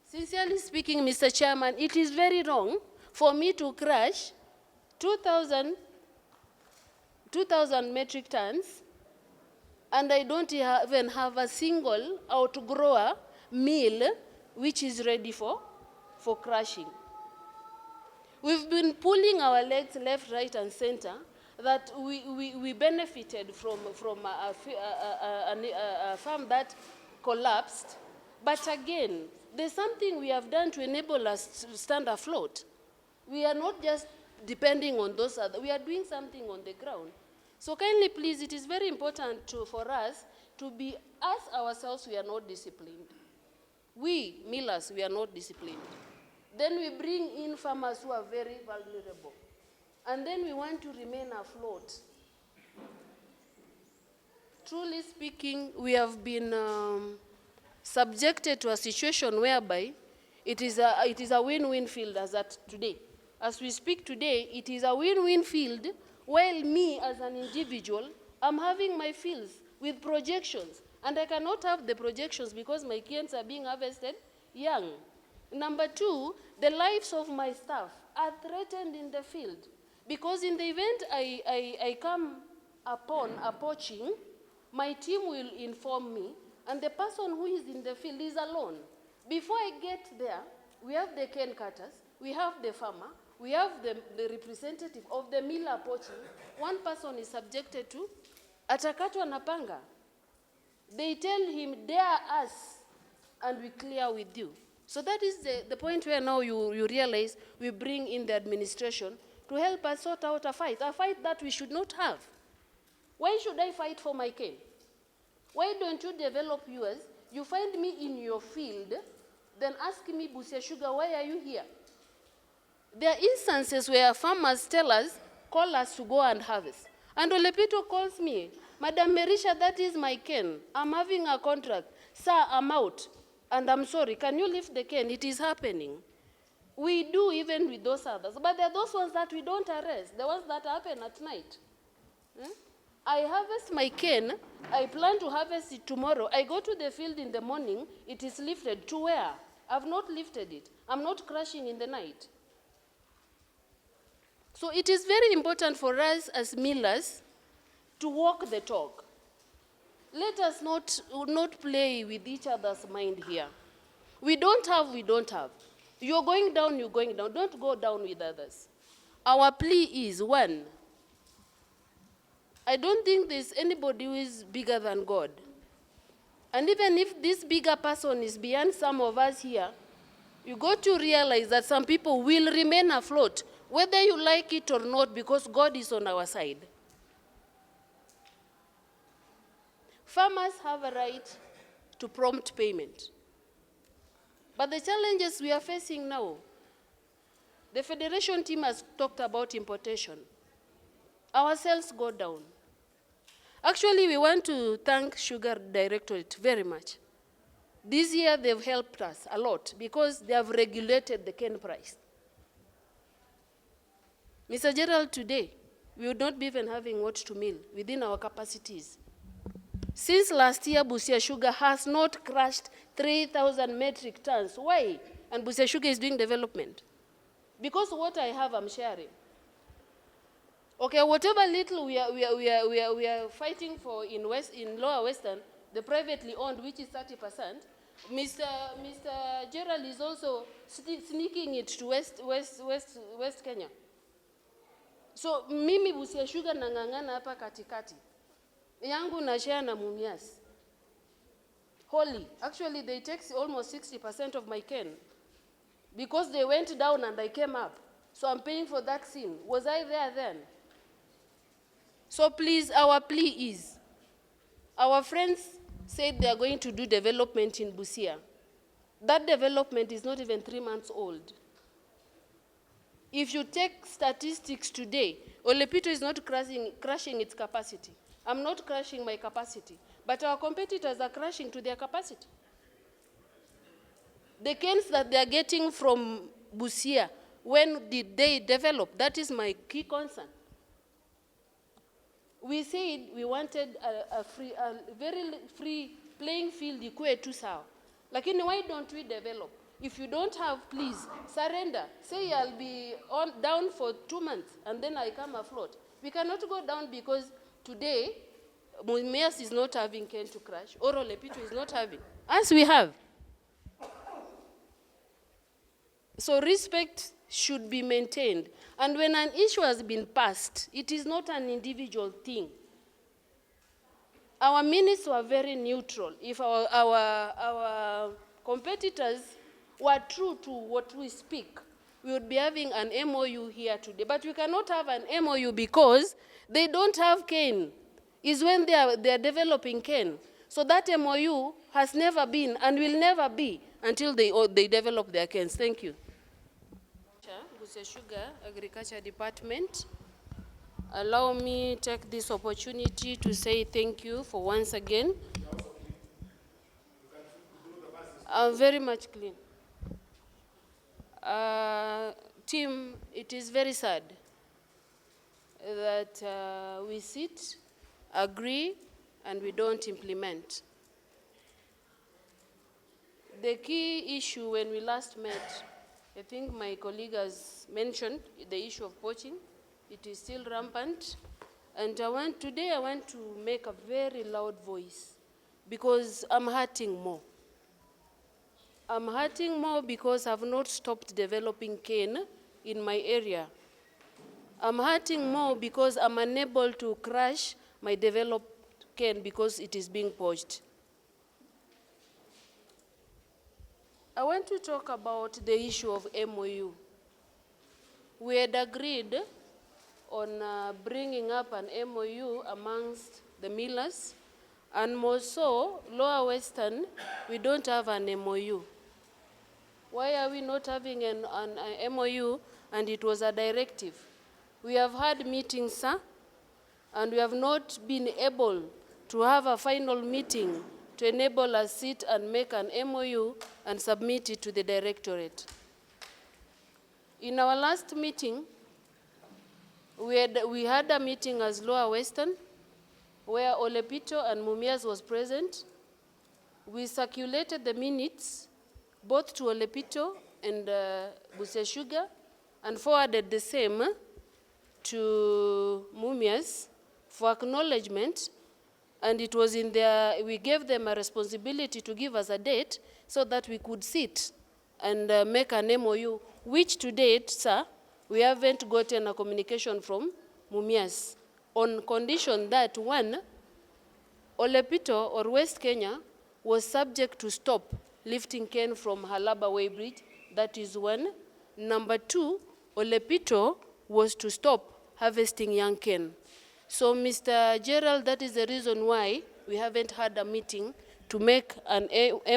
Sincerely speaking, Mr. Chairman, it is very wrong for me to crush 2,000 metric tons and I don't even have a single outgrower mill which is ready for crushing. We've been pulling our legs left, right, and center that we benefited from a farm that collapsed. But again, there's something we have done to enable us to stand afloat. We are not just depending on those other, we are doing something on the ground. So kindly please, it is very important for us to be, us ourselves, we are not disciplined. We, millers, we are not disciplined. Then we bring in farmers who are very vulnerable. And then we want to remain afloat. Truly speaking, we have been subjected to a situation whereby it is a win-win field as at today. As we speak today, it is a win-win field, while me as an individual, I'm having my fields with projections. And I cannot have the projections because my canes are being harvested young. Number two, the lives of my staff are threatened in the field. Because in the event I come upon a poaching, my team will inform me, and the person who is in the field is alone. Before I get there, we have the cane cutters, we have the farmer, we have the representative of the miller poaching. One person is subjected to atakatwa na panga. They tell him, dare us, and we clear with you. So that is the point where now you realize we bring in the administration to help us sort out a fight that we should not have. Why should I fight for my cane? Why don't you develop yours? You find me in your field, then ask me, Mumias Sugar, why are you here? There are instances where farmers call us to go and harvest. And Olepito calls me, Madam Merisha, that is my cane. I'm having a contract. Sir, I'm out. And I'm sorry, can you lift the cane? It is happening. We do even with those others. But there are those ones that we don't arrest, the ones that happen at night. I harvest my cane. I plan to harvest it tomorrow. I go to the field in the morning. It is lifted. To where? I've not lifted it. I'm not crushing in the night. So it is very important for us as millers to walk the talk. Let us not play with each other's mind here. We don't have. You're going down, you're going down. Don't go down with others. Our plea is, one, I don't think there's anybody who is bigger than God. And even if this bigger person is beyond some of us here, you got to realize that some people will remain afloat whether you like it or not, because God is on our side. Farmers have a right to prompt payment. But the challenges we are facing now, the Federation team has talked about importation. Our sales go down. Actually, we want to thank Sugar Directorate very much. This year, they've helped us a lot because they have regulated the cane price. Mr. Gerald, today, we would not be even having what to mill within our capacities. Since last year, Busia Sugar has not crushed 3,000 metric tons. Why? And Busia Sugar is doing development. Because what I have, I'm sharing. Okay, whatever little we are fighting for in Lower Western, the privately owned, which is 30%, Mr. Gerald is also sneaking it to West Kenya. So mimi Busia Sugar nangangana hapa katikati. Yangu na share na Mumias. Holy. Actually, they take almost 60% of my cane. Because they went down and I came up. So I'm paying for that sin. Was I there then? So please, our plea is, our friends said they are going to do development in Busia. That development is not even 3 months old. If you take statistics today, Olepito is not crashing its capacity. I'm not crashing my capacity. But our competitors are crashing to their capacity. The canes that they are getting from Busia, when did they develop? That is my key concern. We said we wanted a very free playing field ikuwe tu sawa. Lakini why don't we develop? If you don't have, please, surrender. Say I'll be down for 2 months and then I come afloat. We cannot go down because today, Mumias is not having cane to crush, or Olepito is not having, as we have. So respect should be maintained. And when an issue has been passed, it is not an individual thing. Our ministers were very neutral. If our competitors were true to what we speak, we would be having an MOU here today. But we cannot have an MOU because they don't have cane. It's when they are developing cane. So that MOU has never been and will never be until they develop their canes. Thank you. Busia Sugar Agriculture Department, allow me to take this opportunity to say thank you for once again. Very much clean. Team, it is very sad that we sit, agree, and we don't implement. The key issue when we last met, I think my colleague has mentioned the issue of poaching. It is still rampant. And today I want to make a very loud voice because I'm hurting more. I'm hurting more because I've not stopped developing cane in my area. I'm hurting more because I'm unable to crush my developed cane because it is being poached. I want to talk about the issue of MOU. We had agreed on bringing up an MOU amongst the millers, and more so, Lower Western, we don't have an MOU. Why are we not having an MOU? And it was a directive. We have had meetings, sir, and we have not been able to have a final meeting to enable us sit and make an MOU and submit it to the directorate. In our last meeting, we had a meeting as Lower Western, where Olepito and Mumias was present. We circulated the minutes, both to Olepito and Busia Sugar, and forwarded the same to Mumias for acknowledgement. And it was in their, we gave them a responsibility to give us a date so that we could sit and make an MOU, which to date, sir, we haven't gotten a communication from Mumias on condition that, one, Olepito or West Kenya was subject to stop lifting cane from Halaba Way Bridge. That is one. Number two, Olepito was to stop harvesting young cane. So, Mr. Gerald, that is the reason why we haven't had a meeting to make an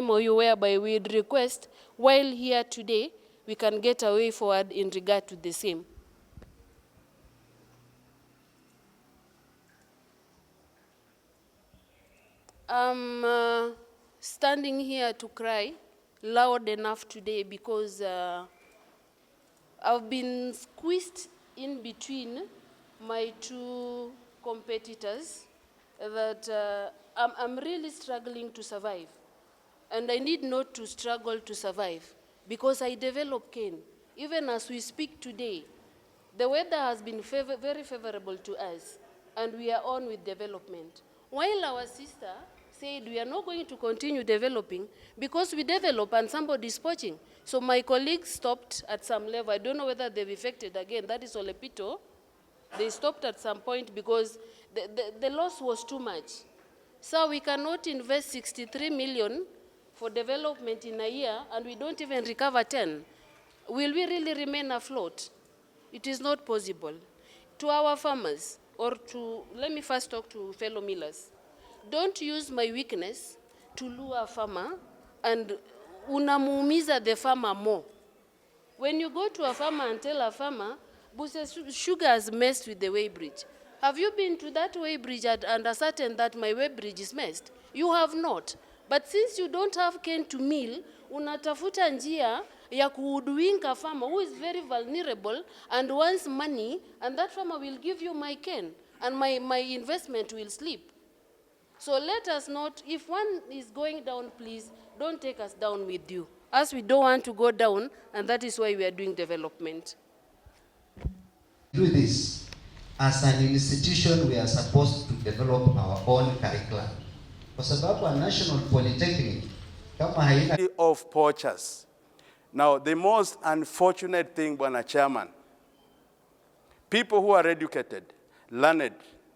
MOU whereby we'd request, while here today, we can get a way forward in regard to the same. I'm standing here to cry loud enough today because I've been squeezed in between my two competitors that I'm really struggling to survive. And I need not to struggle to survive because I develop cane. Even as we speak today, the weather has been very favorable to us, and we are on with development. While our sister said we are not going to continue developing because we develop and somebody is poaching. So my colleagues stopped at some level. I don't know whether they've affected again. That is Olepito. They stopped at some point because the loss was too much. So we cannot invest 63 million for development in a year and we don't even recover 10. Will we really remain afloat? It is not possible. To our farmers, or to, let me first talk to fellow millers. Don't use my weakness to lure a farmer and unamuumiza the farmer more. When you go to a farmer and tell a farmer, Mumias Sugar has messed with the weighbridge. Have you been to that weighbridge and ascertained that my weighbridge is messed? You have not. But since you don't have cane to mill, unatafuta njia ya kuudwinga farmer who is very vulnerable and wants money, and that farmer will give you my cane, and my investment will slip. So let us not, if one is going down, please, don't take us down with you. As we don't want to go down, and that is why we are doing development. Do this. As an institution, we are supposed to develop our own curriculum. Kwa sababu a national polytechnic, kama haina of poachers. Now, the most unfortunate thing, Bwana Chairman, people who are educated, learned,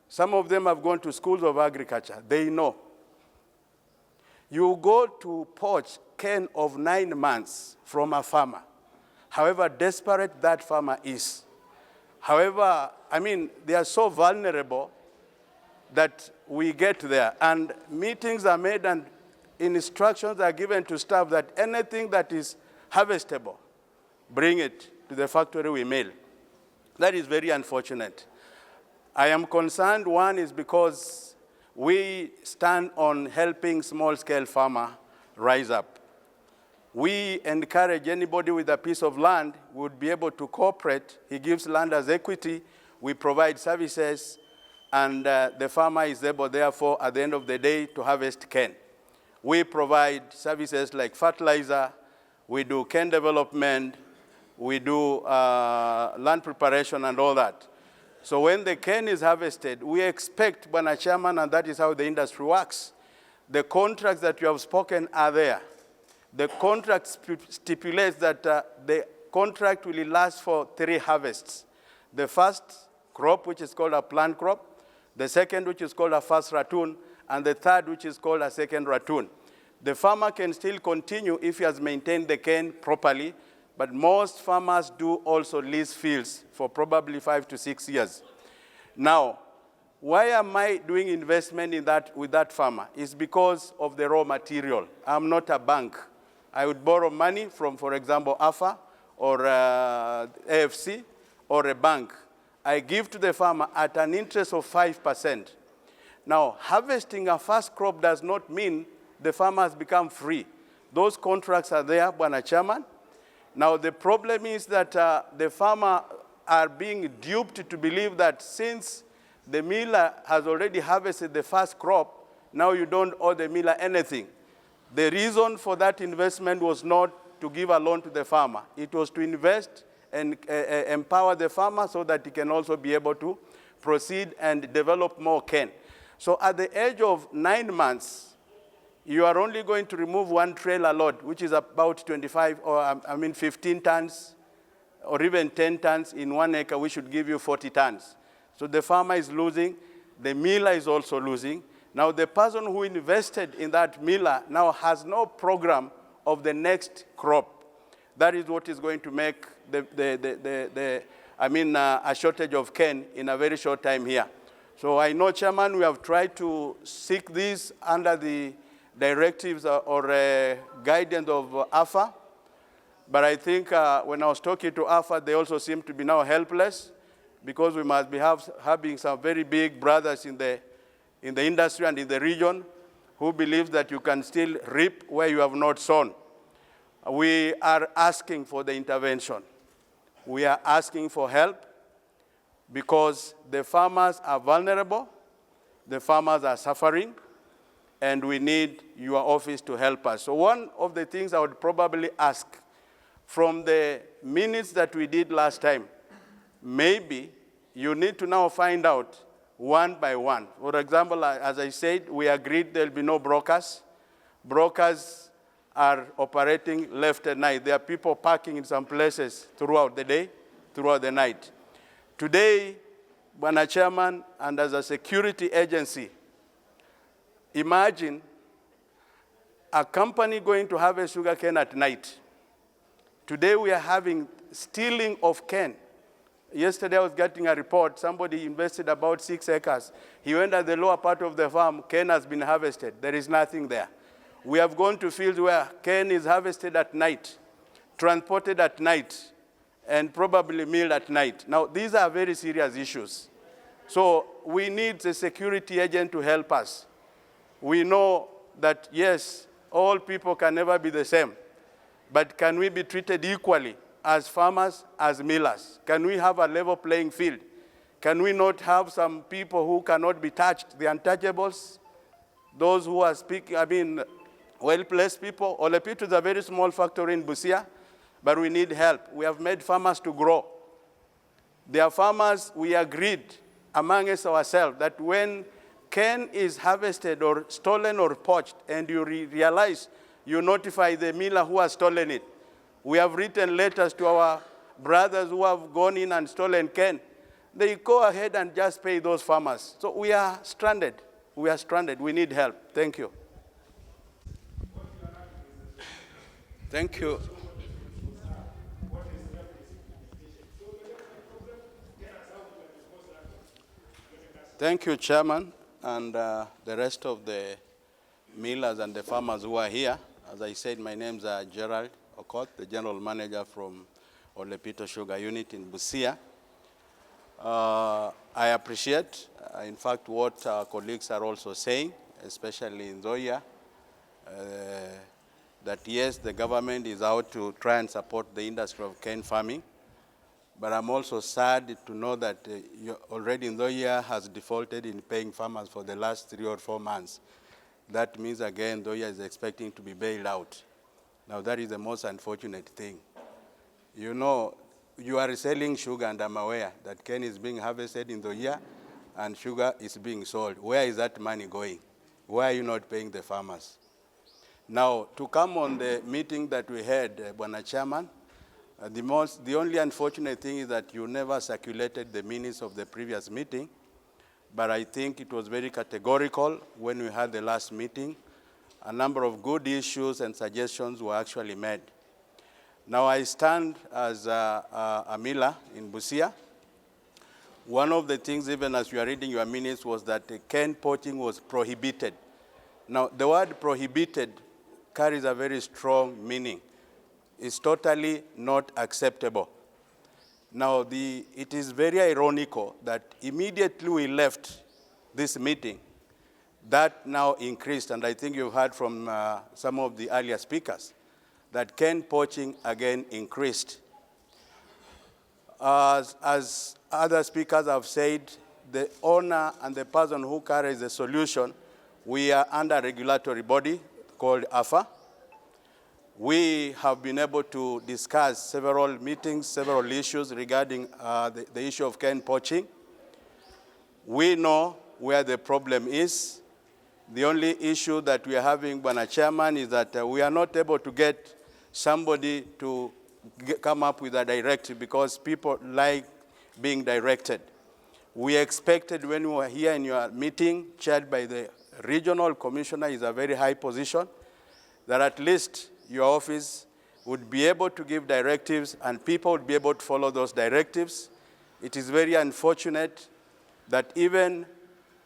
some of them have gone to schools of agriculture, they know. You go to poach cane of 9 months from a farmer, however desperate that farmer is. However, I mean, they are so vulnerable that we get there, and meetings are made and instructions are given to staff that anything that is harvestable, bring it to the factory we mill. That is very unfortunate. I am concerned, one is because we stand on helping small-scale farmer rise up. We encourage anybody with a piece of land would be able to cooperate. He gives land as equity, we provide services, and the farmer is able, therefore, at the end of the day, to harvest cane. We provide services like fertilizer, we do cane development, we do land preparation and all that. So when the cane is harvested, we expect, Bwana Chairman, and that is how the industry works. The contracts that you have spoken are there. The contract stipulates that the contract will last for 3 harvests. The first crop, which is called a plant crop, the second, which is called a first ratoon, and the third, which is called a second ratoon. The farmer can still continue if he has maintained the cane properly, but most farmers do also lease fields for probably 5 to 6 years. Now, why am I doing investment in that with that farmer? It's because of the raw material. I'm not a bank. I would borrow money from, for example, AFA or AFC or a bank. I give to the farmer at an interest of 5%. Now, harvesting a first crop does not mean the farmer has become free. Those contracts are there, Bwana Chairman. Now, the problem is that the farmer are being duped to believe that since the miller has already harvested the first crop, now you don't owe the miller anything. The reason for that investment was not to give a loan to the farmer. It was to invest and empower the farmer so that he can also be able to proceed and develop more cane. So at the age of 9 months, you are only going to remove 1 trailer load, which is about 25, or 15 tons, or even 10 tons in 1 acre, we should give you 40 tons. So the farmer is losing, the miller is also losing. Now the person who invested in that miller now has no program of the next crop. That is what is going to make a shortage of cane in a very short time here. So I know, Chairman, we have tried to seek this under the directives or guidance of AFA, but I think when I was talking to AFA, they also seem to be now helpless because we must be having some very big brothers in the industry and in the region who believe that you can still reap where you have not sown. We are asking for the intervention. We are asking for help because the farmers are vulnerable, the farmers are suffering, and we need your office to help us. So one of the things I would probably ask from the minutes that we did last time, maybe you need to now find out one by one. For example, as I said, we agreed there'll be no brokers. Brokers are operating left and right. There are people parking in some places throughout the day, throughout the night. Today, Bwana Chairman, and as a security agency, imagine a company going to harvest sugar cane at night. Today we are having stealing of cane. Yesterday I was getting a report, somebody invested about 6 acres. He went at the lower part of the farm, cane has been harvested. There is nothing there. We have gone to fields where cane is harvested at night, transported at night, and probably milled at night. Now, these are very serious issues. So we need the security agent to help us. We know that, yes, all people can never be the same, but can we be treated equally as farmers, as millers? Can we have a level playing field? Can we not have some people who cannot be touched, the untouchables, those who are well-placed people? Olepito is a very small factory in Busia, but we need help. We have made farmers to grow. There are farmers, we agreed among us ourselves that when cane is harvested or stolen or poached and you realize, you notify the miller who has stolen it. We have written letters to our brothers who have gone in and stolen cane. They go ahead and just pay those farmers. So we are stranded. We are stranded. We need help. Thank you. Thank you. Thank you, Chairman, and the rest of the millers and the farmers who are here. As I said, my name is Gerald Okot, the General Manager from Olepito Sugar Unit in Busia. I appreciate, in fact, what our colleagues are also saying, especially in Zoya, that yes, the government is out to try and support the industry of cane farming. But I'm also sad to know that already Ndoya has defaulted in paying farmers for the last 3 or 4 months. That means, again, Ndoya is expecting to be bailed out. Now, that is the most unfortunate thing. You know, you are selling sugar, and I'm aware that cane is being harvested in Ndoya, and sugar is being sold. Where is that money going? Why are you not paying the farmers? Now, to come on the meeting that we had, Bwana Chairman, the only unfortunate thing is that you never circulated the minutes of the previous meeting, but I think it was very categorical when we had the last meeting. A number of good issues and suggestions were actually made. Now I stand as a miller in Busia. One of the things, even as you are reading your minutes, was that cane poaching was prohibited. Now the word prohibited carries a very strong meaning. Is totally not acceptable. Now, it is very ironical that immediately we left this meeting, that now increased, and I think you've heard from some of the earlier speakers, that cane poaching again increased. As other speakers have said, the owner and the person who carries the solution, we are under a regulatory body called AFA. We have been able to discuss several meetings, several issues regarding the issue of cane poaching. We know where the problem is. The only issue that we are having, Bwana Chairman, is that we are not able to get somebody to come up with a directive because people like being directed. We expected when we were here in your meeting, chaired by the regional commissioner, is a very high position, that at least your office would be able to give directives and people would be able to follow those directives. It is very unfortunate that even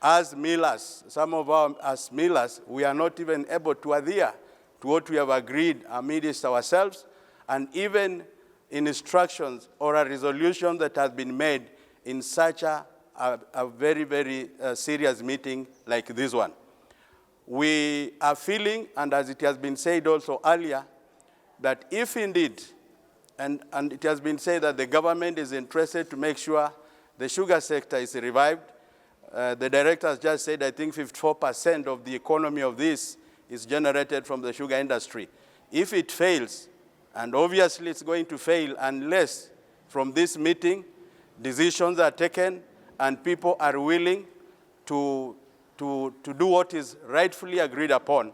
as millers, some of us as millers, we are not even able to adhere to what we have agreed amidst ourselves, and even in instructions or a resolution that has been made in such a very, very serious meeting like this one. We are feeling, and as it has been said also earlier, that if indeed, and it has been said that the government is interested to make sure the sugar sector is revived. The director has just said, I think 54% of the economy of this is generated from the sugar industry. If it fails, and obviously it's going to fail unless from this meeting decisions are taken and people are willing to do what is rightfully agreed upon,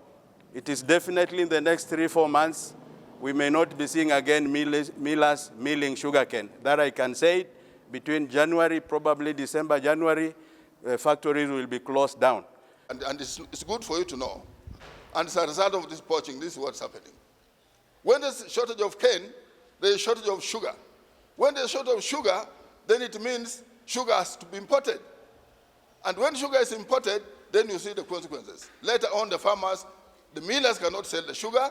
it is definitely in the next 3-4 months, we may not be seeing again millers milling sugarcane. That I can say. Between January, probably December, January, factories will be closed down. And it's good for you to know. And as a result of this poaching, this is what's happening. When there's a shortage of cane, there's a shortage of sugar. When there's a shortage of sugar, then it means sugar has to be imported. And when sugar is imported, then you see the consequences. Later on, the farmers, the millers cannot sell the sugar,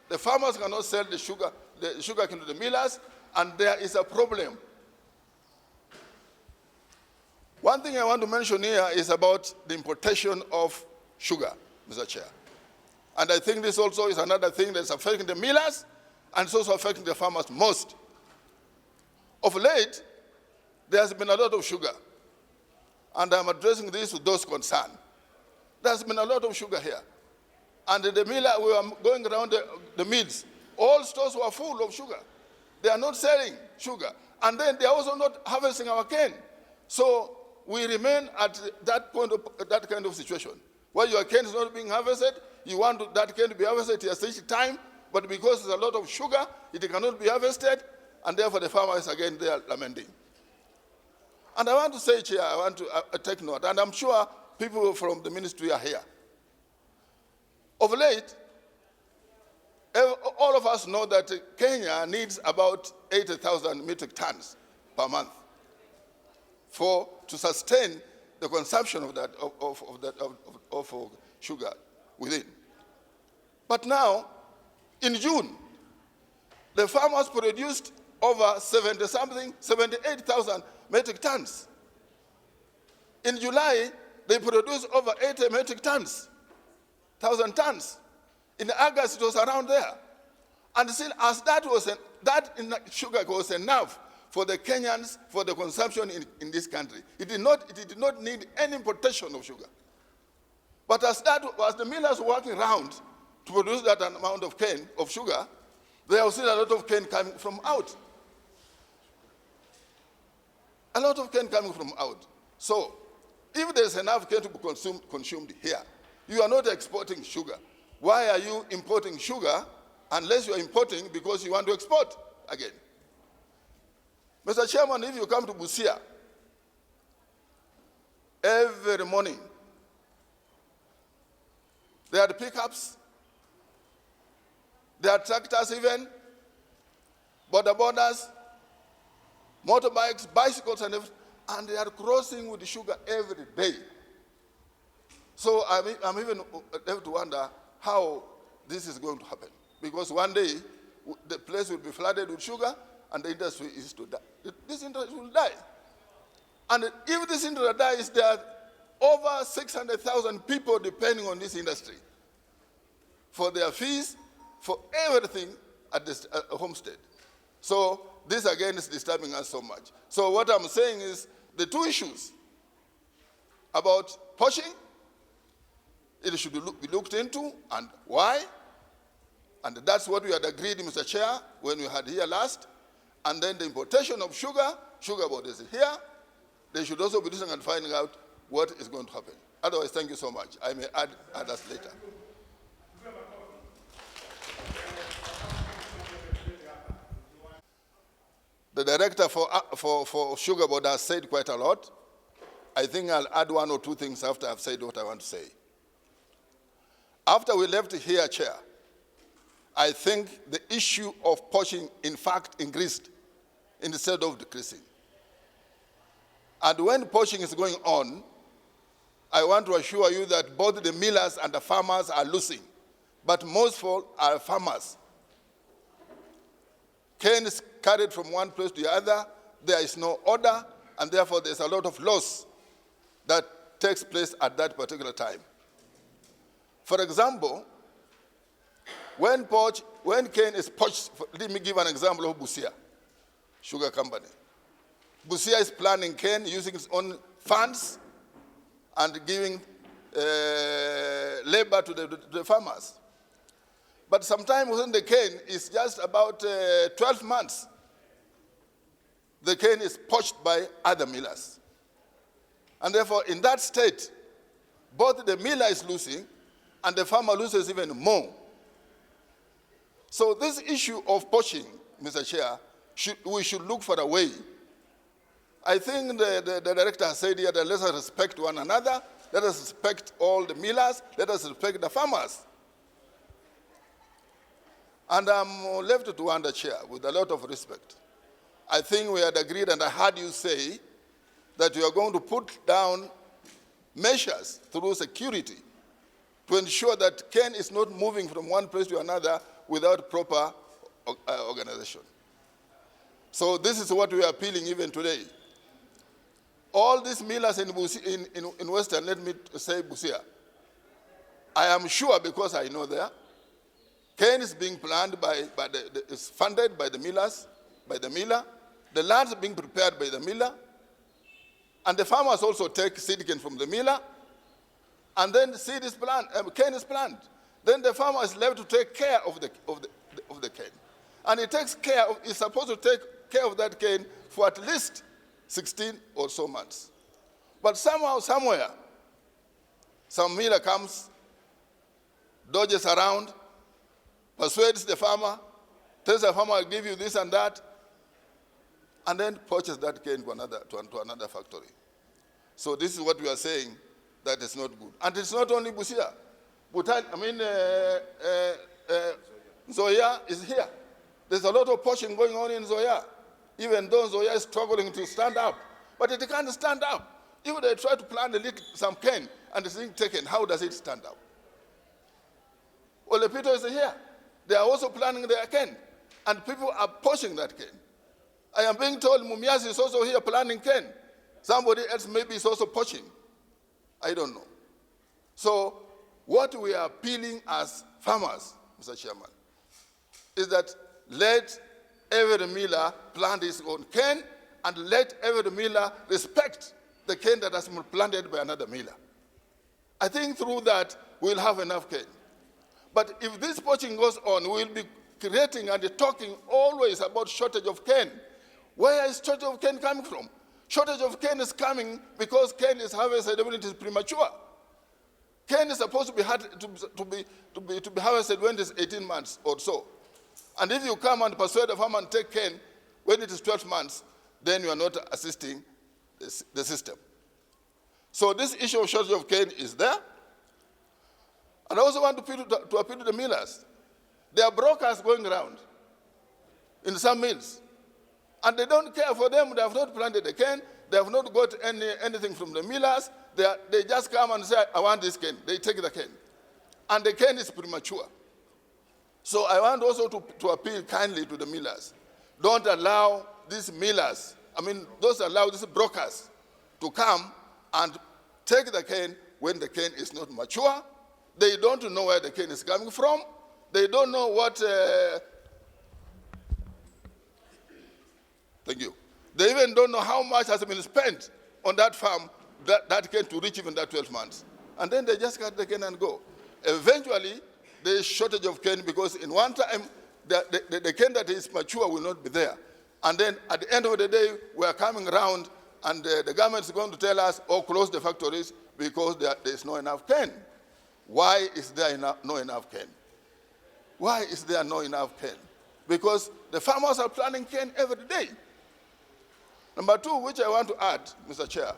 the farmers cannot sell the sugar to the millers, and there is a problem. One thing I want to mention here is about the importation of sugar, Mr. Chair. And I think this also is another thing that's affecting the millers and it's also affecting the farmers most. Of late, there has been a lot of sugar. And I'm addressing this to those concerned. There's been a lot of sugar here. And the miller, we were going around the mills. All stores were full of sugar. They are not selling sugar. And then they are also not harvesting our cane. So we remain at that point of that kind of situation. Where your cane is not being harvested, you want that cane to be harvested at a certain time, but because there's a lot of sugar, it cannot be harvested, and therefore the farmers again they are lamenting. And I want to say, Chair, I want to take note, and I'm sure people from the ministry are here. Of late, all of us know that Kenya needs about 80,000 metric tons per month to sustain the consumption of sugar within. But now, in June, the farmers produced over 78,000 metric tons. In July, they produced over 80 metric tons, 1,000 tons. In August, it was around there. And still, as that sugar was enough for the Kenyans, for the consumption in this country. It did not need any importation of sugar. But as the millers were working around to produce that amount of cane, of sugar, there was still a lot of cane coming from out. A lot of cane coming from out. So, if there's enough cane to be consumed here, you are not exporting sugar. Why are you importing sugar unless you are importing because you want to export again? Mr. Chairman, if you come to Busia, every morning, there are the pickups, there are tractors even, border borders, motorbikes, bicycles, and everything, and they are crossing with the sugar every day. So I'm even left to wonder how this is going to happen. Because one day, the place will be flooded with sugar, and the industry is to die. This industry will die. And if this industry dies, there are over 600,000 people depending on this industry for their fees, for everything at the homestead. So this again is disturbing us so much. So what I'm saying is the two issues about poaching, it should be looked into, and why. And that's what we had agreed, Mr. Chair, when we had here last. And then the importation of sugar board is here. They should also be listening and finding out what is going to happen. Otherwise, thank you so much. I may add others later. The director for sugar board has said quite a lot. I think I'll add one or two things after I've said what I want to say. After we left here, Chair, I think the issue of poaching, in fact, increased instead of decreasing. And when poaching is going on, I want to assure you that both the millers and the farmers are losing, but most of all are farmers. Cane is carried from one place to the other, there is no order, and therefore there's a lot of loss that takes place at that particular time. For example, when cane is poached, let me give an example of Busia Sugar Company. Busia is planting cane using its own funds and giving labor to the farmers. But sometimes within the cane is just about 12 months. The cane is poached by other millers. And therefore, in that state, both the miller is losing and the farmer loses even more. So this issue of poaching, Mr. Chair, we should look for a way. I think the director has said here that let us respect one another, let us respect all the millers, let us respect the farmers. And I'm left to wonder, Chair, with a lot of respect. I think we had agreed, and I heard you say, that you are going to put down measures through security to ensure that cane is not moving from one place to another without proper organization. So this is what we are appealing even today. All these millers in Western, let me say Busia, I am sure because I know there, cane is being planned is funded by the millers, by the miller, the lands are being prepared by the miller, and the farmers also take seed cane from the miller, and then seed is planted, cane is planted. Then the farmer is left to take care of the cane. And he takes care of, he's supposed to take care of that cane for at least 16 or so months. But somehow, somewhere, some miller comes, dodges around, persuades the farmer, tells the farmer, I'll give you this and that, and then poaches that cane to another factory. So this is what we are saying, that is not good. And it's not only Busia. Zoya is here. There's a lot of poaching going on in Zoya, even though Zoya is struggling to stand up. But it can't stand up. If they try to plant some cane and it's being taken, how does it stand up? Olepito is here. They are also planting their cane, and people are poaching that cane. I am being told Mumias is also here planting cane. Somebody else maybe is also poaching. I don't know. So what we are appealing as farmers, Mr. Chairman, is that let every miller plant his own cane and let every miller respect the cane that has been planted by another miller. I think through that we'll have enough cane. But if this poaching goes on, we'll be creating and talking always about shortage of cane. Where is shortage of cane coming from? Shortage of cane is coming because cane is harvested when it is premature. Cane is supposed to be harvested when it is 18 months or so. And if you come and persuade the farmer and take cane when it is 12 months, then you are not assisting the system. So this issue of shortage of cane is there. And I also want to appeal to the millers. There are brokers going around in some mills. And they don't care for them. They have not planted the cane. They have not got anything from the millers. They just come and say, I want this cane. They take the cane. And the cane is premature. So I want also to appeal kindly to the millers. Don't allow these millers, don't allow these brokers to come and take the cane when the cane is not mature. They don't know where the cane is coming from. They don't know what... Thank you. They even don't know how much has been spent on that farm, that cane to reach even that 12 months. And then they just cut the cane and go. Eventually, there is shortage of cane because in one time, the cane that is mature will not be there. And then at the end of the day, we are coming around and the government is going to tell us, close the factories because there is not enough cane. Why is there not enough cane? Why is there not enough cane? Because the farmers are planting cane every day. Number two, which I want to add, Mr. Chair,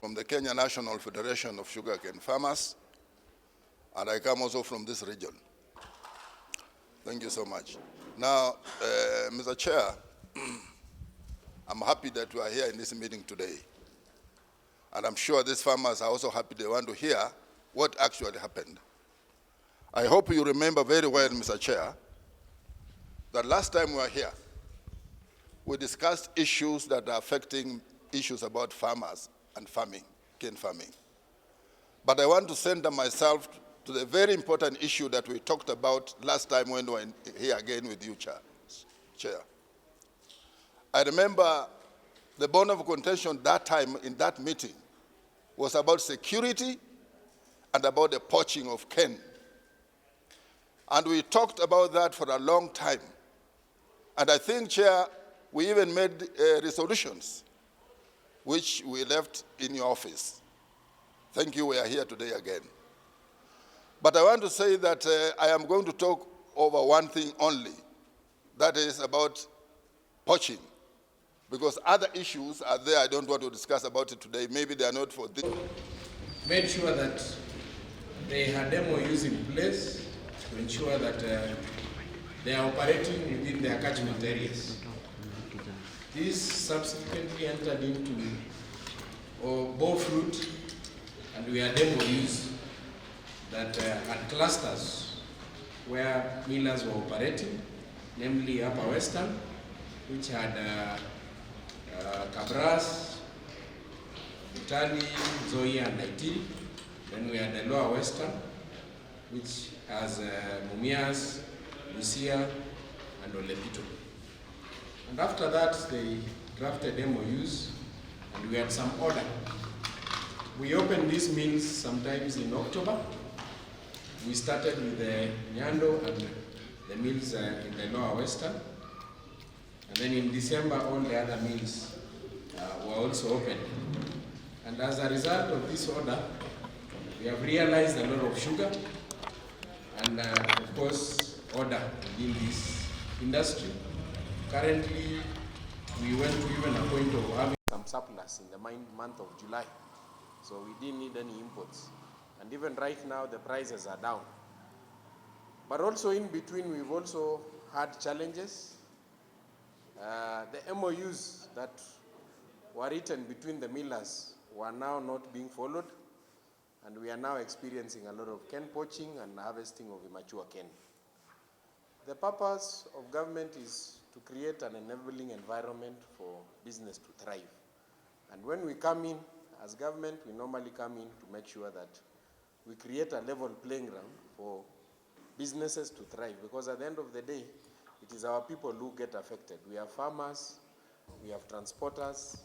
from the Kenya National Federation of Sugarcane Farmers, and I come also from this region. Thank you so much. Now, Mr. Chair, I'm happy that we are here in this meeting today. And I'm sure these farmers are also happy they want to hear what actually happened. I hope you remember very well, Mr. Chair, that last time we were here, we discussed issues that are affecting issues about farmers and farming, cane farming. But I want to center myself to the very important issue that we talked about last time when we were here again with you, Chair. I remember the bone of contention that time in that meeting was about security and about the poaching of cane. And we talked about that for a long time. And I think, Chair, we even made resolutions, which we left in your office. Thank you, we are here today again. But I want to say that I am going to talk over one thing only, that is about poaching. Because other issues are there, I don't want to discuss about it today. Maybe they are not for this. Made sure that they had MOUs in place to ensure that they are operating within their catchment areas. This subsequently entered into bore fruit, and we had MOUs that had clusters where millers were operating, namely Upper Western, which had Cabras, Butali, Zoe, and Naitiri. Then we had the Lower Western, which has Mumias, Lucia, and Olepito. And after that, they drafted MOUs, and we had some order. We opened these mills sometimes in October. We started with the Nyando and the mills in the Lower Western. And then in December, all the other mills were also opened. And as a result of this order, we have realized a lot of sugar and, of course, order within this industry. Currently, we went to even a point of having some surplus in the month of July. So we didn't need any imports. And even right now, the prices are down. But also in between, we've also had challenges. The MOUs that were written between the millers were now not being followed, and we are now experiencing a lot of cane poaching and harvesting of immature cane. The purpose of government is to create an enabling environment for business to thrive. And when we come in, as government, we normally come in to make sure that we create a level playing ground for businesses to thrive, because at the end of the day, it is our people who get affected. We have farmers, we have transporters,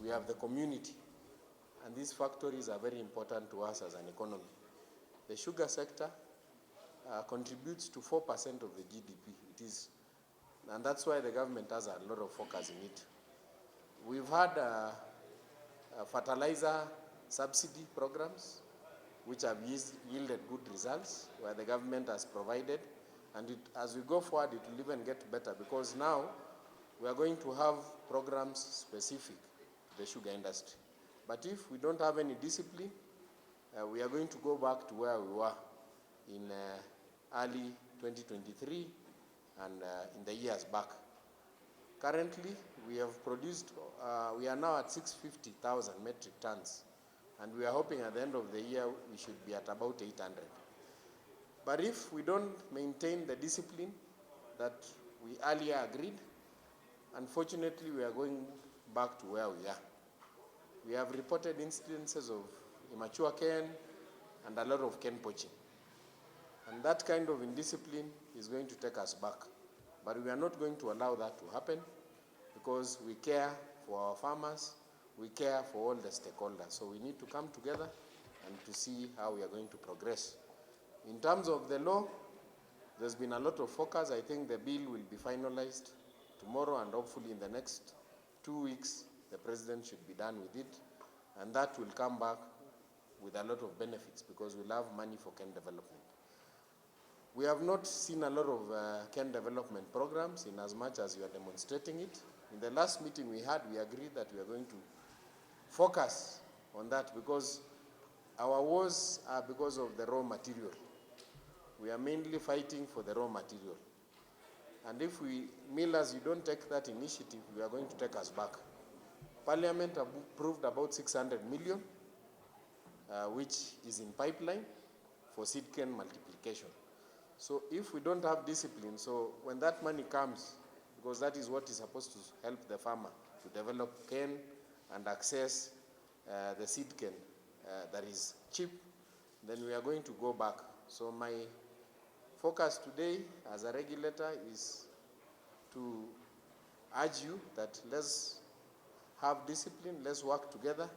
we have the community, and these factories are very important to us as an economy. The sugar sector contributes to 4% of the GDP. It is, and that's why the government has a lot of focus in it. We've had fertilizer subsidy programs, which have yielded good results, where the government has provided. And as we go forward, it will even get better, because now we are going to have programs specific to the sugar industry. But if we don't have any discipline, we are going to go back to where we were in early 2023 and in the years back. Currently, we have produced, we are now at 650,000 metric tons, and we are hoping at the end of the year we should be at about 800. But if we don't maintain the discipline that we earlier agreed, unfortunately we are going back to where we are. We have reported incidences of immature cane and a lot of cane poaching. And that kind of indiscipline is going to take us back. But we are not going to allow that to happen, because we care for our farmers, we care for all the stakeholders. So we need to come together and to see how we are going to progress. In terms of the law, there's been a lot of focus. I think the bill will be finalized tomorrow, and hopefully in the next 2 weeks, the president should be done with it. And that will come back with a lot of benefits, because we'll have money for cane development. We have not seen a lot of cane development programs in as much as you are demonstrating it. In the last meeting we had, we agreed that we are going to focus on that, because our wars are because of the raw material. we are mainly fighting for the raw material. And if we, millers, you don't take that initiative, we are going to take us back. Parliament approved about 600 million, which is in pipeline for seed cane multiplication. So if we don't have discipline, so when that money comes, because that is what is supposed to help the farmer to develop cane and access the seed cane that is cheap, then we are going to go back. So my focus today as a regulator is to urge you that let's have discipline, let's work together,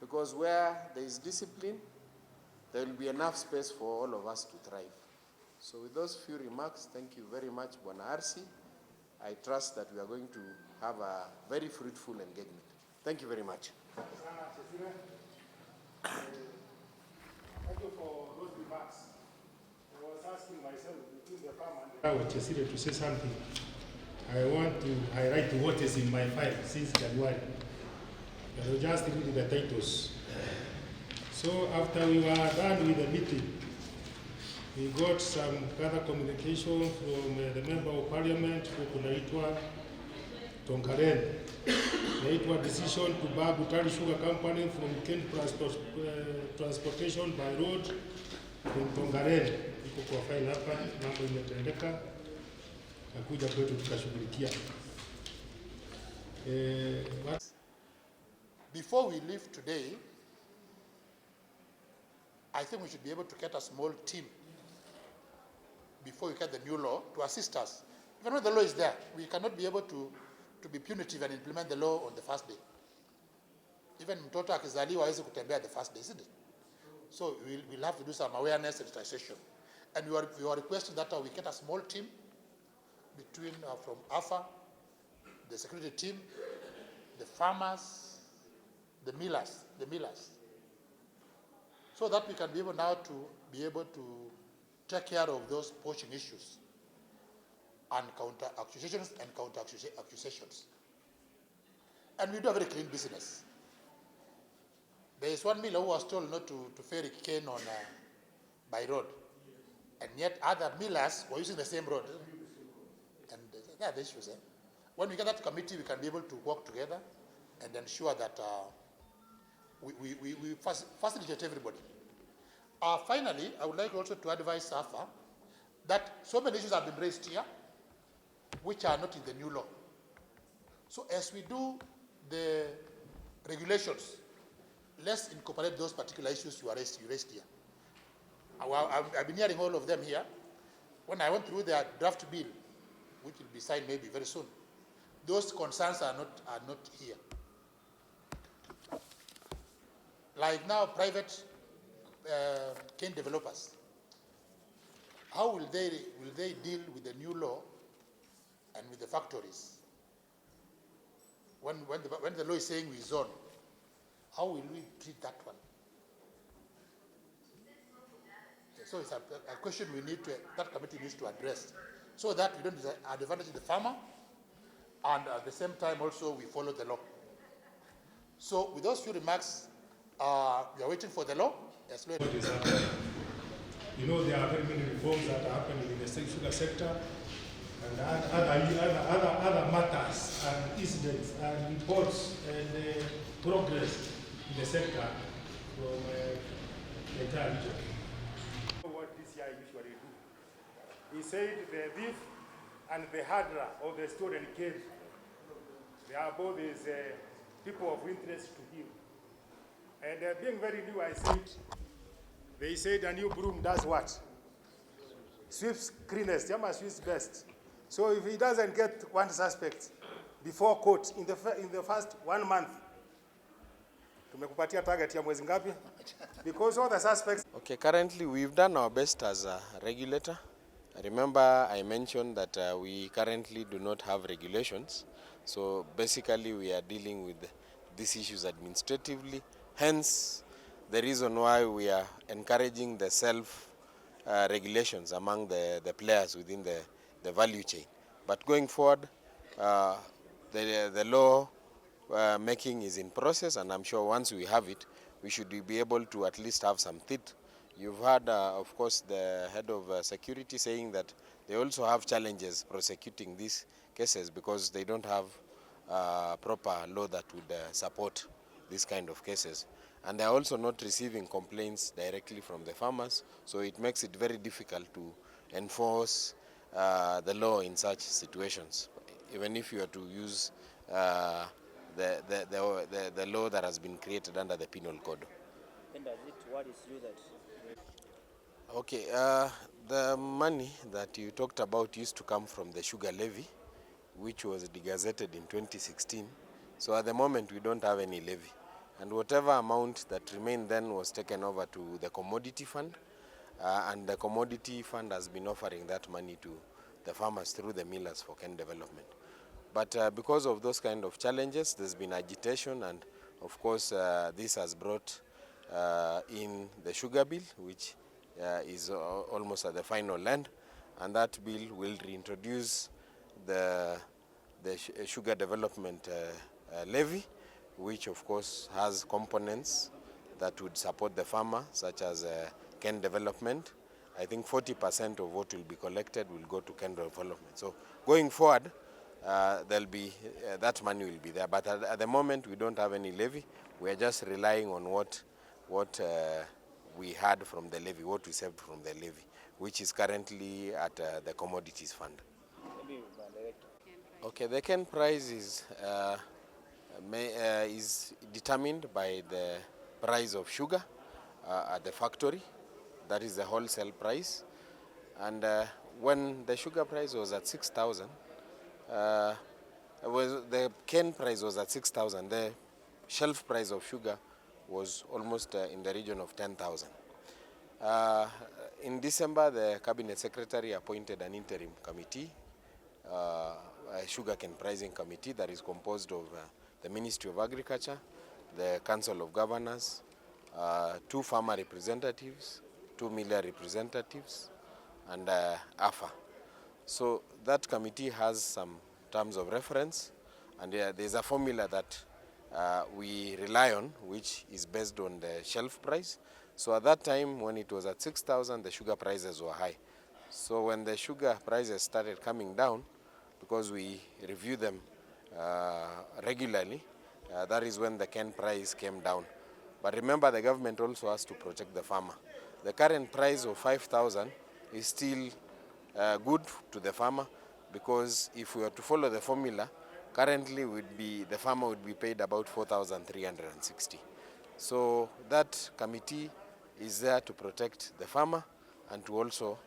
because where there is discipline, there will be enough space for all of us to thrive. So with those few remarks, thank you very much, Bwana Arsi. I trust that we are going to have a very fruitful engagement. Thank you very much. Thank you for those remarks. I was asking myself between the farm and the Chesire to say something. I want to highlight what is in my file since January. I will just read the titles. So after we were done with the meeting, we got some further communication from the Member of Parliament who kunaitwa Tonkaren. Naitwa decision to buy Butali Sugar Company from Ken Transportation by road from Tongaren. Iko kwa file hapa, mambo imetendeka. Nakuja kwetu tukashughulikia. Before we leave today, I think we should be able to get a small team before we get the new law to assist us. Even when the law is there, we cannot be able to be punitive and implement the law on the first day. Even mtoto akizaliwa hawezi kutembea the first day, isn't it? So we'll have to do some awareness and sensitization. And we are requesting that we get a small team between from AFA, the security team, the farmers, the millers, so that we can be able now to take care of those poaching issues and counter accusations. And we do a very clean business. There is one miller who was told not to ferry cane on by road, and yet other millers were using the same road. And there are the issues. When we get that committee, we can be able to work together and ensure that we facilitate everybody. Finally, I would like also to advise SAFA that so many issues have been raised here which are not in the new law. So as we do the regulations, let's incorporate those particular issues you raised here. I've been hearing all of them here. When I went through the draft bill, which will be signed maybe very soon, those concerns are not here. Like now, private cane developers, how will they deal with the new law and with the factories? When the law is saying we zone, how will we treat that one? So it's a question that committee needs to address, so that we don't advantage the farmer, and at the same time also we follow the law. So with those few remarks, we are waiting for the law. Yes, Lord. You know, there are very many reforms that are happening in the sugar sector, and other matters and incidents and reports and progress in the sector from the entire region. What this year usually do, he said the thief and the handler of the stolen cane, they are both people of interest to him. And being very new, they said a new broom does what? Sweeps cleanest, sweeps best. So if he doesn't get one suspect before court in the first 1 month, tumekupatia target ya mwezi ngapi? Because all the suspects. Okay, currently we've done our best as a regulator. Remember I mentioned that we currently do not have regulations. So basically we are dealing with these issues administratively. Hence, the reason why we are encouraging the self-regulations among the players within the value chain. But going forward, the law making is in process, and I'm sure once we have it, we should be able to at least have some teeth You've heard, of course, the head of security saying that they also have challenges prosecuting these cases because they don't have proper law that would support this kind of cases. And they are also not receiving complaints directly from the farmers, so it makes it very difficult to enforce the law in such situations, even if you are to use the law that has been created under the penal code. And does it, what is you that? Okay, the money that you talked about used to come from the sugar levy, which was degazetted in 2016. So at the moment we don't have any levy. And whatever amount that remained then was taken over to the commodity fund, and the commodity fund has been offering that money to the farmers through the millers for cane development. But because of those kind of challenges, there's been agitation, and of course this has brought in the sugar bill, which is almost at the final end, and that bill will reintroduce the sugar development levy, which of course has components that would support the farmer, such as cane development. I think 40% of what will be collected will go to cane development. So going forward, there'll be that money will be there. But at the moment, we don't have any levy. We are just relying on what we had from the levy, what we saved from the levy, which is currently at the commodities fund. Okay, the cane price is determined by the price of sugar at the factory. That is the wholesale price. And when the sugar price was at 6,000, the cane price was at 6,000. The shelf price of sugar was almost in the region of 10,000. In December, the Cabinet Secretary appointed an interim committee, a sugarcane pricing committee that is composed of the Ministry of Agriculture, the Council of Governors, 2 farmer representatives, 2 miller representatives, and AFA. So that committee has some terms of reference, and there's a formula that we rely on, which is based on the shelf price. So at that time, when it was at 6,000, the sugar prices were high. So when the sugar prices started coming down, because we review them regularly, that is when the cane price came down. But remember, the government also has to protect the farmer. The current price of 5,000 is still good to the farmer, because if we were to follow the formula, currently the farmer would be paid about 4,360. So that committee is there to protect the farmer and to also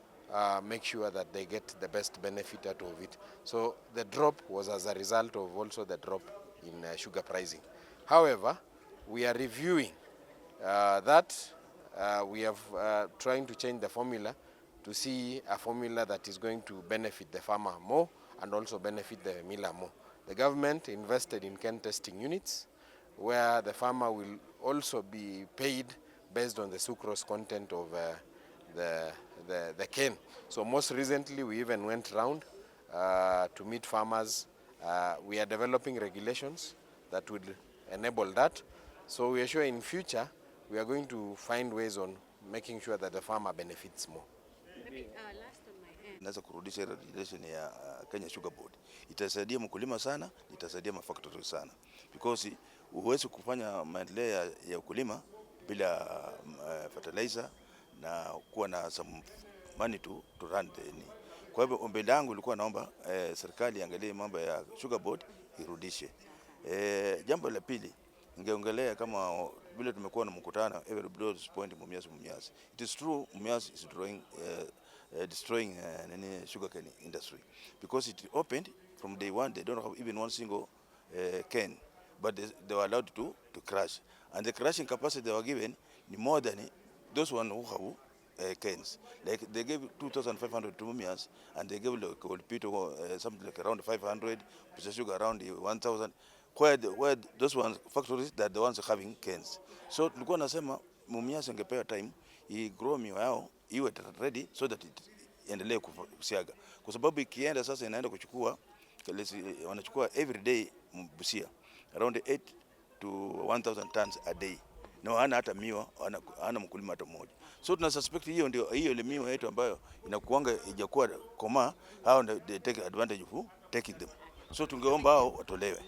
make sure that they get the best benefit out of it. So the drop was as a result of also the drop in sugar pricing. However, we are reviewing that. We have trying to change the formula to see a formula that is going to benefit the farmer more and also benefit the miller more. The government invested in cane testing units, where the farmer will also be paid based on the sucrose content of the cane. So most recently, we even went round to meet farmers. We are developing regulations that would enable that. So we are sure in future, we are going to find ways on making sure that the farmer benefits more. Naweza kurudisha regulation ya Kenya Sugar Board. Itasaidia mkulima sana, itasaidia mafactory sana. Because huwezi kufanya maendeleo ya ukulima bila fertilizer na kuwa na some money to run the ni. Kwa hivyo ombi langu lilikuwa naomba serikali iangalie mambo ya Sugar Board irudishe. Jambo la pili, ningeongelea kama vile tumekuwa na mkutano everybody is point Mumias. It is true Mumias is destroying sugarcane industry, because it opened from day one. They don't have even one single cane, but they were allowed to crush, and the crushing capacity they were given is more than those one who have canes. Like they gave 2,500 to Mumias, and they gave Olpito something like around 500, Mumias Sugar around 1,000. Where those ones factories that the ones having canes. So tulikuwa nasema Mumias angepewa time i grow miwa yao iwe ready so that it endelee kusiaga, kwa sababu ikienda sasa inaenda kuchukua wanachukua every day Busia around 8 to 1,000 tons a day, na hana hata miwa, hana mkulima hata mmoja. So tuna suspect hiyo ndio ile miwa yetu ambayo inakuanga ijakuwa koma, hao they take advantage of taking them. So tungeomba hao watolewe.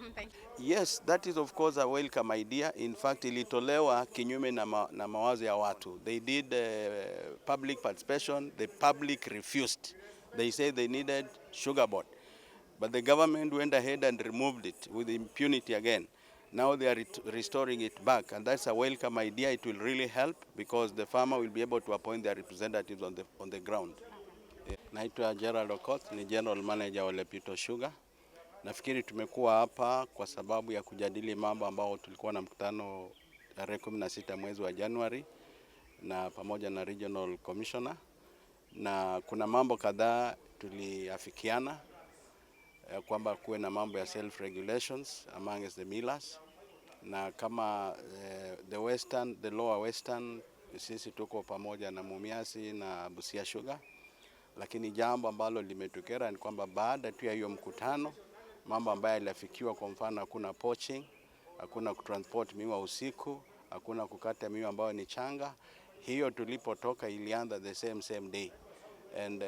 Yes, that is of course a welcome idea. In fact, ilitolewa kinyume na mawazo ya watu. They did public participation, the public refused. They said they needed sugar board. But the government went ahead and removed it with impunity again. Now they are restoring it back, and that's a welcome idea. It will really help because the farmer will be able to appoint their representatives on the ground. Naitwa Gerald Okoth, ni General Manager wa No.1 Sugar. Nafikiri tumekuwa hapa kwa sababu ya kujadili mambo ambao tulikuwa na mkutano tarehe 16 mwezi wa Januari na pamoja na Regional Commissioner, na kuna mambo kadhaa tuliafikiana kwamba kuwe na mambo ya self regulations among the millers, na kama the lower western sisi tuko pamoja na Mumias na Busia Sugar. Lakini jambo ambalo limetokea ni kwamba baada tu ya hiyo mkutano, mambo ambayo yalifikiwa, kwa mfano hakuna poaching, hakuna kutransport miwa usiku, hakuna kukata miwa ambayo ni changa. Hiyo tulipotoka ilianza the same day. And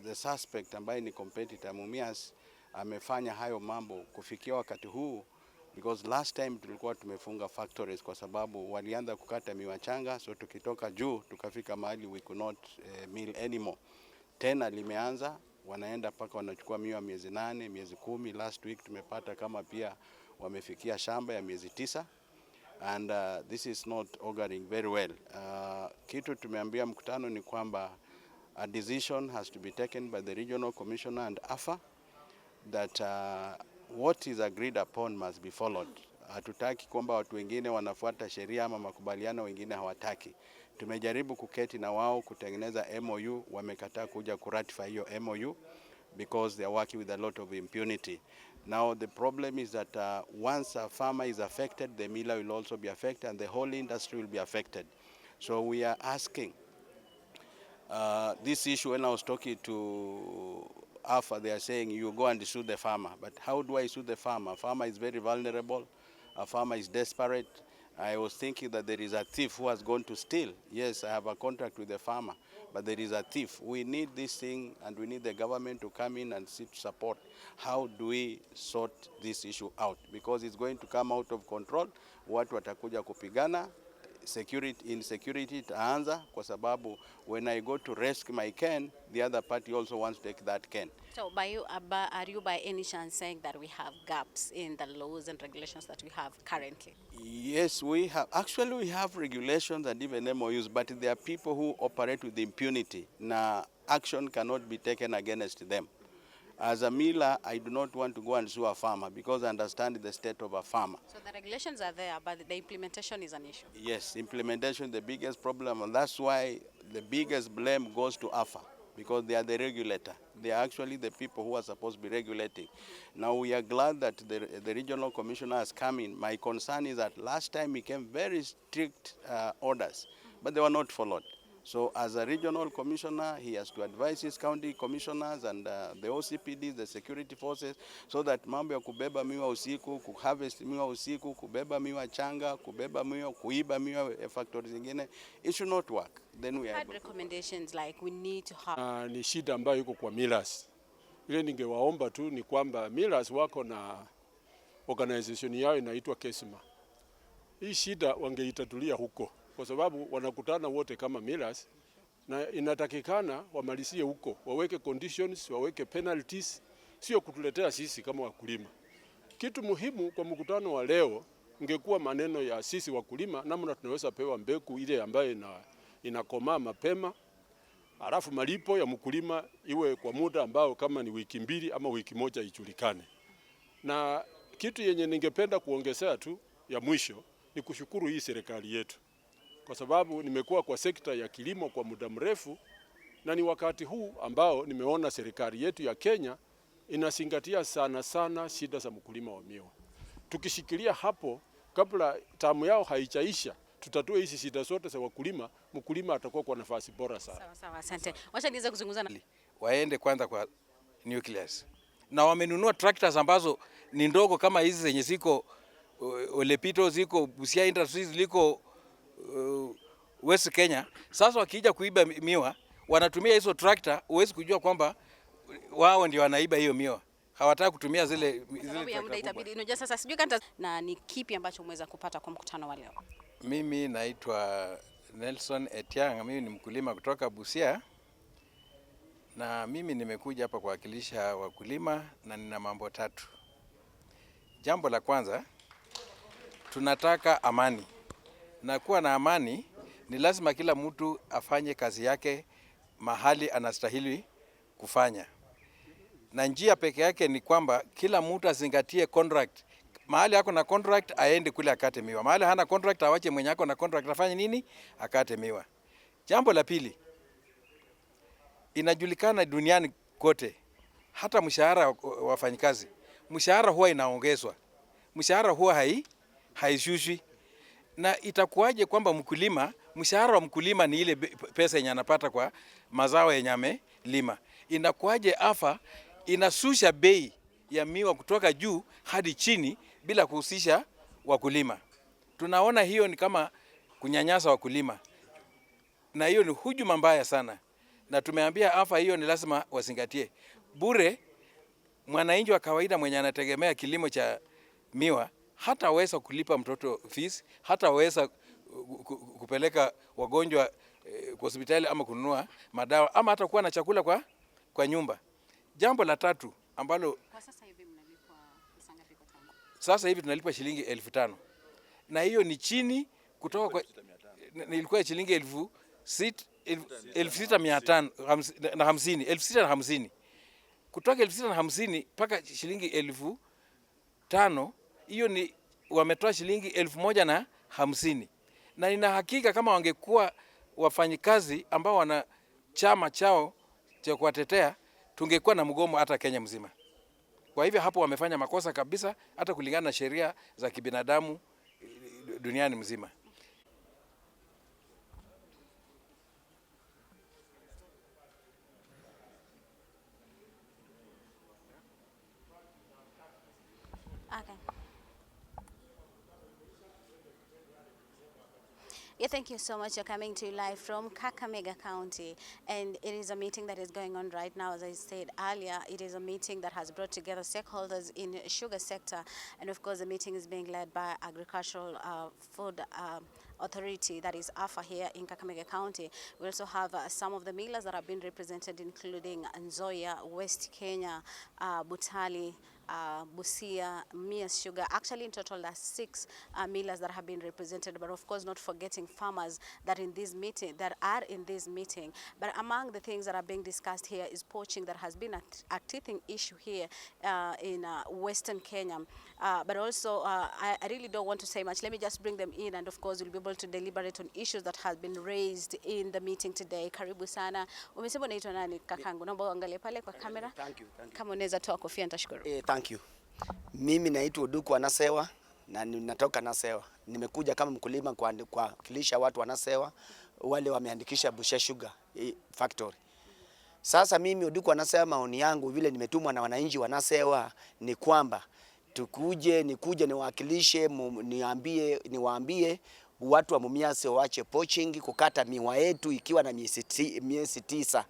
the suspect ambaye ni competitor Mumias amefanya hayo mambo kufikia wakati huu, because last time tulikuwa tumefunga factories kwa sababu walianza kukata miwa changa, so tukitoka juu tukafika mahali we could not mill anymore. Tena limeanza, wanaenda paka wanachukua miwa miezi 8, miezi 10. Last week tumepata kama pia wamefikia shamba ya miezi 9. And this is not auguring very well. Kitu tumeambia mkutano ni kwamba a decision has to be taken by the regional commissioner and AFA that what is agreed upon must be followed. Hatutaki kwamba watu wengine wanafuata sheria ama makubaliano wengine hawataki. Tumejaribu kuketi na wao kutengeneza MOU, wamekataa kuja kuratify hiyo MOU because they are working with a lot of impunity. Now the problem is that once a farmer is affected, the miller will also be affected and the whole industry will be affected. So we are asking this issue. When I was talking to AFA, they are saying you go and sue the farmer. But how do I sue the farmer? A farmer is very vulnerable. A farmer is desperate. I was thinking that there is a thief who has gone to steal. Yes, I have a contract with the farmer, but there is a thief. We need this thing, and we need the government to come in and seek support. How do we sort this issue out? Because it's going to come out of control. Watu watakuja kupigana. Insecurity itaanza kwa sababu when I go to rescue my can, the other party also wants to take that can. So are you by any chance saying that we have gaps in the laws and regulations that we have currently? Yes, we have. Actually, we have regulations and even MOUs, but there are people who operate with impunity. Now, action cannot be taken against them. As a miller, I do not want to go and sue a farmer because I understand the state of a farmer. So the regulations are there, but the implementation is an issue. Yes, implementation is the biggest problem, and that's why the biggest blame goes to AFA, because they are the regulator. They are actually the people who are supposed to be regulating. Now we are glad that the regional commissioner has come in. My concern is that last time he came very strict orders, but they were not followed. So as a regional commissioner, he has to advise his county commissioners and the OCPDs, the security forces, so that mambo ya kubeba miwa usiku, kuharvest miwa usiku, kubeba miwa changa, kubeba miwa, kuiba miwa factories zingine, it should not work. Then we had recommendations like we need to have... Ni shida ambayo yuko kwa millers. Ile ningewaomba tu ni kwamba millers wako na organization yao inaitwa Kesima. Hii shida wangeitatulia huko, kwa sababu wanakutana wote kama millers, na inatakikana wamalizie huko, waweke conditions, waweke penalties, sio kutuletea sisi kama wakulima. Kitu muhimu kwa mkutano wa leo ingekuwa maneno ya sisi wakulima, namna tunaweza pewa mbegu ile ambayo inakomaa mapema, alafu malipo ya mkulima iwe kwa muda ambao kama ni wiki 2 ama wiki 1 ijulikane. Na kitu yenye ningependa kuongezea tu ya mwisho ni kushukuru hii serikali yetu, kwa sababu nimekuwa kwa sekta ya kilimo kwa muda mrefu, na ni wakati huu ambao nimeona serikali yetu ya Kenya inazingatia sana shida za mkulima wa miwa. Tukishikilia hapo kabla tamu yao haijaisha, tutatue hizi shida zote za wakulima, mkulima atakuwa kwa nafasi bora sana. Sawa, asante. Wacha niweze kuzungumza na waende kwanza kwa nucleus. Na wamenunua tractors ambazo ni ndogo kama hizi zenye ziko Olepito ziko, Busia Industries liko West Kenya. Sasa wakija kuiba miwa, wanatumia hizo tractor, huwezi kujua kwamba wao ndio wanaiba hiyo miwa. Hawataka kutumia zile na ni kipi ambacho umeweza kupata kwa mkutano wa leo? Mimi naitwa Nelson Etiang, mimi ni mkulima kutoka Busia. Na mimi nimekuja hapa kuwakilisha wakulima na nina mambo tatu. Jambo la kwanza, tunataka amani. Na kuwa na amani ni lazima kila mtu afanye kazi yake mahali anastahili kufanya. Na njia peke yake ni kwamba kila mtu azingatie contract. Mahali yako na contract aende kule akate miwa. Mahali hana contract awache mwenye yako na contract afanye nini? Akate miwa. Jambo la pili, inajulikana duniani kote, hata mshahara wa wafanyikazi, mshahara huwa inaongezwa, mshahara huwa haishushwi. Na itakuwaje kwamba mkulima, mshahara wa mkulima ni ile pesa yenye anapata kwa mazao yenye amelima? Inakuwaje AFA inasusha bei ya miwa kutoka juu hadi chini bila kuhusisha wakulima? Tunaona hiyo ni kama kunyanyasa wakulima, na hiyo ni hujuma mbaya sana. Na tumeambia AFA hiyo ni lazima wazingatie. Bure mwananchi wa kawaida mwenye anategemea kilimo cha miwa hataweza kulipa mtoto fees, hataweza kupeleka wagonjwa kwa hospitali ama kununua madawa ama hata kuwa na chakula kwa nyumba. Jambo la tatu ambalo kwa sasa hivi mnalipwa pesa ngapi kwa tani? Sasa hivi tunalipa shilingi 5,000. Na hiyo ni chini kutoka kwa nilikuwa shilingi 6,550 kutoka 6,550 mpaka shilingi 5,000. Hiyo ni wametoa shilingi 1,150. Na nina hakika kama wangekuwa wafanyikazi ambao wana chama chao cha kuwatetea, tungekuwa na mgomo hata Kenya mzima. Kwa hivyo hapo wamefanya makosa kabisa, hata kulingana na sheria za kibinadamu duniani mzima. Okay. Yeah, thank you so much. You're coming to you live from Kakamega County, and it is a meeting that is going on right now. As I said earlier, it is a meeting that has brought together stakeholders in the sugar sector, and of course the meeting is being led by Agricultural Food Authority, that is AFA, here in Kakamega County. We also have some of the millers that have been represented, including Nzoia, West Kenya, Butali, Busia, Mumias Sugar. Actually, in total, there are 6 millers that have been represented, but of course, not forgetting farmers that are in this meeting. But among the things that are being discussed here is poaching, that has been a teething issue here in Western Kenya. But also, I really don't want to say much. Let me just bring them in, and of course, we'll be able to deliberate on issues that have been raised in the meeting today. Karibu sana. Umesema unaitwa nani kakangu? Naomba uangalie pale kwa kamera. Thank you. Kama unaweza toa kofia nitashukuru. Thank you. Mimi naitwa Uhuru Nasewa na ninatoka Nasewa. Nimekuja kama mkulima kuwakilisha watu wa Nasewa wale wameandikisha Busia Sugar Factory. Sasa mimi Uhuru Nasewa, maoni yangu vile nimetumwa na wananchi wa Nasewa ni kwamba nikuje niwakilishe, niwaambie watu wa Mumias waache poaching, kukata miwa yetu ikiwa na miezi 9.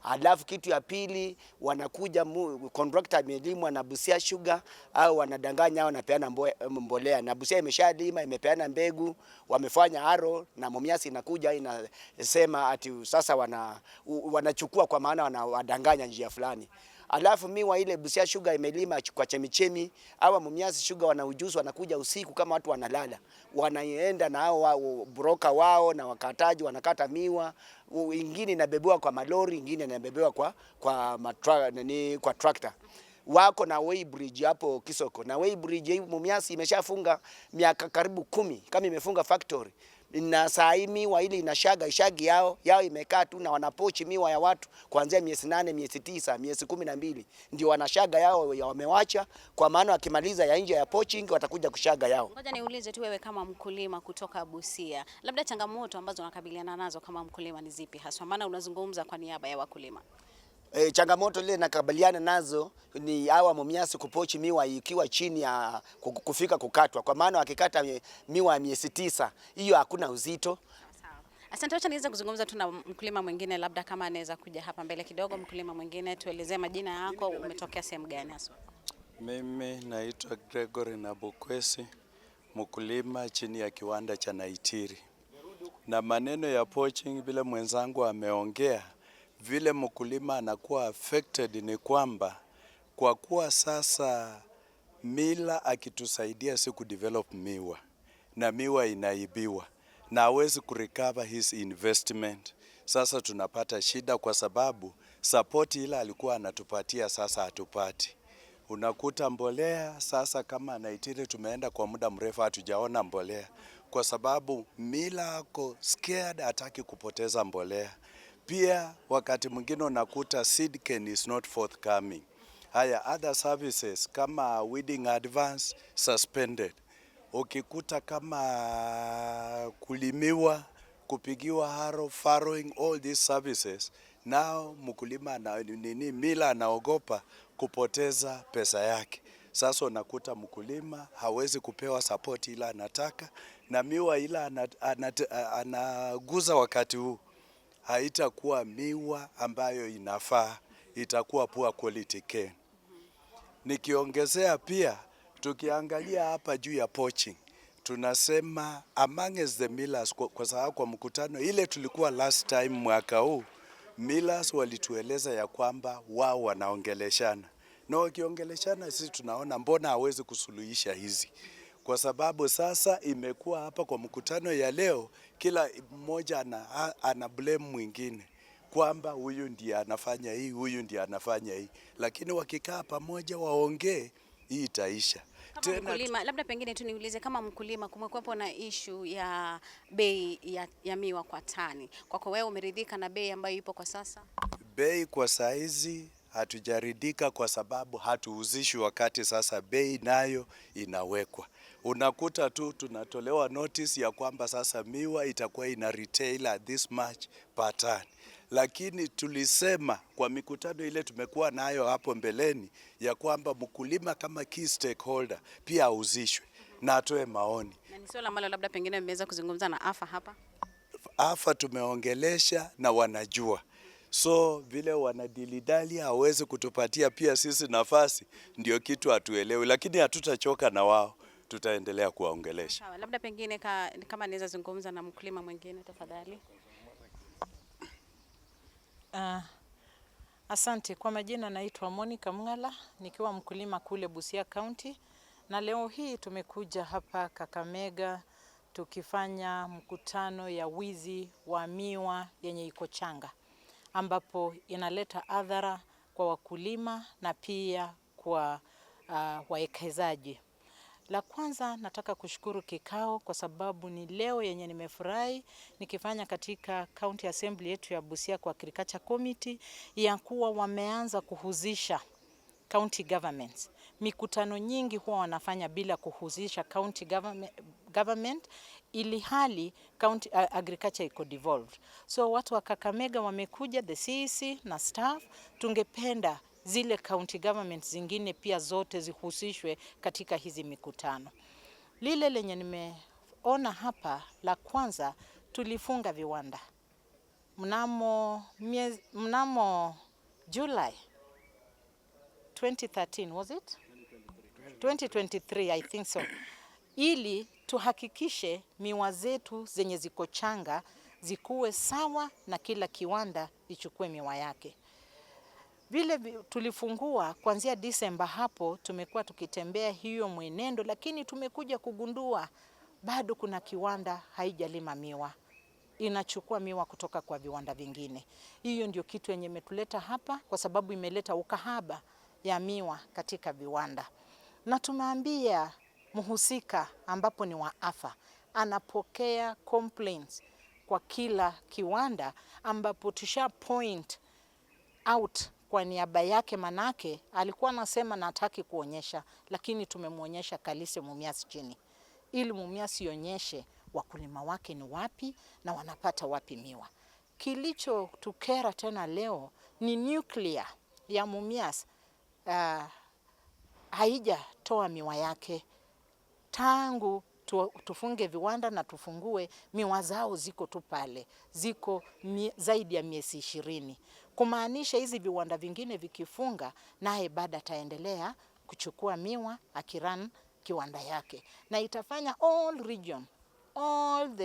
Alafu kitu ya pili, wanakuja contractor amelimwa na Busia Sugar au wanadanganya au wanapeana mbolea, na Busia imeshalima imepeana mbegu, wamefanya aro, na Mumias inakuja inasema ati sasa wanachukua kwa maana wanawadanganya njia fulani. Alafu miwa ile Busia Sugar imelima kwa chemichemi, hawa Mumias Sugar wana ujuzi, wanakuja usiku kama watu wanalala, wanaenda na hao broker wao na wakataji wanakata miwa, ingine inabebewa kwa malori, ingine inabebewa kwa tractor. Wako na way bridge hapo Kisoko, na way bridge hii Mumias imeshafunga miaka karibu 10 kama imefunga factory. Na saa hii miwa ile ishagi yao imekaa tu, na wanapochi miwa ya watu kuanzia miezi 8, miezi 9, miezi 12 ndio wanashaga yao wamewacha, kwa maana wakimaliza ya nje ya poaching watakuja kushaga yao. Ngoja niulize tu wewe kama mkulima kutoka Busia, labda changamoto ambazo unakabiliana nazo kama mkulima ni zipi haswa, maana unazungumza kwa niaba ya wakulima? Changamoto ile nakabiliana nazo ni hawa Mumias kupochi miwa ikiwa chini ya kufika kukatwa, kwa maana wakikata miwa ya miezi 9 hiyo hakuna uzito. Asante, acha niweze kuzungumza tu na mkulima mwingine, labda kama anaweza kuja hapa mbele kidogo. Mkulima mwingine, tuelezee majina yako, umetokea sehemu gani hasa? Mimi naitwa Gregory Nabukwesi, mkulima chini ya kiwanda cha Naitiri. Na maneno ya poaching vile mwenzangu ameongea, vile mkulima anakuwa affected ni kwamba kwa kuwa sasa mila akitusaidia si kudevelop miwa na miwa inaibiwa na hawezi kurecover his investment. Sasa tunapata shida kwa sababu support ile alikuwa anatupatia sasa hatupati. Unakuta mbolea sasa, kama Naitiri tumeenda kwa muda mrefu hatujaona mbolea kwa sababu mila ako scared, hataki kupoteza mbolea. Pia wakati mwingine unakuta seed cane is not forthcoming. Haya, other services kama weeding advance suspended. Ukikuta kama kulimiwa, kupigiwa haro, farrowing, all these services, now mkulima mila anaogopa kupoteza pesa yake. Sasa unakuta mkulima hawezi kupewa support ila anataka, na miwa ila anaguza wakati huu haitakuwa miwa ambayo inafaa, itakuwa poor quality cane. Nikiongezea pia, tukiangalia hapa juu ya poaching, tunasema among the millers, kwa sababu kwa mkutano ile tulikuwa last time mwaka huu, millers walitueleza ya kwamba wao wanaongeleshana. Na wakiongeleshana sisi tunaona mbona hawezi kusuluhisha hizi. Kwa sababu sasa imekuwa hapa kwa mkutano ya leo, kila mmoja ana blame mwingine kwamba huyu ndiye anafanya hii, huyu ndiye anafanya hii. Lakini wakikaa pamoja waongee, hii itaisha. Kama mkulima, labda pengine tu niulize, kama mkulima kumekuwepo na issue ya bei ya miwa kwa tani. Kwako wewe umeridhika na bei ambayo ipo kwa sasa? Bei kwa saizi hatujaridhika kwa sababu hatuuzishi wakati sasa bei nayo inawekwa. Unakuta tu tunatolewa notice ya kwamba sasa miwa itakuwa ina retail at this much per ton. Lakini tulisema kwa mikutano ile tumekuwa nayo hapo mbeleni ya kwamba mkulima kama key stakeholder pia auzishwe na atoe maoni. Na ni swala ambalo labda pengine mmeweza kuzungumza na AFA hapa? AFA tumeongelesha na wanajua. So vile wanadilidali hawezi kutupatia pia sisi nafasi, ndio kitu hatuelewi, lakini hatutachoka na wao, tutaendelea kuwaongelesha. Sawa, labda pengine kama naweza zungumza na mkulima mwingine tafadhali. Asante. Kwa majina naitwa Monica Mngala, nikiwa mkulima kule Busia County, na leo hii tumekuja hapa Kakamega tukifanya mkutano ya wizi wa miwa yenye iko changa, ambapo inaleta adhara kwa wakulima na pia kwa wawekezaji. La kwanza nataka kushukuru kikao kwa sababu ni leo yenye nimefurahi nikifanya katika County Assembly yetu ya Busia kwa Agriculture Committee ya kuwa wameanza kuhusisha county governments. Mikutano nyingi huwa wanafanya bila kuhusisha county government ili hali county agriculture iko devolved. So watu wa Kakamega wamekuja, the CEC na staff, tungependa zile county government zingine pia zote zihusishwe katika hizi mikutano. Lile lenye nimeona hapa, la kwanza tulifunga viwanda mnamo July 2013, was it? 2023, I think so. Ili tuhakikishe miwa zetu zenye ziko changa zikuwe sawa na kila kiwanda ichukue miwa yake. Vile tulifungua kuanzia Disemba, hapo tumekuwa tukitembea hiyo mwenendo, lakini tumekuja kugundua bado kuna kiwanda haijalima miwa, inachukua miwa kutoka kwa viwanda vingine. Hiyo ndio kitu yenye imetuleta hapa, kwa sababu imeleta ukahaba ya miwa katika viwanda. Na tumeambia mhusika ambapo ni wa AFA anapokea complaints kwa kila kiwanda, ambapo tusha point out kwa niaba yake, manake alikuwa anasema na hataki kuonyesha, lakini tumemwonyesha Kalise Mumias chini ili Mumias ionyeshe wakulima wake ni wapi na wanapata wapi miwa. Kilichotukera tena leo ni nuclear ya Mumias haijatoa miwa yake. Tangu tufunge viwanda na tufungue, miwa zao ziko tu pale, ziko zaidi ya miezi 20. Kumaanisha hizi viwanda vingine vikifunga, naye baada ataendelea kuchukua miwa akiran kiwanda yake, na itafanya all region, all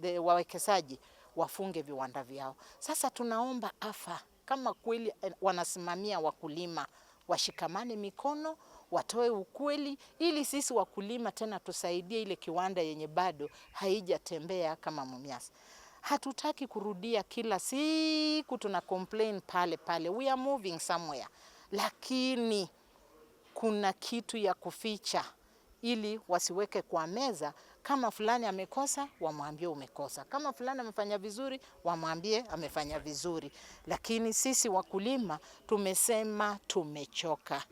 the wawekezaji wafunge viwanda vyao. Sasa tunaomba kama kweli wanasimamia wakulima, washikamane mikono, watoe ukweli, ili sisi wakulima tena tusaidie ile kiwanda yenye bado haijatembea kama Mumias. Hatutaki kurudia kila siku tuna complain pale pale. We are moving somewhere. Lakini kuna kitu ya kuficha ili wasiweke kwa meza. Kama fulani amekosa, wamwambie umekosa. Kama fulani amefanya vizuri, wamwambie amefanya vizuri. Lakini sisi wakulima tumesema tumechoka.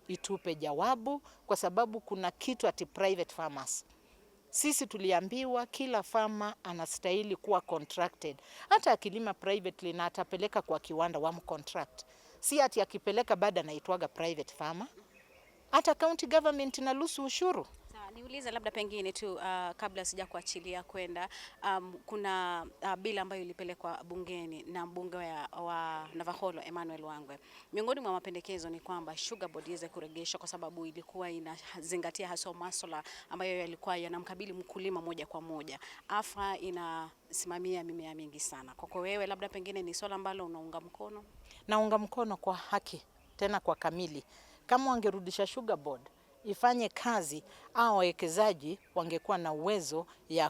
Itupe jawabu, kwa sababu kuna kitu ati private farmers. Sisi tuliambiwa kila farmer anastahili kuwa contracted. Hata akilima privately na atapeleka kwa kiwanda contract. Si ati akipeleka baada anaitwaga private farmer. Hata county government inaruhusu ushuru. Niulize labda pengine tu kabla sija kuachilia kwenda, kuna bila ambayo ilipelekwa bungeni na mbunge wa Navaholo Emmanuel Wangwe. Miongoni mwa mapendekezo ni kwamba sugar board iweze kurejeshwa, kwa sababu ilikuwa inazingatia hasa masuala ambayo yalikuwa yanamkabili mkulima moja kwa moja. Inasimamia mimea mingi sana. Kwa wewe labda pengine ni swala ambalo unaunga mkono? Naunga mkono kwa haki, tena kwa kamili. Kama wangerudisha sugar board ifanye kazi, wawekezaji wangekuwa na uwezo ya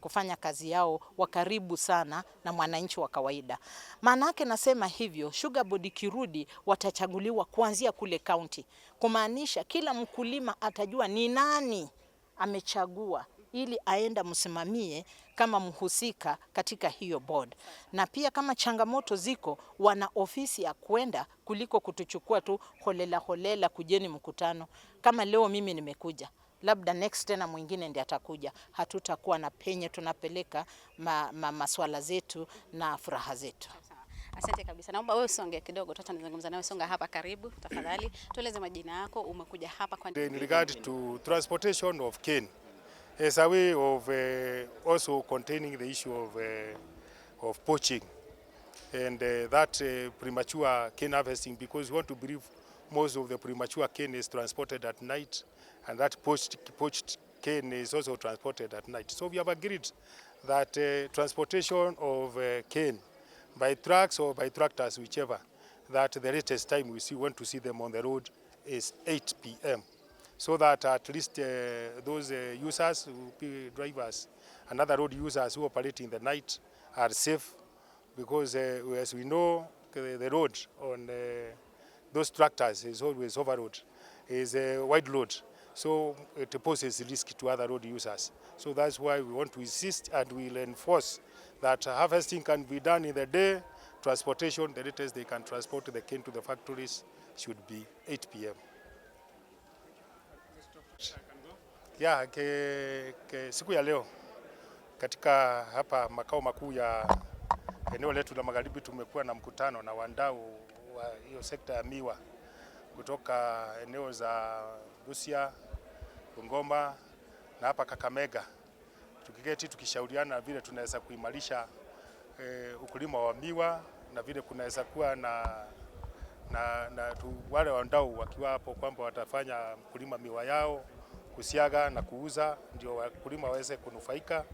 kufanya kazi yao wa karibu sana na mwananchi wa kawaida. Maanake nasema hivyo, sugar board ikirudi watachaguliwa kuanzia kule county. Kumaanisha kila mkulima atajua ni nani amechagua ili aenda msimamie kama mhusika katika hiyo board. Na pia kama changamoto ziko, wana ofisi ya kwenda kuliko kutuchukua tu holela kujeni mkutano. Kama leo mimi nimekuja, labda next tena mwingine ndiye atakuja. Hatutakuwa na penye tunapeleka maswala zetu na furaha zetu. Asante kabisa. Naomba wewe usonge kidogo, tutanizungumza nawe, songa hapa karibu tafadhali. Tueleze majina yako, umekuja hapa kwa in regard to transportation of cane as a way of also containing the issue of poaching and that premature cane harvesting, because we want to believe most of the premature cane is transported at night, and that poached cane is also transported at night. So we have agreed that transportation of cane by trucks or by tractors, whichever, that the latest time we want to see them on the road is 8 p.m. so that at least those users, drivers, and other road users who operate in the night are safe, because as we know, the road on those tractors is always overload, is a wide load, so it poses risk to other road users. So that's why we want to insist and we'll enforce that harvesting can be done in the day. Transportation, the latest they can transport the cane to the factories should be 8 p.m. Yeah, siku ya leo katika hapa makao makuu ya eneo letu la Magharibi tumekuwa na mkutano na wadau wa hiyo sekta ya miwa kutoka eneo za Busia, Bungoma na hapa Kakamega. Tukiketi tukishauriana vile tunaweza kuimarisha ukulima wa miwa na vile kunaweza kuwa na wale wadau wakiwa hapo kwamba watafanya kulima miwa yao, kusiaga na kuuza, ndio wakulima waweze kunufaika,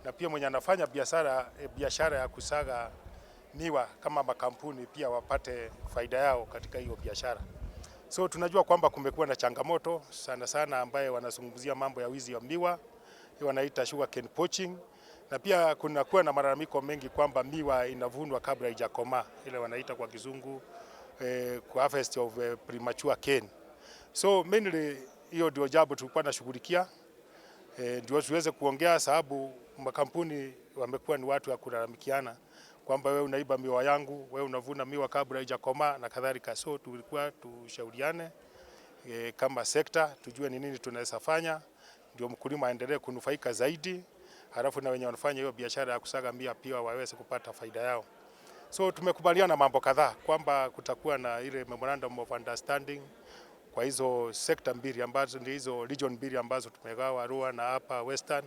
na pia mwenye anafanya biashara ya kusaga miwa kama makampuni pia wapate faida yao katika hiyo biashara. So tunajua kwamba kumekuwa na changamoto sana sana ambaye wanazungumzia mambo ya wizi wa miwa, wanaita sugarcane poaching, na pia kunakuwa na malalamiko mengi kwamba miwa inavunwa kabla haijakomaa, ile wanaita kwa kizungu harvest of premature cane. So mainly hiyo ndio jambo tulikuwa tunashughulikia, ndio tuweze kuongea, sababu makampuni wamekuwa ni watu wa kulalamikiana kwamba wewe unaiba miwa yangu, wewe unavuna miwa kabla haijakomaa na kadhalika. So tulikuwa tushauriane kama sekta, tujue ni nini tunaweza fanya ndio mkulima aendelee kunufaika zaidi, halafu na wenye wanafanya hiyo biashara ya kusaga mia pia waweze kupata faida yao. So tumekubaliana mambo kadhaa kwamba kutakuwa na ile memorandum of understanding kwa hizo sekta mbili ambazo ni hizo region mbili ambazo tumegawa, Arua na hapa Western,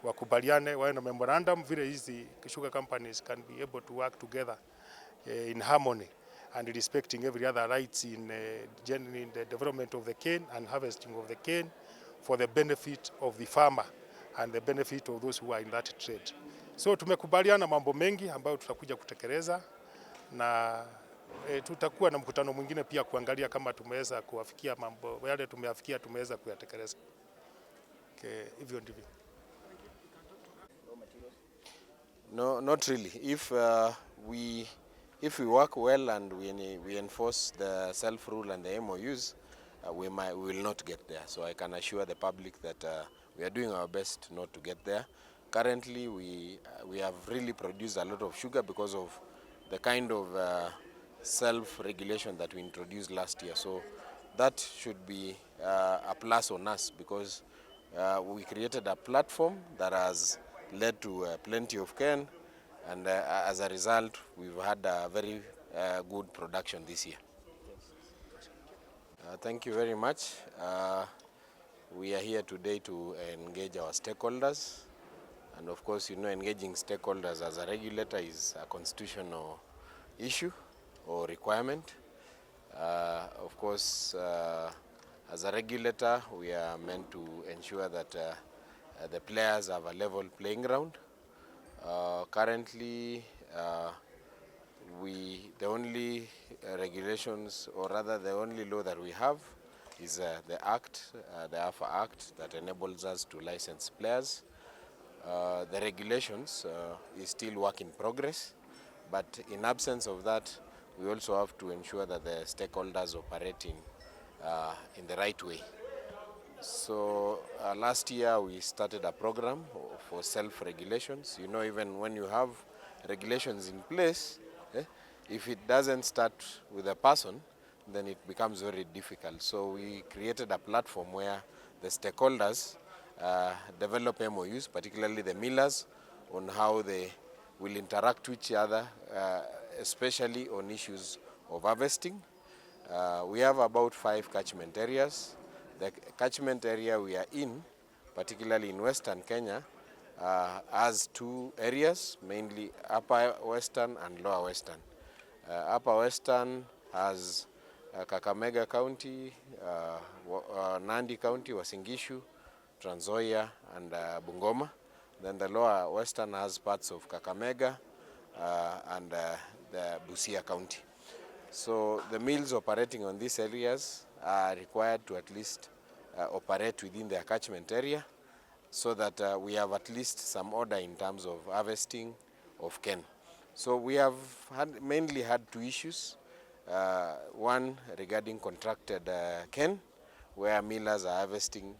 wakubaliane wawe na memorandum vile hizi sugar companies can be able to work together in harmony and respecting every other rights in the development of the cane and harvesting of the cane for the benefit of the farmer and the benefit of those who are in that trade. So tumekubaliana mambo mengi ambayo tutakuja kutekeleza na tutakuwa na mkutano mwingine pia kuangalia kama tumeweza kuafikia mambo yale tumeafikia tumeweza kuyatekeleza. Hivyo ndivyo. No, not really. If we work well and we enforce the self-rule and the MOUs, we will not get there. So I can assure the public that we are doing our best not to get there. Currently, we have really produced a lot of sugar because of the kind of self-regulation that we introduced last year. So that should be a plus on us because we created a platform that has led to plenty of cane, and as a result, we've had a very good production this year. Thank you very much. We are here today to engage our stakeholders. And of course, engaging stakeholders as a regulator is a constitutional issue or requirement. Of course, as a regulator, we are meant to ensure that the players have a level playing ground. Currently, the only regulations, or rather the only law that we have is the Act, the AFA Act, that enables us to license players. The regulations is still work in progress, but in absence of that, we also have to ensure that the stakeholders operate in the right way. So last year we started a program for self-regulations. Even when you have regulations in place, if it doesn't start with a person, then it becomes very difficult. So we created a platform where the stakeholders develop MOUs, particularly the millers, on how they will interact with each other, especially on issues of harvesting. We have about 5 catchment areas. The catchment area we are in, particularly in Western Kenya, has 2 areas, mainly Upper Western and Lower Western. Upper Western has Kakamega County, Nandi County, Uasin Gishu, Trans Nzoia, and Bungoma. Then the Lower Western has parts of Kakamega and the Busia County. So the mills operating on these areas are required to at least operate within their catchment area so that we have at least some order in terms of harvesting of cane. So we have mainly had 2 issues. One regarding contracted cane, where millers are harvesting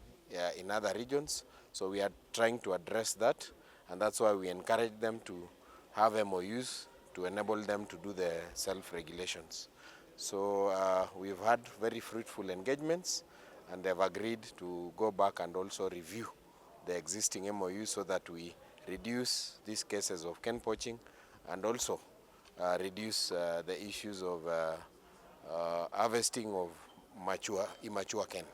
in other regions. So we are trying to address that, and that's why we encourage them to have MOUs to enable them to do the self-regulations. So we've had very fruitful engagements, and they've agreed to go back and also review the existing MOUs so that we reduce these cases of cane poaching and also reduce the issues of harvesting of immature cane.